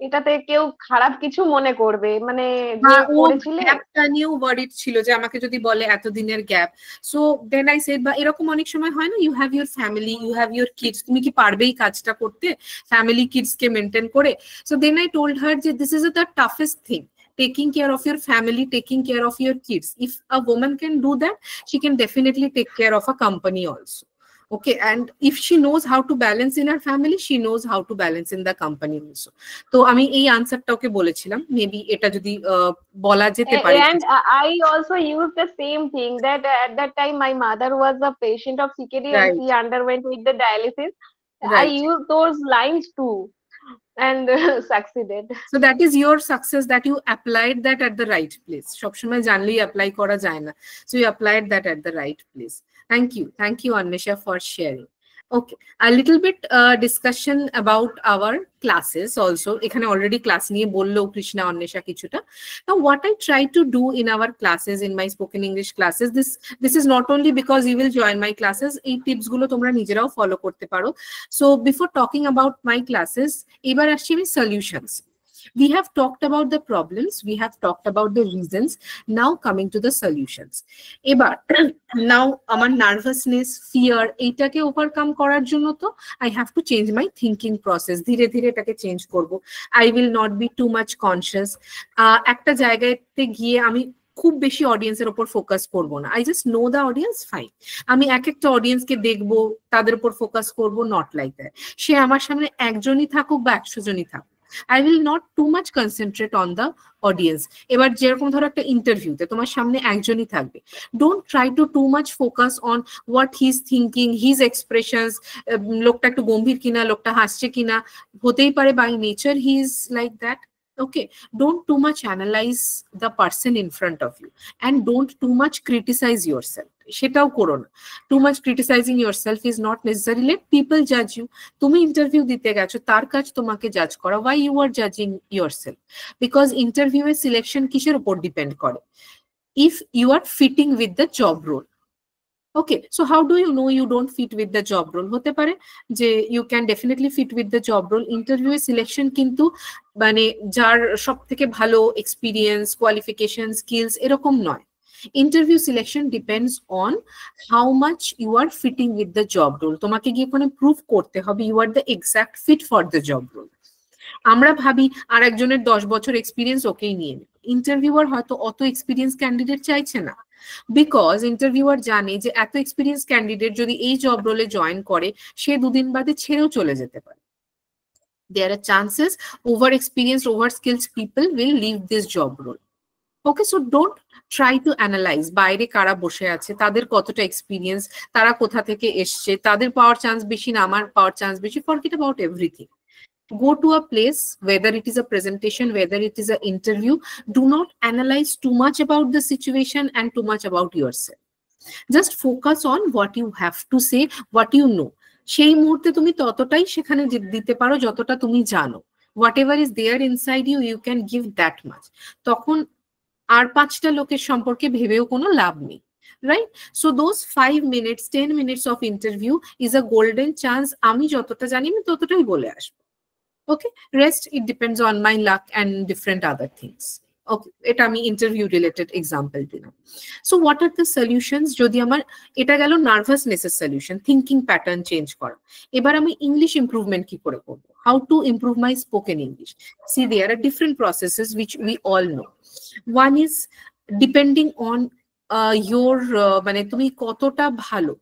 এটাতে কেউ খারাপ কিছু মনে করবে, মানে যে করেছিল একটা নিউ ওয়ার্ড ছিল যে আমাকে যদি বলে এতদিনের gap, so then I said, বা এরকম অনেক সময় হয় না, you have your family, you have your kids, তুমি কি পারবে এই কাজটা করতে ফ্যামিলি কিডস কে মেনটেন করে? So then I told her যে this is the toughest thing, taking care of your family, taking care of your kids. If a woman can do that, she can definitely take care of a company also. Okay, and if she knows how to balance in her family, she knows how to balance in the company also. So আমি এই আনসারটা ওকে বলেছিলাম, মেবি এটা যদি বলা যেতে পারে। And I also used the same thing, that at that time my mother was a patient of CKD and she underwent with the dialysis. I used those lines too and succeeded. So that is your success, that you applied that at the right place. সব সময় জানলেই অ্যাপ্লাই করা যায় না, so you applied that at the right place. Thank you Annisha for sharing. Okay, a little bit discussion about our classes also. এখানে already class নিয়ে বললো কৃষ্ণা অন্বেষা কিছুটা। Now what I try to do in our classes, in my spoken English classes, this is not only because you will join my classes, এই টিপস গুলো তোমরা নিজেরাও ফলো করতে পারো। So before talking about my classes, এবার আসছি আমি solutions. We have talked about the problems, we have talked about the reasons, now coming to the solutions. এবার now আমার নার্ভাসনেস, ফিয়ার, এইটাকে ওভারকাম করার জন্য তো I have to change my thinking process. ধীরে ধীরে এটাকে চেঞ্জ করব। I will not be too much conscious. একটা জায়গাতে গিয়ে আমি খুব বেশি অডিয়েন্সের উপর ফোকাস করব না। I just know the audience, fine. আমি একটা অডিয়েন্সকে দেখবো, তাদের উপর ফোকাস করব, নট লাইক দ্যাট। সে আমার সামনে একজনই থাকুক বা 100 জনই থাকুক, I will not too much concentrate on the audience. এবার যেরকম ধরো একটা ইন্টারভিউতে তোমার সামনে একজনই থাকবে, don't try to too much focus on what he's thinking, his expressions, লোকটা একটু গম্ভীর কিনা, লোকটা হাসছে কিনা, হতেই পারে by nature he is like that. Okay, don't too much analyze the person in front of you, and don't too much criticize yourself. সেটাও করো না। Too much criticizing yourself is not necessary. Let people judge you. তুমি ইন্টারভিউ দিতে গেছো, তার কাজ তোমাকে জাজ করা। Why you are judging yourself? Because interview এর সিলেকশন কিসের উপর ডিপেন্ড করে? if you are fitting with the job role. Okay, so how do you know you don't fit with the job role? হতে পারে যে you can definitely fit with the job role. Interview selection কিন্তু মানে যার সব থেকে ভালো এক্সপিরিয়েন্স, কোয়ালিফিকেশন, স্কিলস এরকম নয়। Interview selection depends on how much you are fitting with the job role. তোমাকে গিয়ে কোনো প্রুফ করতে হবে you are the exact fit for the job role. আমরা ভাবি আর একজনের 10 বছর এক্সপিরিয়েন্স ওকেই নিয়ে নেব। ইন্টারভিউয়ার হয়তো অত এক্সপিরিয়েন্স ক্যান্ডিডেট চাইছে না, বিকজ ইন্টারভিউয়ার জানে যে এত এক্সপিরিয়েন্স ক্যান্ডিডেট যদি এই জব রোলে জয়েন করে সে দুদিন বাদে ছেড়েও চলে যেতে পারে। There are chances over experienced, over skilled people will leave this job role. Okay, so don't try to analyze বাইরে কারা বসে আছে, তাদের কতটা এক্সপিরিয়েন্স, তারা কোথা থেকে এসছে, তাদের পাওয়ার চান্স বেশি না আমার পাওয়ার চান্স বেশি। Forget about everything. Go to a place, whether it is a presentation, whether it is an interview, do not analyze too much about the situation and too much about yourself. Just focus on what you have to say, what you know. সেই মুহূর্তে তুমি ততটাই সেখানে দিতে পারো যতটা তুমি জানো। Whatever is there inside you, you can give that much. তখন আর 5টা লোকের সম্পর্কে ভেবেও কোনো লাভ নেই, right? So those 5 minutes, 10 minutes of interview is a golden chance. আমি যতটা জানি আমি ততটাই বলে আসবো। Okay, rest it depends on my luck and different other things. Okay, এটা আমি ইন্টারভিউ রিলেটেড এক্সাম্পল দিলাম। So what are the solutions? যদি আমার এটা গেল নার্ভাসনেসের সলিউশন, থিঙ্কিং প্যাটার্ন চেঞ্জ করা। এবার আমি ইংলিশ ইমপ্রুভমেন্ট কি করে করবো? How to improve my spoken English? See there are different processes which we all know. One is depending on your মানে তুমি কতটা ভালো,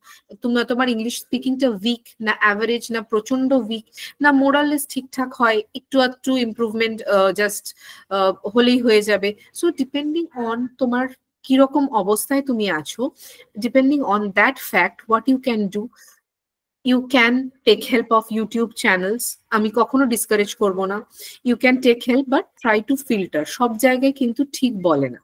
তোমার ইংলিশ স্পিকিংটা উইক না অ্যাভারেজ না প্রচন্ড উইক না মোরালেস ঠিকঠাক হয়, একটু ইমপ্রুভমেন্ট জাস্ট হলেই হয়ে যাবে। সো ডিপেন্ডিং অন তোমার কিরকম অবস্থায় তুমি আছো, depending on that fact what you can do, you can take help of YouTube channels. আমি কখনো ডিসকারেজ করব না। You can take help but try to filter. সব জায়গায় কিন্তু ঠিক বলে না,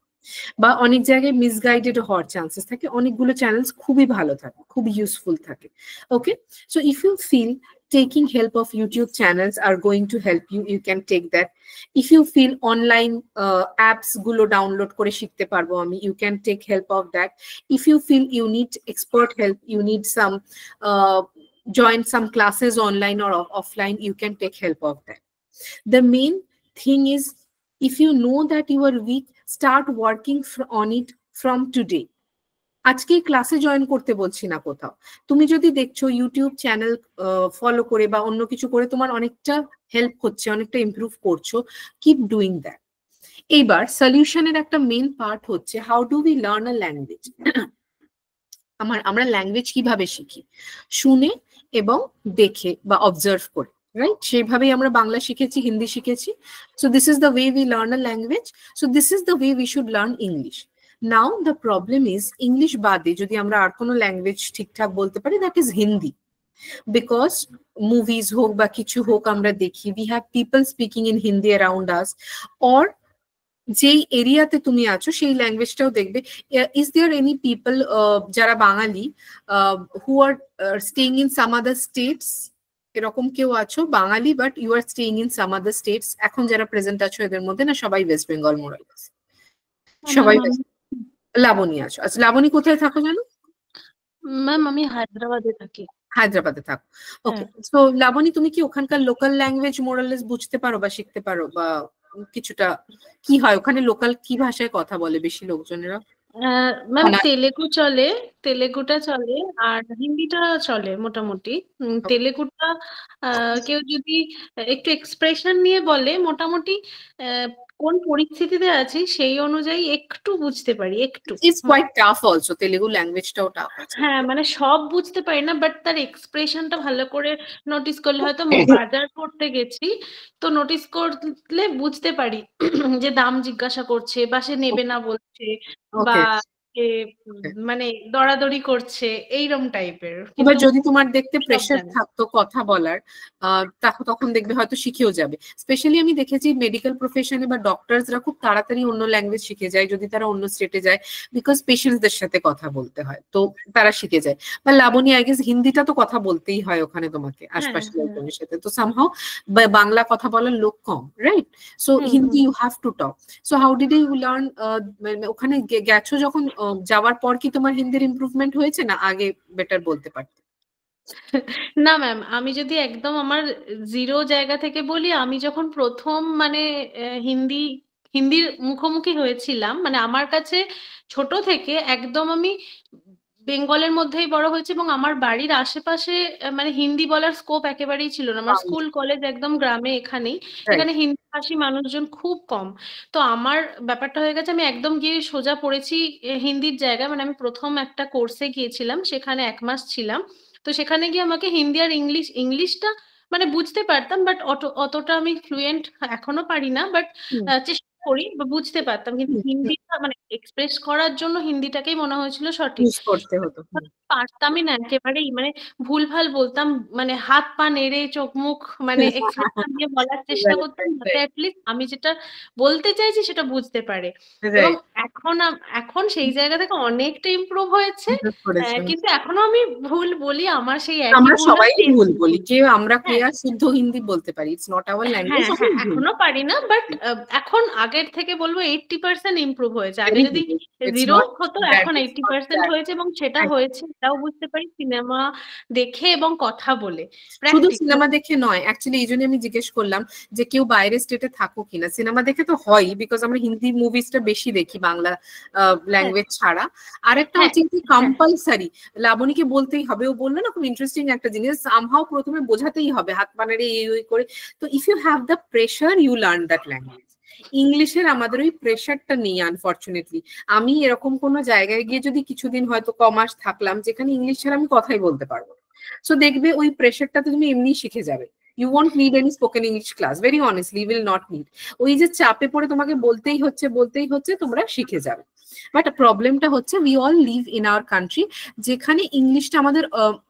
বা অনেক জায়গায় মিসগাইডেড হওয়ার চান্সেস থাকে। অনেকগুলো চ্যানেলস খুবই ভালো থাকে, খুব ইউজফুল থাকে। Okay, so if you feel taking help of YouTube channels are going to help you, you can take that. If you feel online apps gulo download kore শিখতে পারবো আমি, you can take help of that. If you feel you need expert help, you need some join some classes online or offline, you can take help of that. The main thing is, if you know that you are weak, start working on it from today. আজকে ক্লাসে জয়েন করতে বলছি না কোথাও, তুমি যদি দেখছো ইউটিউব চ্যানেল ফলো করে বা অন্য কিছু করে তোমার অনেকটা হেল্প হচ্ছে, অনেকটা ইমপ্রুভ করছো, কিপ ডুইং দ্যাট। এইবার সলিউশনের একটা মেইন পার্ট হচ্ছে how do we learn a language. আমরা ল্যাঙ্গুয়েজ কিভাবে শিখি? শুনে এবং দেখে বা অবজার্ভ করে, রাইট? সেইভাবেই আমরা বাংলা শিখেছি, হিন্দি শিখেছি। So this is the way we learn a language. So this is the way we should learn English. Now the problem is English বাদে যদি আমরা আর কোনো ল্যাঙ্গুয়েজ ঠিকঠাক বলতে পারি, that is Hindi, because movies হোক বা কিছু হোক আমরা দেখি, we have people speaking in Hindi around us, or যেই এরিয়াতে তুমি আছো সেই ল্যাঙ্গুয়েজটাও দেখবে। Is there any people যারা বাঙালি who are staying in some other states? এরকম কেউ আছো Bengali but you are staying in some other states? এখন যারা প্রেজেন্ট আছো এদের মধ্যে না সবাই ওয়েস্ট বেঙ্গল মোরালেস, সবাই। লাবণী আছো? আচ্ছা, লাবণী কোথায় থাকো জানো? ম্যাম আমি হায়দ্রাবাদে থাকি। হায়দ্রাবাদে থাকো, ওকে। সো লাবণী, তুমি কি ওখানকার লোকাল ল্যাঙ্গুয়েজ মোরালেস বুঝতে পারো বা শিখতে পারো, বা কিছুটা কি হয় ওখানে লোকাল কি ভাষায় কথা বলে বেশি লোকজনেরা? ম্যাম তেলেগু চলে, তেলেগুটা চলে, আর হিন্দিটা চলে মোটামুটি। তেলেগুটা কেউ যদি একটু এক্সপ্রেশন নিয়ে বলে, মোটামুটি কোন পরিস্থিতিতে আছি সেই অনুযায়ী একটু বুঝতে পারি, একটু। It's quite tough also, Telugu ল্যাঙ্গুয়েজটাও টাফ আছে। হ্যাঁ, মানে সব বুঝতে পারি না, বাট তার এক্সপ্রেশনটা ভালো করে নোটিস করলে, হয়তো বাজার করতে গেছি তো নোটিস করলে বুঝতে পারি যে দাম জিজ্ঞাসা করছে বা সে নেবে না বলছে, বা মানে দরাদরি করছে এইরকম টাইপের। এবার যদি তোমার দেখতে প্রেশার থাকতো কথা বলার, তখন দেখবে হয়তো শিখেও যাবে। স্পেশালি আমি দেখেছি মেডিকেল প্রফেশনে বা ডক্টরসরা খুব তাড়াতাড়ি অন্য ল্যাঙ্গুয়েজ শিখে যায় যদি তারা অন্য স্টেটে যায়, বিকজ পেশেন্টসদের সাথে কথা বলতে হয়, তো তারা শিখে যায়। বা লাবণী, আই গেস হিন্দিটা তো কথা বলতেই হয় ওখানে তোমাকে আশপাশের লোকজনের সাথে, তো সামহাও বাংলা কথা বলার লোক কম, right? So Hindi you have to talk. So how did you learn? ওখানে গেছো যখন, যাওয়ার পর কি তোমার হিন্দির ইমপ্রুভমেন্ট হয়েছে, না আগে বেটার বলতে পারতে? না ম্যাম, আমি যদি একদম আমার জিরো জায়গা থেকে বলি, আমি যখন প্রথম মানে হিন্দির মুখোমুখি হয়েছিলাম, মানে আমার কাছে ছোট থেকে একদম আমি বেঙ্গলের মধ্যেই বড় হয়েছে এবং আমার বাড়ির আশেপাশে মানে হিন্দি বলার স্কোপ একেবারেই ছিল না। আমার স্কুল কলেজ একদম গ্রামে, এখানে হিন্দি ভাষী মানুষজন খুব কম। তো আমার ব্যাপারটা হয়ে গেছে, আমি একদম গিয়ে সোজা পড়েছি হিন্দির জায়গায়। মানে আমি প্রথম একটা কোর্সে গিয়েছিলাম, সেখানে 1 মাস ছিলাম। তো সেখানে গিয়ে আমাকে হিন্দি আর ইংলিশটা মানে বুঝতে পারতাম, বাট অতটা আমি ফ্লুয়েন্ট এখনো পারি না, বাট চেষ্টা করি বা বুঝতে পারতাম। কিন্তু হিন্দিটা মানে এক্সপ্রেস করার জন্য হিন্দিটাকেই মনে হয়েছিল সঠিক। করতে হতো, পারতামই না একেবারেই, মানে ভুলভাল বলতাম, মানে হাত পা নেড়ে চোখ মুখ মানে এক্সপ্রেশন দিয়ে বলার চেষ্টা করতাম, যাতে অ্যাটলিস্ট আমি যেটা বলতে চাইছি সেটা বুঝতে পারে। এবং এখন সেই জায়গা থেকে অনেকটা ইমপ্রুভ হয়েছে, কিন্তু এখনো আমি ভুল বলি, আমার সেই একই আমরা ভুল সবাই ভুল বলি, কেউ আমরা ক্লিয়ার শুদ্ধ হিন্দি বলতে পারি, ইটস নট আওয়ার ল্যাঙ্গুয়েজ। এখনো পারি না, বাট এখন আগের থেকে বলবো 80% ইমপ্রুভ হয়েছে। আগে যদি 0 হতো, এখন 80% হয়েছে, এবং সেটা হয়েছে এটাও বুঝতে পারি সিনেমা দেখে এবং কথা বলে। শুধু সিনেমা দেখে নয়, অ্যাকচুয়ালি এই জন্য আমি জিজ্ঞেস করলাম যে কেউ বাইরে স্টেটে থাকো কিনা। সিনেমা দেখে তো হয়, বিকজ আমরা হিন্দি মুভিজটা বেশি দেখি বাংলা ল্যাঙ্গুয়েজ ছাড়া। আরেকটা হচ্ছে কি কম্পালসারি লাবণীকে বলতেই হবে, ও বললো না খুব ইন্টারেস্টিং একটা জিনিস, সামহাও প্রথমে বোঝাতেই হবে হাত পানারে এই করে। তো if you have the pressure you learn that language. ইংলিশের আমাদের ওই প্রেশারটা নেই আনফর্চুনেটলি। আমি এরকম কোনো জায়গায় গিয়ে যদি কিছুদিন হয়তো কমাস থাকলাম যেখানে ইংলিশ ছাড়া আমি কথাই বলতে পারবো, সো দেখবে ওই প্রেশারটাতে তুমি এমনি শিখে যাবে। You won't need any spoken English class, very honestly, you will not need. ওই যে চাপে পড়ে তোমাকে বলতেই হচ্ছে তোমরা শিখে যাবে। বাট প্রবলেমটা হচ্ছে we all live in our country, যেখানে ইংলিশটা আমাদের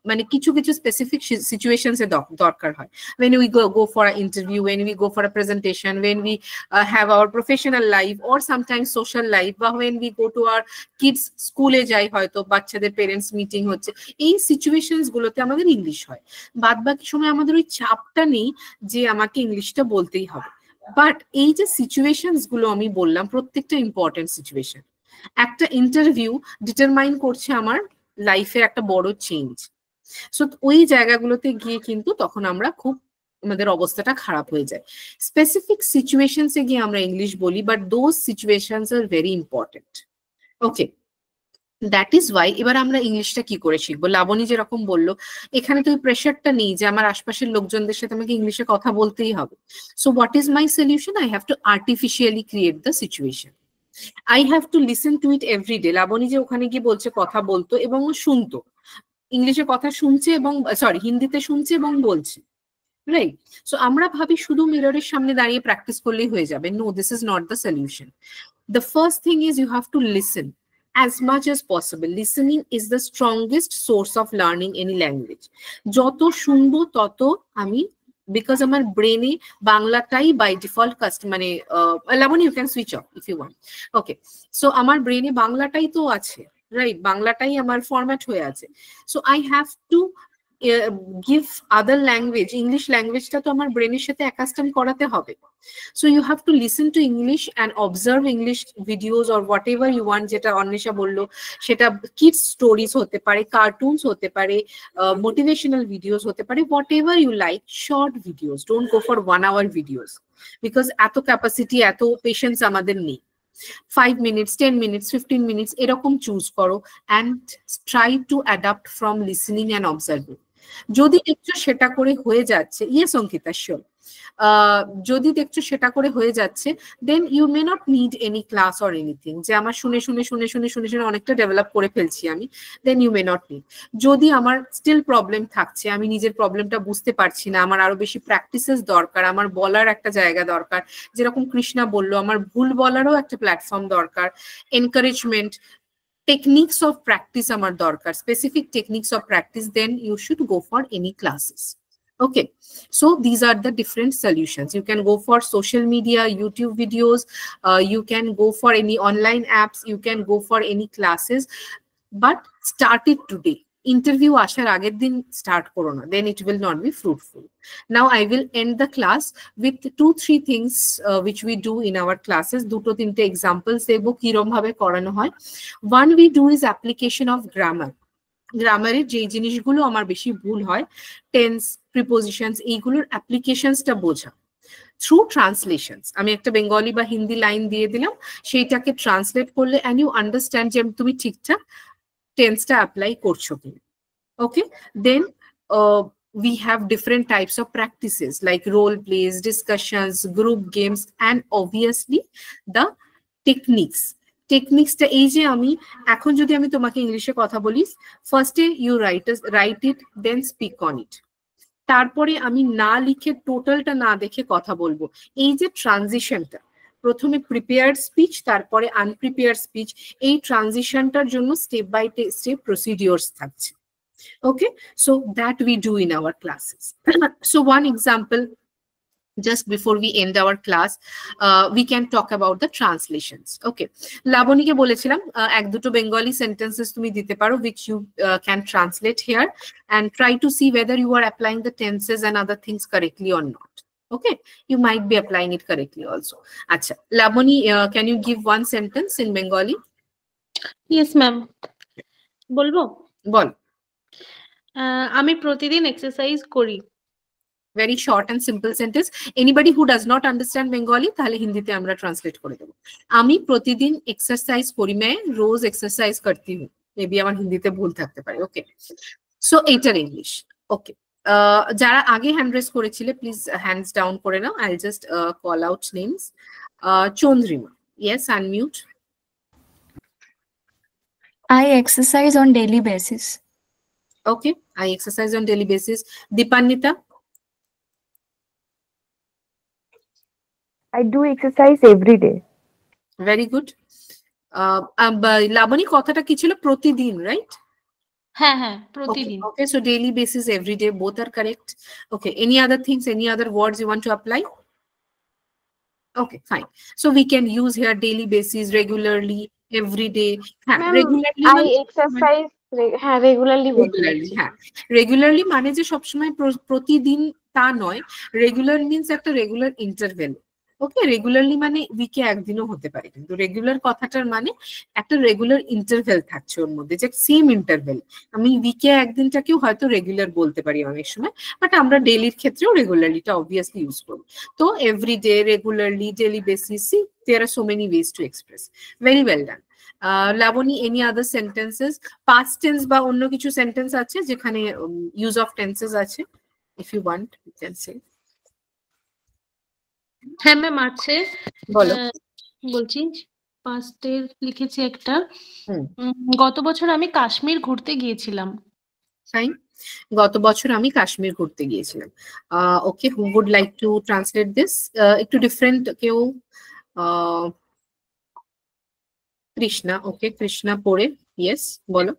মানে কিছু কিছু স্পেসিফিক সিচুয়েশনসে দরকার হয়। when we go for an interview, when we go for a presentation, when we have our professional life or sometimes social life, বা when we go to our kids স্কুলে যাই, হয়তো বাচ্চাদের পেরেন্টস মিটিং হচ্ছে, এই সিচুয়েশনস গুলোতে আমাদের ইংলিশ হয়। বাদ বাকি সময় আমাদের ওই চাপটা নেই যে আমাকে ইংলিশটা বলতেই হবে। বাট এই যে সিচুয়েশনস গুলো আমি বললাম, প্রত্যেকটা ইম্পর্টেন্ট সিচুয়েশন, একটা ইন্টারভিউ ডিটারমাইন করছে আমার লাইফের একটা বড় চেঞ্জ। সো ওই জায়গাগুলোতে গিয়ে কিন্তু তখন আমরা খুব আমাদের অবস্থাটা খারাপ হয়ে যায়। স্পেসিফিক সিচুয়েশনসে গিয়ে আমরা ইংলিশ বলি, but those situations are very important. Okay, that is Y এবার আমরা ইংলিশটা কি করে শিখবো। লাবণী যেরকম বললো, এখানে তো প্রেশারটা নেই যে আমার আশপাশের লোকজনদের সাথে আমাকে ইংলিশে কথা বলতেই হবে। So what is my solution? I have to artificially create the situation. I have to listen to it every day. Labani যে ওখানে গিয়ে বলছে কথা বলতো এবং শুনতো, ইংলিশে কথা শুনছে এবং হিন্দিতে শুনছে এবং বলছে, রাইট? সো আমরা ভাবি শুধু মিররের সামনে দাঁড়িয়ে প্র্যাকটিস করলেই হয়ে যাবে। No, this is not the solution. The first thing is you have to listen as much as possible. Listening is the strongest source of learning any language. যত শুনবো তত আমি, বিকজ আমার ব্রেনে বাংলাটাই বাই ডিফল্ট মানে Labani you can switch off if you want. Okay, so আমার ব্রেনে বাংলাটাই তো আছে, রাইট? বাংলাটাই আমার ফরম্যাট হয়ে আছে। So I have to give other language, English ল্যাঙ্গুয়েজটা তো আমার ব্রেনের সাথে অ্যাকাস্টম করাতে হবে। So you have to listen to English and observe English videos or whatever you want. যেটা অন্বেষা বললো, সেটা কিডস স্টোরিজ হতে পারে, কার্টুনস হতে পারে, মোটিভেশনাল ভিডিওস হতে পারে, whatever you like, short videos. Don't go for 1 hour videos, because এত ক্যাপাসিটি, এত পেশেন্স আমাদের নেই। 5 minutes, 10 minutes, 15 minutes এরকম চুজ করো and try to adapt from listening and observing. যদি দেখছো সেটা করে হয়ে যাচ্ছে, ইয়েস অঙ্কিতা, শিওর, যদি দেখছো সেটা করে হয়ে যাচ্ছে, then you may not need any class or anything, যে আমার শুনে অনেকটা ডেভেলপ করে ফেলছি আমি, then you may not need. যদি আমার স্টিল প্রবলেম থাকছে, আমি নিজের প্রবলেমটা বুঝতে পারছি না, আমার আরো বেশি প্র্যাকটিসেস দরকার, আমার বলার একটা জায়গা দরকার, যেরকম কৃষ্ণা বললো, আমার ভুল বলারও একটা প্ল্যাটফর্ম দরকার, encouragement, techniques of practice amar dorkar, specific techniques of practice, then you should go for any classes. Okay, so these are the different solutions. You can go for social media, YouTube videos, you can go for any online apps, you can go for any classes, but start it today. Interview ashar ager din start koro na, then it will not be fruitful. Now I will end the class with 2-3 things which we do in our classes. Duto tinte examples debo kirom bhabe korano hoy. One we do is application of grammar. গ্রামারের যে জিনিসগুলো আমার বেশি ভুল হয়, টেন্স, প্রিপোজিশনস, এইগুলোর অ্যাপ্লিকেশনসটা বোঝা থ্রু ট্রান্সলেশনস। আমি একটা বেঙ্গলি বা হিন্দি লাইন দিয়ে দিলাম, সেইটাকে ট্রান্সলেট করলে অ্যান্ড ইউ আন্ডারস্ট্যান্ড যে তুমি ঠিকঠাক টেন্সটা অ্যাপ্লাই করছো কি। ওকে, দেন we have different types of practices like role plays, discussions, group games, and obviously the techniques. টেকনিক্সটা এই যে আমি এখন যদি আমি তোমাকে ইংলিশে কথা বলি, ফার্স্টে you write it, then speak on it. তারপরে আমি না লিখে টোটালটা না দেখে কথা বলবো। এই যে ট্রানজিশনটা, প্রথমে প্রিপেয়ার্ড স্পিচ, তারপরে আনপ্রিপেয়ার্ড স্পিচ, এই ট্রানজিশনটার জন্য স্টেপ বাই স্টেপ প্রসিডিওরস থাকছে। Okay, so that we do in our classes. So one example, just before we end our class, we can talk about the translations. Okay, Laboni ke bolechilam ek duto Bengali sentences tumi dite paro which you can translate here and try to see whether you are applying the tenses and other things correctly or not. Okay, you might be applying it correctly also. Acha, Laboni, can you give one sentence in Bengali? Yes ma'am, bolbo bol ami protidin exercise kori. Very short and simple sentence. Anybody who does not understand Bengali, তাহলে হিন্দিতে আমরা ট্রান্সলেট করে দেব। আমি প্রতিদিন এক্সারসাইজ করি, मैं रोज এক্সারসাইজ करती हूँ। মেবি আমার হিন্দিতে ভুল থাকতে পারে। ওকে, সো এইটার ইংলিশ। ওকে, যারা আগে হ্যান্ড রেজ করেছিলে প্লিজ হ্যান্ডস ডাউন করে নাও। I just call out names. Chandrima, yes, unmute. I exercise on daily basis. Okay, I exercise on daily basis. Dipannita? I do exercise every day. Very good. Labani, কথাটা কি ছিল? প্রতিদিন, right? হ্যাঁ হ্যাঁ, প্রতিদিন। Okay, so daily basis, every day, both are correct. Okay, any other things, any other words you want to apply? Okay, fine. So we can use here daily basis, regularly, every day. Regularly I exercise, হ্যাঁ রেগুলারলি হ্যাঁ রেগুলারলি মানে যে সবসময় প্রতিদিন তা নয়। রেগুলার মিন্স একটা রেগুলার ইন্টারভেল। ওকে, রেগুলারলি মানে উইকে একদিনও হতে পারে, কিন্তু রেগুলার কথাটার মানে একটা রেগুলার ইন্টারভেল থাকছে ওর মধ্যে, যে সেম ইন্টারভেল। আমি উইকে একদিনটাকেও হয়তো রেগুলার বলতে পারি অনেক সময়, বাট আমরা ডেলির ক্ষেত্রেও রেগুলারলিটা অবভিয়াসলি ইউজ করি। তো every day, regularly, daily basis, there are so many ways to express. Very well done. Labani, any other sentences? Past tense বা অন্য কিছু সেন্টেন্স আছে যেখানে ইউজ অফ টেন্সেস আছে? If you want you can say. হ্যাঁ ম্যাম আছে, বলো। বলছি, পাস্টের লিখেছি একটা। গত বছর আমি কাশ্মীর ঘুরতে গিয়েছিলাম। ফাইন, গত বছর আমি কাশ্মীর ঘুরতে গিয়েছিলাম। Okay, who would like to translate this? একটু ডিফারেন্ট কেউ? কৃষ্ণা, ওকে, কৃষ্ণা পড়ে, ইয়েস বলো।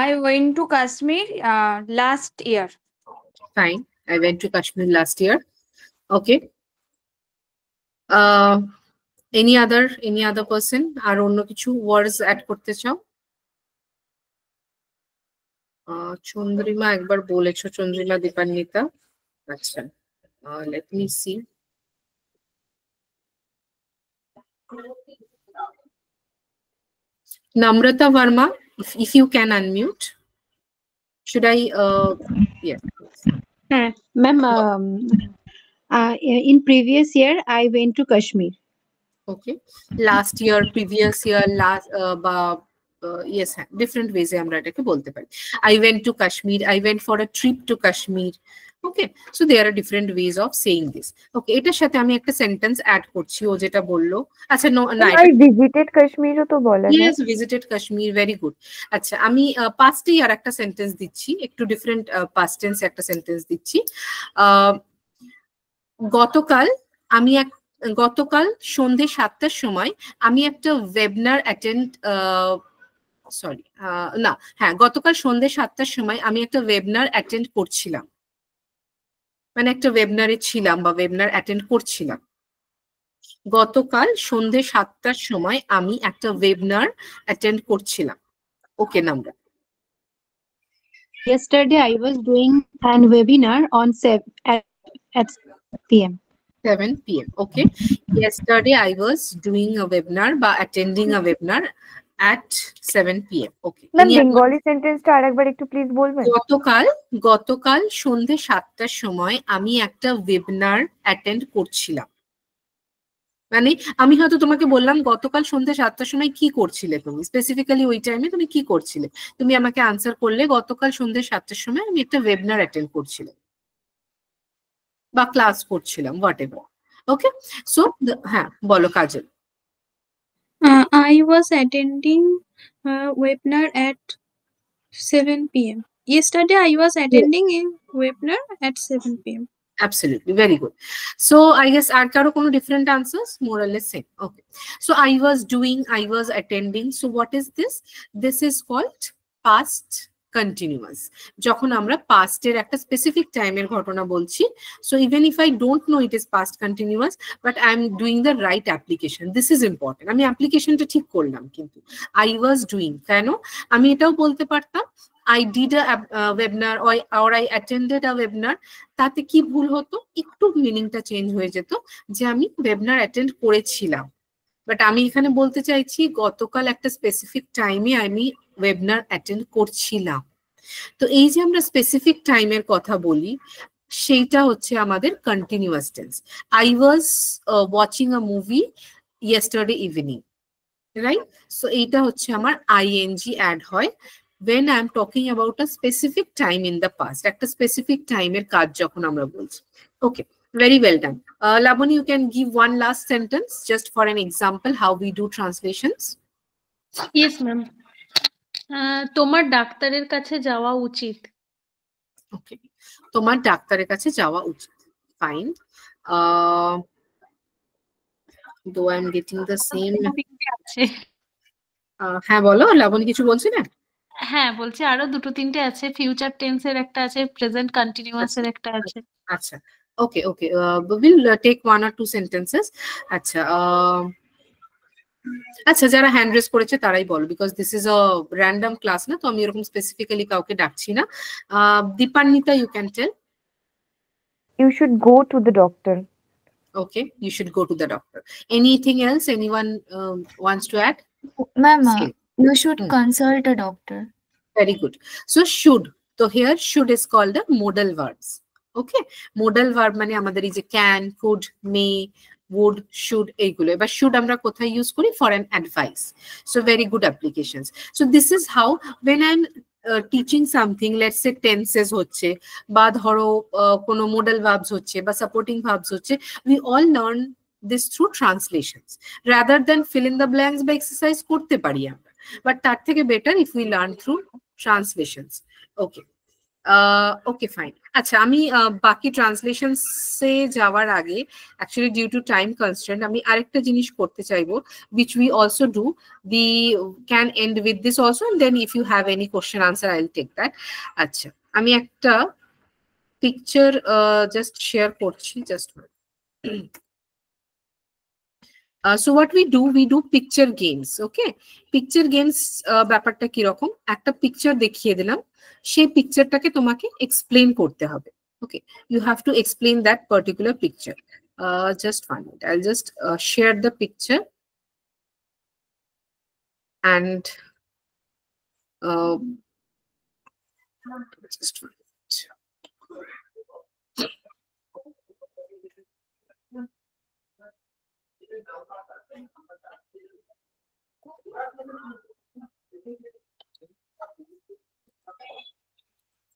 I went to Kashmir last year. Fine, I went to Kashmir last year. Okay. Any other person? আর অন্য কিছু ওয়ার্ডস অ্যাড করতে চাও? চন্দ্রিমা একবার বলেছো, চন্দ্রিমা দীপান্বিতা। আচ্ছা, let me see. Namrata Verma, if you can unmute. Should I? Yeah. Ma'am, in previous year I went to Kashmir. Okay. Last year, previous year, last. Yes, different ways আমরা এটাকে বলতে পারি। I went to Kashmir. I went for a trip to Kashmir. Okay, so there are different ways of saying this. Okay, এটার সাথে আমি একটা সেন্টেন্স অ্যাড করছি, ও যেটা বললো। আচ্ছা, I visited Kashmir ও তো বলা যায়। Yes, visited Kashmir, very good. আচ্ছা, আমি পাস্টে আর একটা সেন্টেন্স দিচ্ছি, একটু ডিফারেন্ট পাস্ট টেন্স একটা সেন্টেন্স দিচ্ছি। গতকাল আমি এক গতকাল সন্ধে 7টার সময় আমি একটা ওয়েবিনার অ্যাটেন্ড গতকাল সন্ধে 7টার সময় আমি একটা ওয়েবিনার অ্যাটেন্ড করছিলাম, মানে একটা ওয়েবিনারে ছিলাম বা ওয়েবিনার অ্যাটেন্ড করছিলাম। গতকাল সন্ধে 7টার সময় আমি একটা ওয়েবিনার অ্যাটেন্ড করছিলাম। Okay number. Yesterday I was doing an webinar on at 7 p.m. 7 p.m. Okay. Yesterday I was doing a webinar বা attending a webinar at 7 p.m. Okay. Ma'am Bengali সেন্টেন্সটা আরেকবার একটু প্লিজ বলবেন? গতকাল সন্ধে 7টার সময় আমি একটা ওয়েবিনার অ্যাটেন্ড করছিলাম। মানে আমি হয়তো তোমাকে বললাম গতকাল সন্ধ্যে 7টার সময় কি করছিলে, তুমি স্পেসিফিক্যালি ওই টাইমে তুমি কি করছিলে, তুমি আমাকে আনসার করলে গতকাল সন্ধ্যে 7টার সময় আমি একটা ওয়েবিনার অ্যাটেন্ড করছিলাম বা ক্লাস করছিলাম, হোয়াট এভার। ওকে, সো হ্যাঁ বলো কাজল। I was attending a webinar at 7 p.m. Yesterday I was attending a webinar at 7 p.m. Absolutely, very good. So I guess are karo kono different answers, more or less same. Okay, so I was doing, I was attending. So what is this? This is called past continuous. যখন আমরা past এর একটা specific time এর ঘটনা বলছি, so even if I don't know it is past continuous, but I am doing the right application. This is important. আমি applicationটা ঠিক করলাম, কিন্তু I was doing, কেন আমি এটাও বলতে পারতাম I did a webinar or I attended a webinar, তাতে কি ভুল হতো, একটু মিনিংটা চেঞ্জ হয়ে যেত যে আমি ওয়েবিনার অ্যাটেন্ড করেছিলাম, বাট আমি এখানে বলতে চাইছি গতকাল একটা স্পেসিফিক টাইমে আমি ওয়েবিনার অ্যাটেন্ড করছিলাম। তো এই যে আমরা স্পেসিফিক টাইমের কথা বলি, সেইটা হচ্ছে আমাদের continuous tense. I was watching a movie yesterday evening, right? So এইটা হচ্ছে আমার ing অ্যাড হয় when I am talking about a specific time in the past, একটা specific time এর কাজ যখন আমরা বলছি। Okay, very well done. Labani, you can give one last sentence just for an example how we do translations. Yes, ma'am. তোমার ডাক্তারের কাছে যাওয়া উচিত। Okay, তোমার ডাক্তারের কাছে যাওয়া উচিত। Fine. Though I am getting the same. হ্যাঁ বলো, লাবণী কিছু বলছি না? হ্যাঁ বলছি, আরো দুটো তিনটে আছে, ফিউচার টেন্সের একটা আছে, প্রেজেন্ট কন্টিনিউয়াস এর একটা আছে। আচ্ছা, okay okay, will take one or two sentences. আচ্ছা আচ্ছা, যারা হ্যান্ড রেজ করেছে তারাই বলো, because this is a random class না, তো আমি এরকম স্পেসিফিক্যালি কাউকে ডাকছি না। Dipanwita, you can tell. You should go to the doctor. Okay, you should go to the doctor. Anything else anyone wants to add? Ma'am, you should consult a doctor. Very good. So should, so here should is called the modal verbs. Okay, modal verb মানে আমাদের এই যে can, could, may, would, should এইগুলো। এবার should আমরা কোথায় ইউজ করি? for an advice. So very good applications. So this is how when I'm teaching something, let's say tenses হচ্ছে বা ধরো কোনো modal verbs হচ্ছে বা supporting verbs হচ্ছে, we all learn this through translations rather than fill in the blanks by exercise করতে পারি আমরা, but তার থেকে better if we learn through translations. Okay. Okay, fine. আচ্ছা, আমি বাকি ট্রান্সলেশনসে যাওয়ার আগে actually due to time constraint আমি আরেকটা জিনিস করতে চাইবো, which we also do. We can end with this also, and then if you have any question answer I'll take that. আচ্ছা, আমি একটা পিকচার জাস্ট শেয়ার করছি, just so what we do picture games. Okay, picture games ব্যাপারটা কি রকম, একটা পিকচার দেখিয়ে দিলাম, সেই পিকচারটাকে তোমাকে এক্সপ্লেন করতে হবে। Okay, you have to explain that particular picture. Just one minute, I'll just share the picture and just one minute.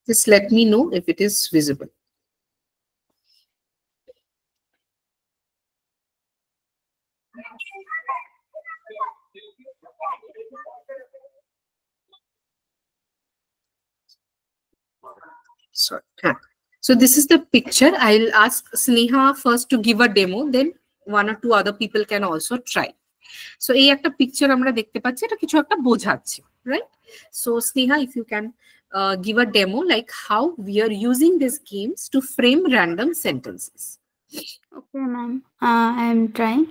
Just let me know if it is visible. Sorry. So this is the picture. I'll ask Sneha first to give a demo, then one or two other people can also try. So এই একটা পিকচার আমরা দেখতে পাচ্ছি, এটা কিছু একটা বোঝাচ্ছে, right? So Sneha, if you can give a demo like how we are using these games to frame random sentences. Okay, ma'am. I am trying.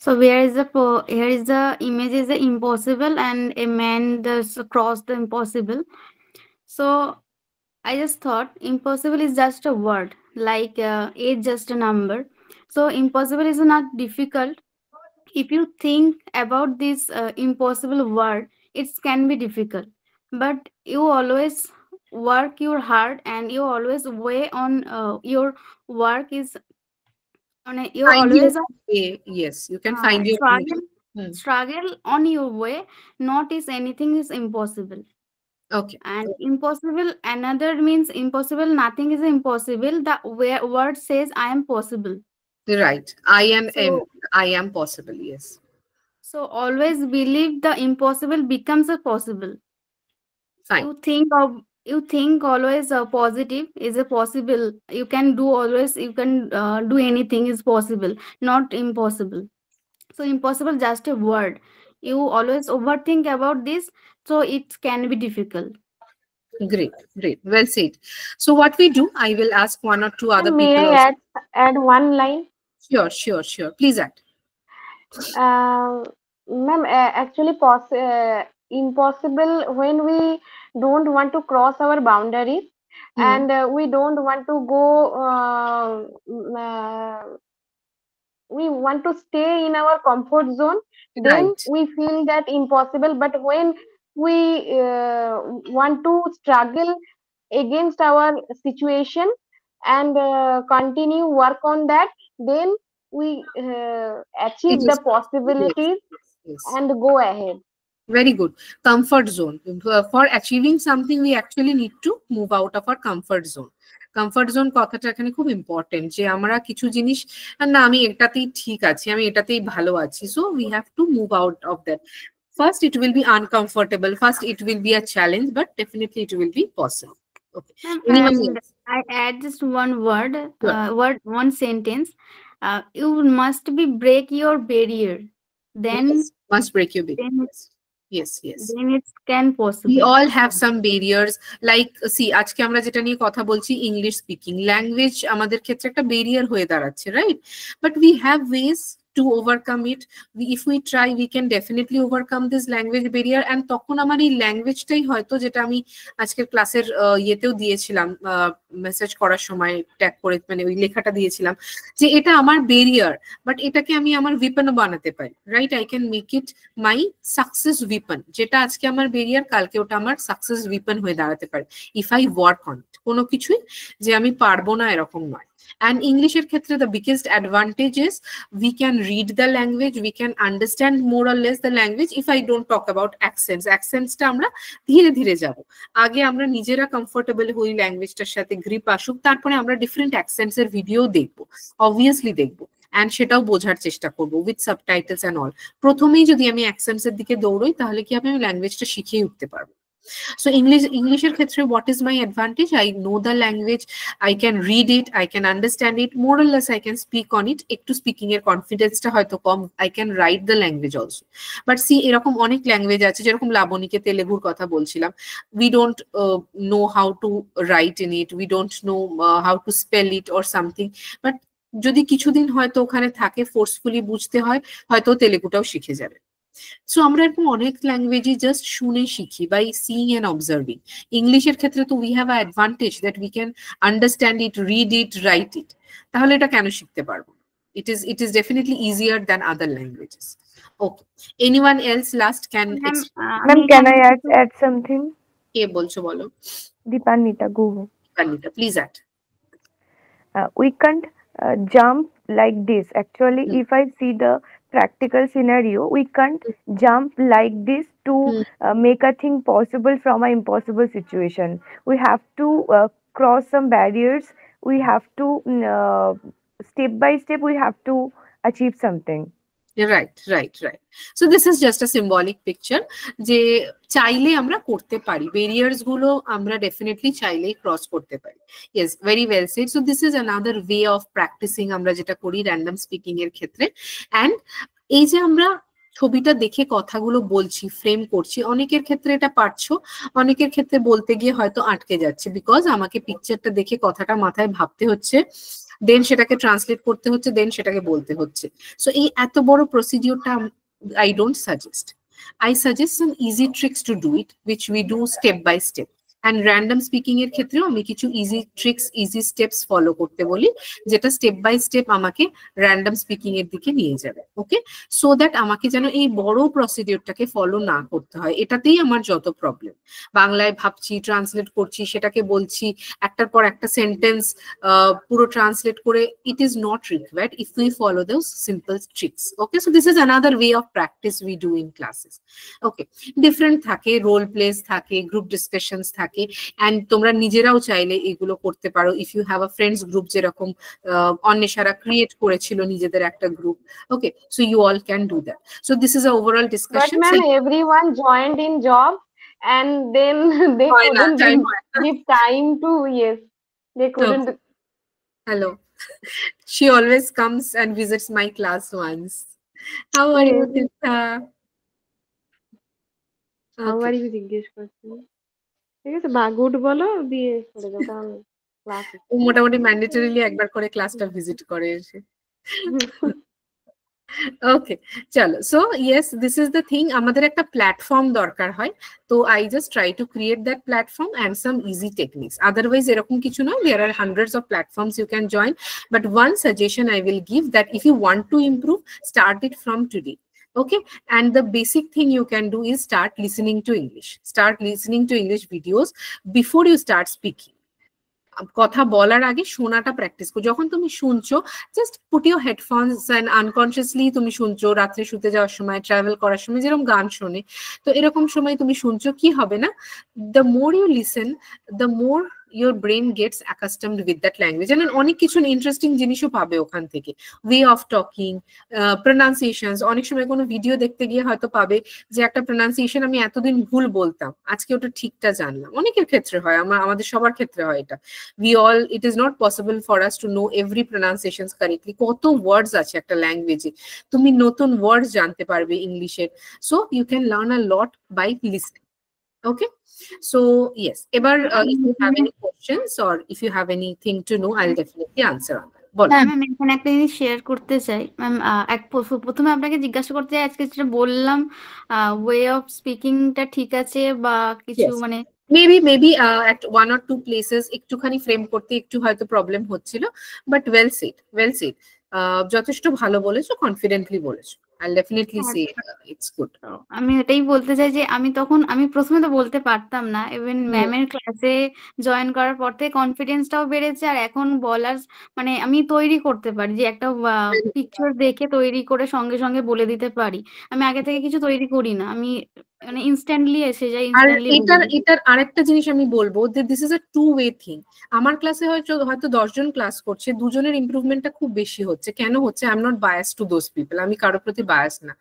So here is the image is the impossible and a man just crossed the impossible. So I just thought impossible is just a word, like age just a number. So impossible is not difficult. If you think about this impossible word, it can be difficult. But you always work your hard and you always weigh on your work is on a, you Find your always way. Yes, you can find your way. struggle on your way. Not is anything is impossible. Okay. And impossible, another means impossible, nothing is impossible. The word says I am possible. Right. I am possible, yes. So always believe the impossible becomes a possible. Fine. You think always positive is a possible. You can do always, you can do anything is possible, not impossible. So impossible just a word. You always overthink about this, so it can be difficult. Great. Well said. So what we do, I will ask one or two other May people I also. add one line? Sure. Please add. Ma'am, actually impossible when we don't want to cross our boundaries and we don't want to go we want to stay in our comfort zone, then Right. we feel that impossible. But when we want to struggle against our situation and continue work on that, then we achieve It the is possibilities yes. and go ahead. Very good. Comfort zone. For achieving something, we actually need to move out of our comfort zone. Comfort zone কথাটা এখানে খুব ইম্পর্টেন্ট, যে আমরা কিছু জিনিস না আমি এটাতেই ঠিক আছি, আমি এটাতেই ভালো আছি, so we have to move out of that. First it will be uncomfortable, first it will be a challenge, but definitely it will be possible. Okay. Anyone And else? I add just one word, one sentence. You must be break your barrier. Then Yes, must break your barrier. Yes. Then it can possible. We all have some barriers. Like, see, আজকে আমরা যেটা নিয়ে কথা বলছি, ইংলিশ স্পিকিং ল্যাঙ্গুয়েজ আমাদের ক্ষেত্রে একটা ব্যারিয়ার হয়ে দাঁড়াচ্ছে, right? But we have ways to overcome it. If we try, we can definitely overcome this language barrier. And তখন আমার এই ল্যাঙ্গুয়েজটাই হয়তো, যেটা আমি আজকের ক্লাসের ইয়েতেও দিয়েছিলাম, মেসেজ করার সময় ট্যাগ করে, মানে ওই লেখাটা দিয়েছিলাম, যে এটা আমার ব্যারিয়ার, বাট এটাকে আমি আমার উইপনও বানাতে পারি, right? I can make it my success weapon. যেটা আজকে আমার ব্যারিয়ার, কালকে ওটা আমার সাকসেস উইপন হয়ে দাঁড়াতে পারে, if I work on it. কোনো কিছুই যে আমি পারবো না এরকম নয়। And English এর ক্ষেত্রে the biggest advantage is we can read the language, we can understand more or less the language. If I don't talk about accents টা আমরা ধীরে ধীরে যাব। আগে আমরা নিজেরা কমফোর্টেবল হই ল্যাঙ্গুয়েজটার সাথে, গ্রিপ আসুক, তারপরে আমরা ডিফারেন্ট অ্যাকসেন্টস এর ভিডিও দেখবো, অবভিয়াসলি দেখবো, অ্যান্ড সেটাও বোঝার চেষ্টা করবো উইথ সাবটাইটেলস অ্যান্ড অল। প্রথমেই যদি আমি অ্যাকসেন্টস এর দিকে দৌড়ই, তাহলে কি হবে, আমি ল্যাঙ্গুয়েজটা শিখিয়ে উঠতে পারবো। So English ক্ষেত্রে what is my advantage? I know the language, I can read it, I can understand it, more or less I can speak on it. একটু স্পিকিং এর কনফিডেন্সটা হয়তো কম, I can write the language also. But see, এরকম অনেক ল্যাঙ্গুয়েজ আছে, যেরকম লাবণীকে তেলেগুর কথা বলছিলাম, we don't know how to write in it, we don't know how to spell it or something, but যদি কিছুদিন হয়তো ওখানে থাকে, ফোর্সফুলি বুঝতে হয়, হয়তো তেলেগুটাও শিখে যাবে। সো আমরা এরকম অনেক ল্যাঙ্গুয়েজই জাস্ট শুনে শিখি, বাই সিইং এন্ড অবজার্ভিং। ইংলিশের ক্ষেত্রে তো we have a advantage that we can understand it, read it, write it. তাহলে এটা কেন শিখতে পারবো? It is definitely easier than other languages. Okay. Anyone else last can Ma'am, can I add something? কে বলছো বলো? Deepanita, go. Deepanita, please add. We can't jump like this. Actually, if I see the practical scenario, we can't jump like this to make a thing possible from an impossible situation. We have to cross some barriers. We have to step by step we have to achieve something. right. So this is just a symbolic picture যে চাইলে আমরা করতে পারি, ব্যারিয়ার্স গুলো আমরা ডেফিনেটলি চাইলেই ক্রস করতে পারি। Yes, very well said. So this is another way of practicing আমরা যেটা করি র্যান্ডম স্পিকিং এর ক্ষেত্রে। অ্যান্ড এই যে আমরা ছবিটা দেখে কথাগুলো বলছি, ফ্রেম করছি, অনেকের ক্ষেত্রে এটা পারছো, অনেকের ক্ষেত্রে বলতে গিয়ে হয়তো আটকে যাচ্ছে, বিকজ আমাকে পিকচারটা দেখে কথাটা মাথায় ভাবতে হচ্ছে, দেন সেটাকে ট্রান্সলেট করতে হচ্ছে, দেন সেটাকে বলতে হচ্ছে। সো এই এত বড় প্রসিডিউরটা I don't suggest. I suggest some easy tricks to do it, which we do step by step. And random speaking এর ক্ষেত্রেও আমি কিছু easy tricks, easy steps follow করতে বলি, যেটা স্টেপ বাই স্টেপ আমাকে র্যান্ডম স্পিকিং এর দিকে নিয়ে যাবে। ওকে, সো দ্যাট আমাকে যেন এই বড় প্রসিডিউরটাকে ফলো না করতে হয়। এটাতেই আমার যত প্রবলেম, বাংলায় ভাবছি, ট্রান্সলেট করছি, সেটাকে বলছি, একটার পর একটা সেন্টেন্স পুরো ট্রান্সলেট করে, it is not required if we follow those simple tricks. Okay, so this is another way of practice we do in classes. Okay, different থাকে, রোল প্লেস থাকে, গ্রুপ ডিসকাশনস থাকে, এন্ড তোমরা নিজেরাও চাইলে এগুলো করতে পারো। If you have a friends group, যেরকম অন্বেষারা ক্রিয়েট করেছিল নিজেদের একটা গ্রুপ। Okay, so you all can do that. So this is a overall discussion. But ma'am, everyone joined in job and then they couldn't give time to, yes, they couldn't. Hello. She always comes and visits my class once. How are you, Tita? How are you জিজ্ঞেস করছি, ঠিক আছে, বা গুড বলো দিয়ে চলে যাও, কারণ ক্লাস মোটামুটি ম্যান্ডেটরিলি একবার করে ক্লাসটা ভিজিট করে এসে। ওকে, চলো। So yes, this is the thing, আমাদের একটা প্ল্যাটফর্ম দরকার হয়। তো I just try to create that platform and some easy techniques. Otherwise এরকম কিছু নয়, there are hundreds of platforms you can join, but one suggestion I will give, that if you want to improve, start it from today. Okay, and the basic thing you can do is start listening to English. Start listening to English videos before you start speaking. কথা বলার আগে শোনাটা প্র্যাকটিস করো। যখন তুমি শুনছো, just put your headphones and unconsciously তুমি শুনছো, রাত্রে শুতে যাওয়ার সময়, ট্রাভেল করার সময় যেরকম গান শোনে, তো এরকম সময় তুমি শুনছো, কি হবে না, the more you listen, the more your brain gets accustomed with that language, and অনেক কিছু ইন্টারেস্টিং জিনিসও পাবে ওখান থেকে, ওয়ে অফ টকিং, প্রনাউন্সিয়েশনস। অনেক সময় কোনো ভিডিও দেখতে গিয়ে হয়তো পাবে যে একটা প্রনাউন্সিয়েশন আমি এতদিন ভুল বলতাম, আজকে ওটা ঠিকটা জানলাম। অনেকের ক্ষেত্রে হয়, আমাদের সবার ক্ষেত্রে হয় এটা। it is not possible for us to know every pronunciations correctly. কত ওয়ার্ডস আছে একটা ল্যাঙ্গুয়েজে, তুমি নতুন ওয়ার্ডস জানতে পারবে ইংলিশের। So you can learn a lot by listening. Okay, so yes, ever if you have any questions or if you have anything to know, I'll definitely answer on that. Ma'am এখানে একটা জিনিস শেয়ার করতে চাই ম্যাম। প্রথমে আপনাকে জিজ্ঞাসা করতে চাই, আজকে যেটা বললাম ওয়ে অফ স্পিকিংটা ঠিক আছে বা কিছু মানে maybe at one or two places একটুখানি ফ্রেম করতে একটু হয়তো প্রবলেম হচ্ছিল, বাট ওয়েল সেড, যথেষ্ট ভালো বলেছো, কনফিডেন্টলি বলেছো। I'll definitely say it's good. আমি এটাই বলতে চাই যে আমি প্রথমে তো বলতে পারতাম না, ইভেন ম্যামের ক্লাসে জয়েন করার পর থেকে কনফিডেন্সটাও বেড়েছে, আর এখন বলার মানে আমি তৈরি করতে পারি, যে একটা পিকচার দেখে তৈরি করে সঙ্গে সঙ্গে বলে দিতে পারি। আমি আগে থেকে কিছু তৈরি করি না, আমি মানে ইনস্ট্যান্টলি এসে যাই, ইনস্ট্যান্টলি। এটার আরেকটা জিনিস আমি বলবো যে this is a two way thing. আমার ক্লাসে হয়তো 10 জন ক্লাস করছে, দুজনের ইমপ্রুভমেন্টটা খুব বেশি হচ্ছে। কেন হচ্ছে? I am not bias to those people, আমি কারোর প্রতি বায়াস না,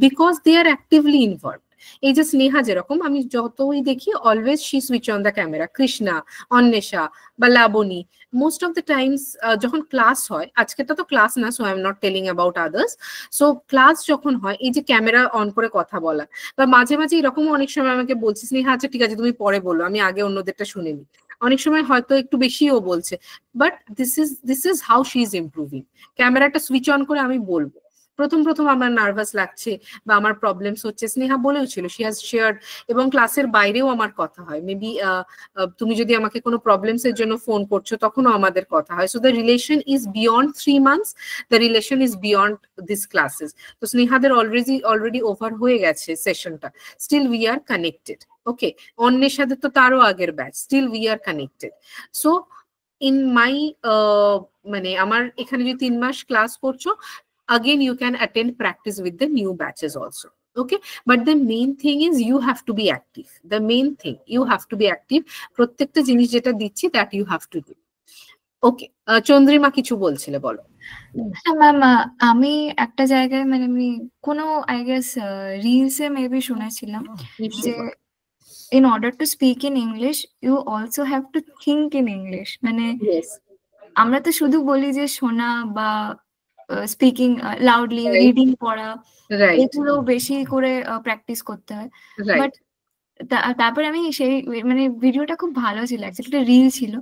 because they are actively involved. এই যে স্নেহা যেরকম, আমি যতই দেখি always she switch on the camera, Krishna, Anwesha বা Labani, most of the times যখন ক্লাস হয়, আজকেরটা তো ক্লাস না, so I am not telling about others. So class যখন হয়, এই যে ক্যামেরা অন করে কথা বলা, বা মাঝে মাঝে এরকমও অনেক সময় আমাকে বলছি, স্নেহা আচ্ছা ঠিক আছে তুমি পরে বলো, আমি আগে অন্যদেরটা শুনে নিই। অনেক সময় হয়তো একটু বেশিও বলছে, but this is how she is improving. ক্যামেরাটা সুইচ অন করে আমি বলবো। প্রথম আমার নার্ভাস লাগছে বা আমার প্রবলেমস হচ্ছে, স্নেহা বলেও ছিল, শি হ্যাজ শেয়ার্ড, এবং ক্লাসের বাইরেও আমার কথা হয়। মেবি তুমি যদি আমাকে কোনো প্রবলেমস এর জন্য ফোন করছো, তখনও আমাদের কথা হয়। So the relation is beyond 3 months, the relation is beyond this classes. তো স্নেহাদের অলরেডি ওভার হয়ে গেছে সেশনটা, still we are connected. Okay, অন্যের সাথে তো তারও আগের batch, still we are connected. So in my মানে আমার এখানে যদি 3 মাস ক্লাস করছো, again you can attend practice with the new batches also. Okay, but the main thing is you have to be active. The main thing, you have to be active. প্রত্যেকটা জিনিস যেটা দিচ্ছি that you have to do. ওকে, চন্দ্রিমা কিছু বলছিলে, বলো। ম্যাম, আমি একটা জায়গায় মানে আমি কোনো আই গেস রিলসে মেবি শুনেছিলাম যে in order to speak in English you also have to think in English, মানে আমরা তো শুধু বলি যে শোনা বা স্পিকিং লাউডলি, রিডিং পড়া, এগুলো বেশি করে প্র্যাকটিস করতে হয়। বাট তারপরে আমি সেই মানে ভিডিওটা খুব ভালো ছিল, অ্যাকচুয়ালি একটা রিল ছিল,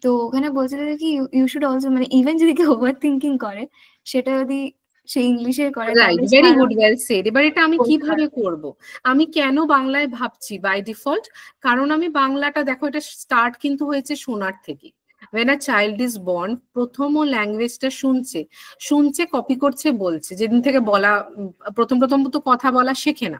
তো ওখানে বলছিল কি ইউ শুড অলসো মানে ইভেন যদি কেউ ওভার থিঙ্কিং করে সেটা যদি সে ইংলিশে করে, right, very good, well said. এবার এটা আমি কিভাবে করব? আমি কেন বাংলায় ভাবছি বাই ডিফল্ট? কারণ আমি বাংলাটা, দেখো এটা স্টার্ট কিন্তু হয়েছে শোনার থেকে। when a child is born, প্রথম ও ল্যাঙ্গুয়েজটা শুনছে, কপি করছে, বলছে। যেদিন থেকে বলা প্রথম তো কথা বলা শেখে না,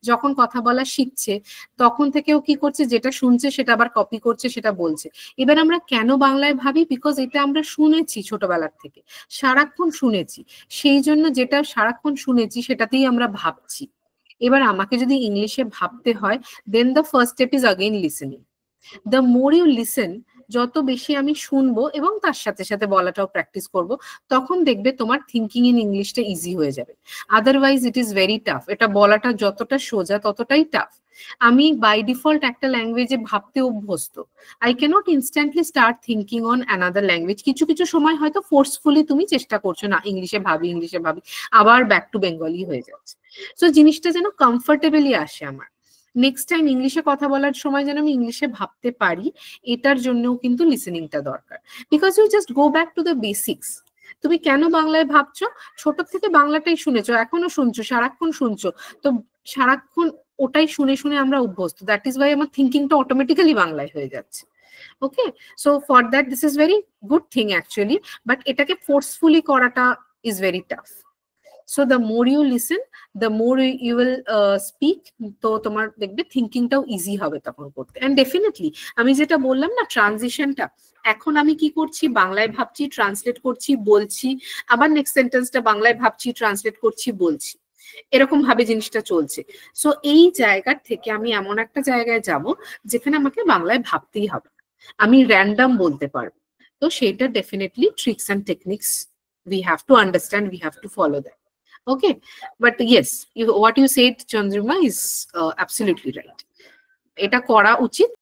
যখন কথা বলা শিখছে তখন থেকেও কি করছে, যেটা শুনছে সেটা আবার কপি করছে, সেটা বলছে। এবার আমরা কেন বাংলায় ভাবি? বিকজ এটা আমরা শুনেছি ছোটবেলার থেকে, সারাক্ষণ শুনেছি, সেই জন্য যেটা সারাক্ষণ শুনেছি সেটাতেই আমরা ভাবছি। এবার আমাকে যদি ইংলিশে ভাবতে হয়, then the first step is again listening. The more you listen, যত বেশি আমি শুনবো এবং তার সাথে সাথে বলাটাও প্র্যাকটিস করব, তখন দেখবে তোমার থিঙ্কিং ইন ইংলিশটা ইজি হয়ে যাবে। Otherwise it is very tough. এটা বলাটা যতটা সোজা ততটাই টাফ। আমি বাই ডিফল্ট একটা ল্যাঙ্গুয়েজে ভাবতে অভ্যস্ত, I can't instantly start thinking on another language. কিছু সময় হয়তো ফোর্সফুলি তুমি চেষ্টা করছো, না ইংলিশে ভাবি, আবার ব্যাক টু বেঙ্গলি হয়ে যাচ্ছে। সো জিনিসটা যেন কমফর্টেবলি আসে আমার। নেক্সট টাইম ইংলিশে কথা বলার সময় যেন আমি ইংলিশে ভাবতে পারি, এটার জন্যও কিন্তু লিসেনিংটা দরকার। Because you just go back to the basics. তুমি কেন বাংলায় ভাবছো? ছোট থেকে বাংলাটাই শুনেছো, এখনো শুনছো, সারাক্ষণ শুনছো, তো সারাক্ষণ ওটাই শুনে শুনে আমরা অভ্যস্ত। দ্যাট ইজ ওয়াই আমার থিঙ্কিংটা অটোমেটিক্যালি বাংলায় হয়ে যাচ্ছে। Okay, so for that this is very good thing actually, but এটাকে ফোর্সফুলি করাটা is very tough. So the more you listen, the more you will speak, তো তোমার দেখবে থিঙ্কিংটাও ইজি হবে তখন করতে। এন্ড ডেফিনেটলি আমি যেটা বললাম না, ট্রানজিশনটা, এখন আমি কি করছি, বাংলায় ভাবছি, ট্রান্সলেট করছি, বলছি, আবার নেক্সট সেন্টেন্সটা বাংলায় ভাবছি, ট্রান্সলেট করছি, বলছি, এরকম ভাবে জিনিসটা চলছে। সো এই জায়গার থেকে আমি এমন একটা জায়গায় যাব যেখানে আমাকে বাংলায় ভাবতেই হবে, আমি র্যান্ডম বলতে পারবো। তো সেটা definitely tricks and techniques we have to understand, we have to follow that. Okay, but yes, what you said, Chandrima, is absolutely right. এটা করা উচিত।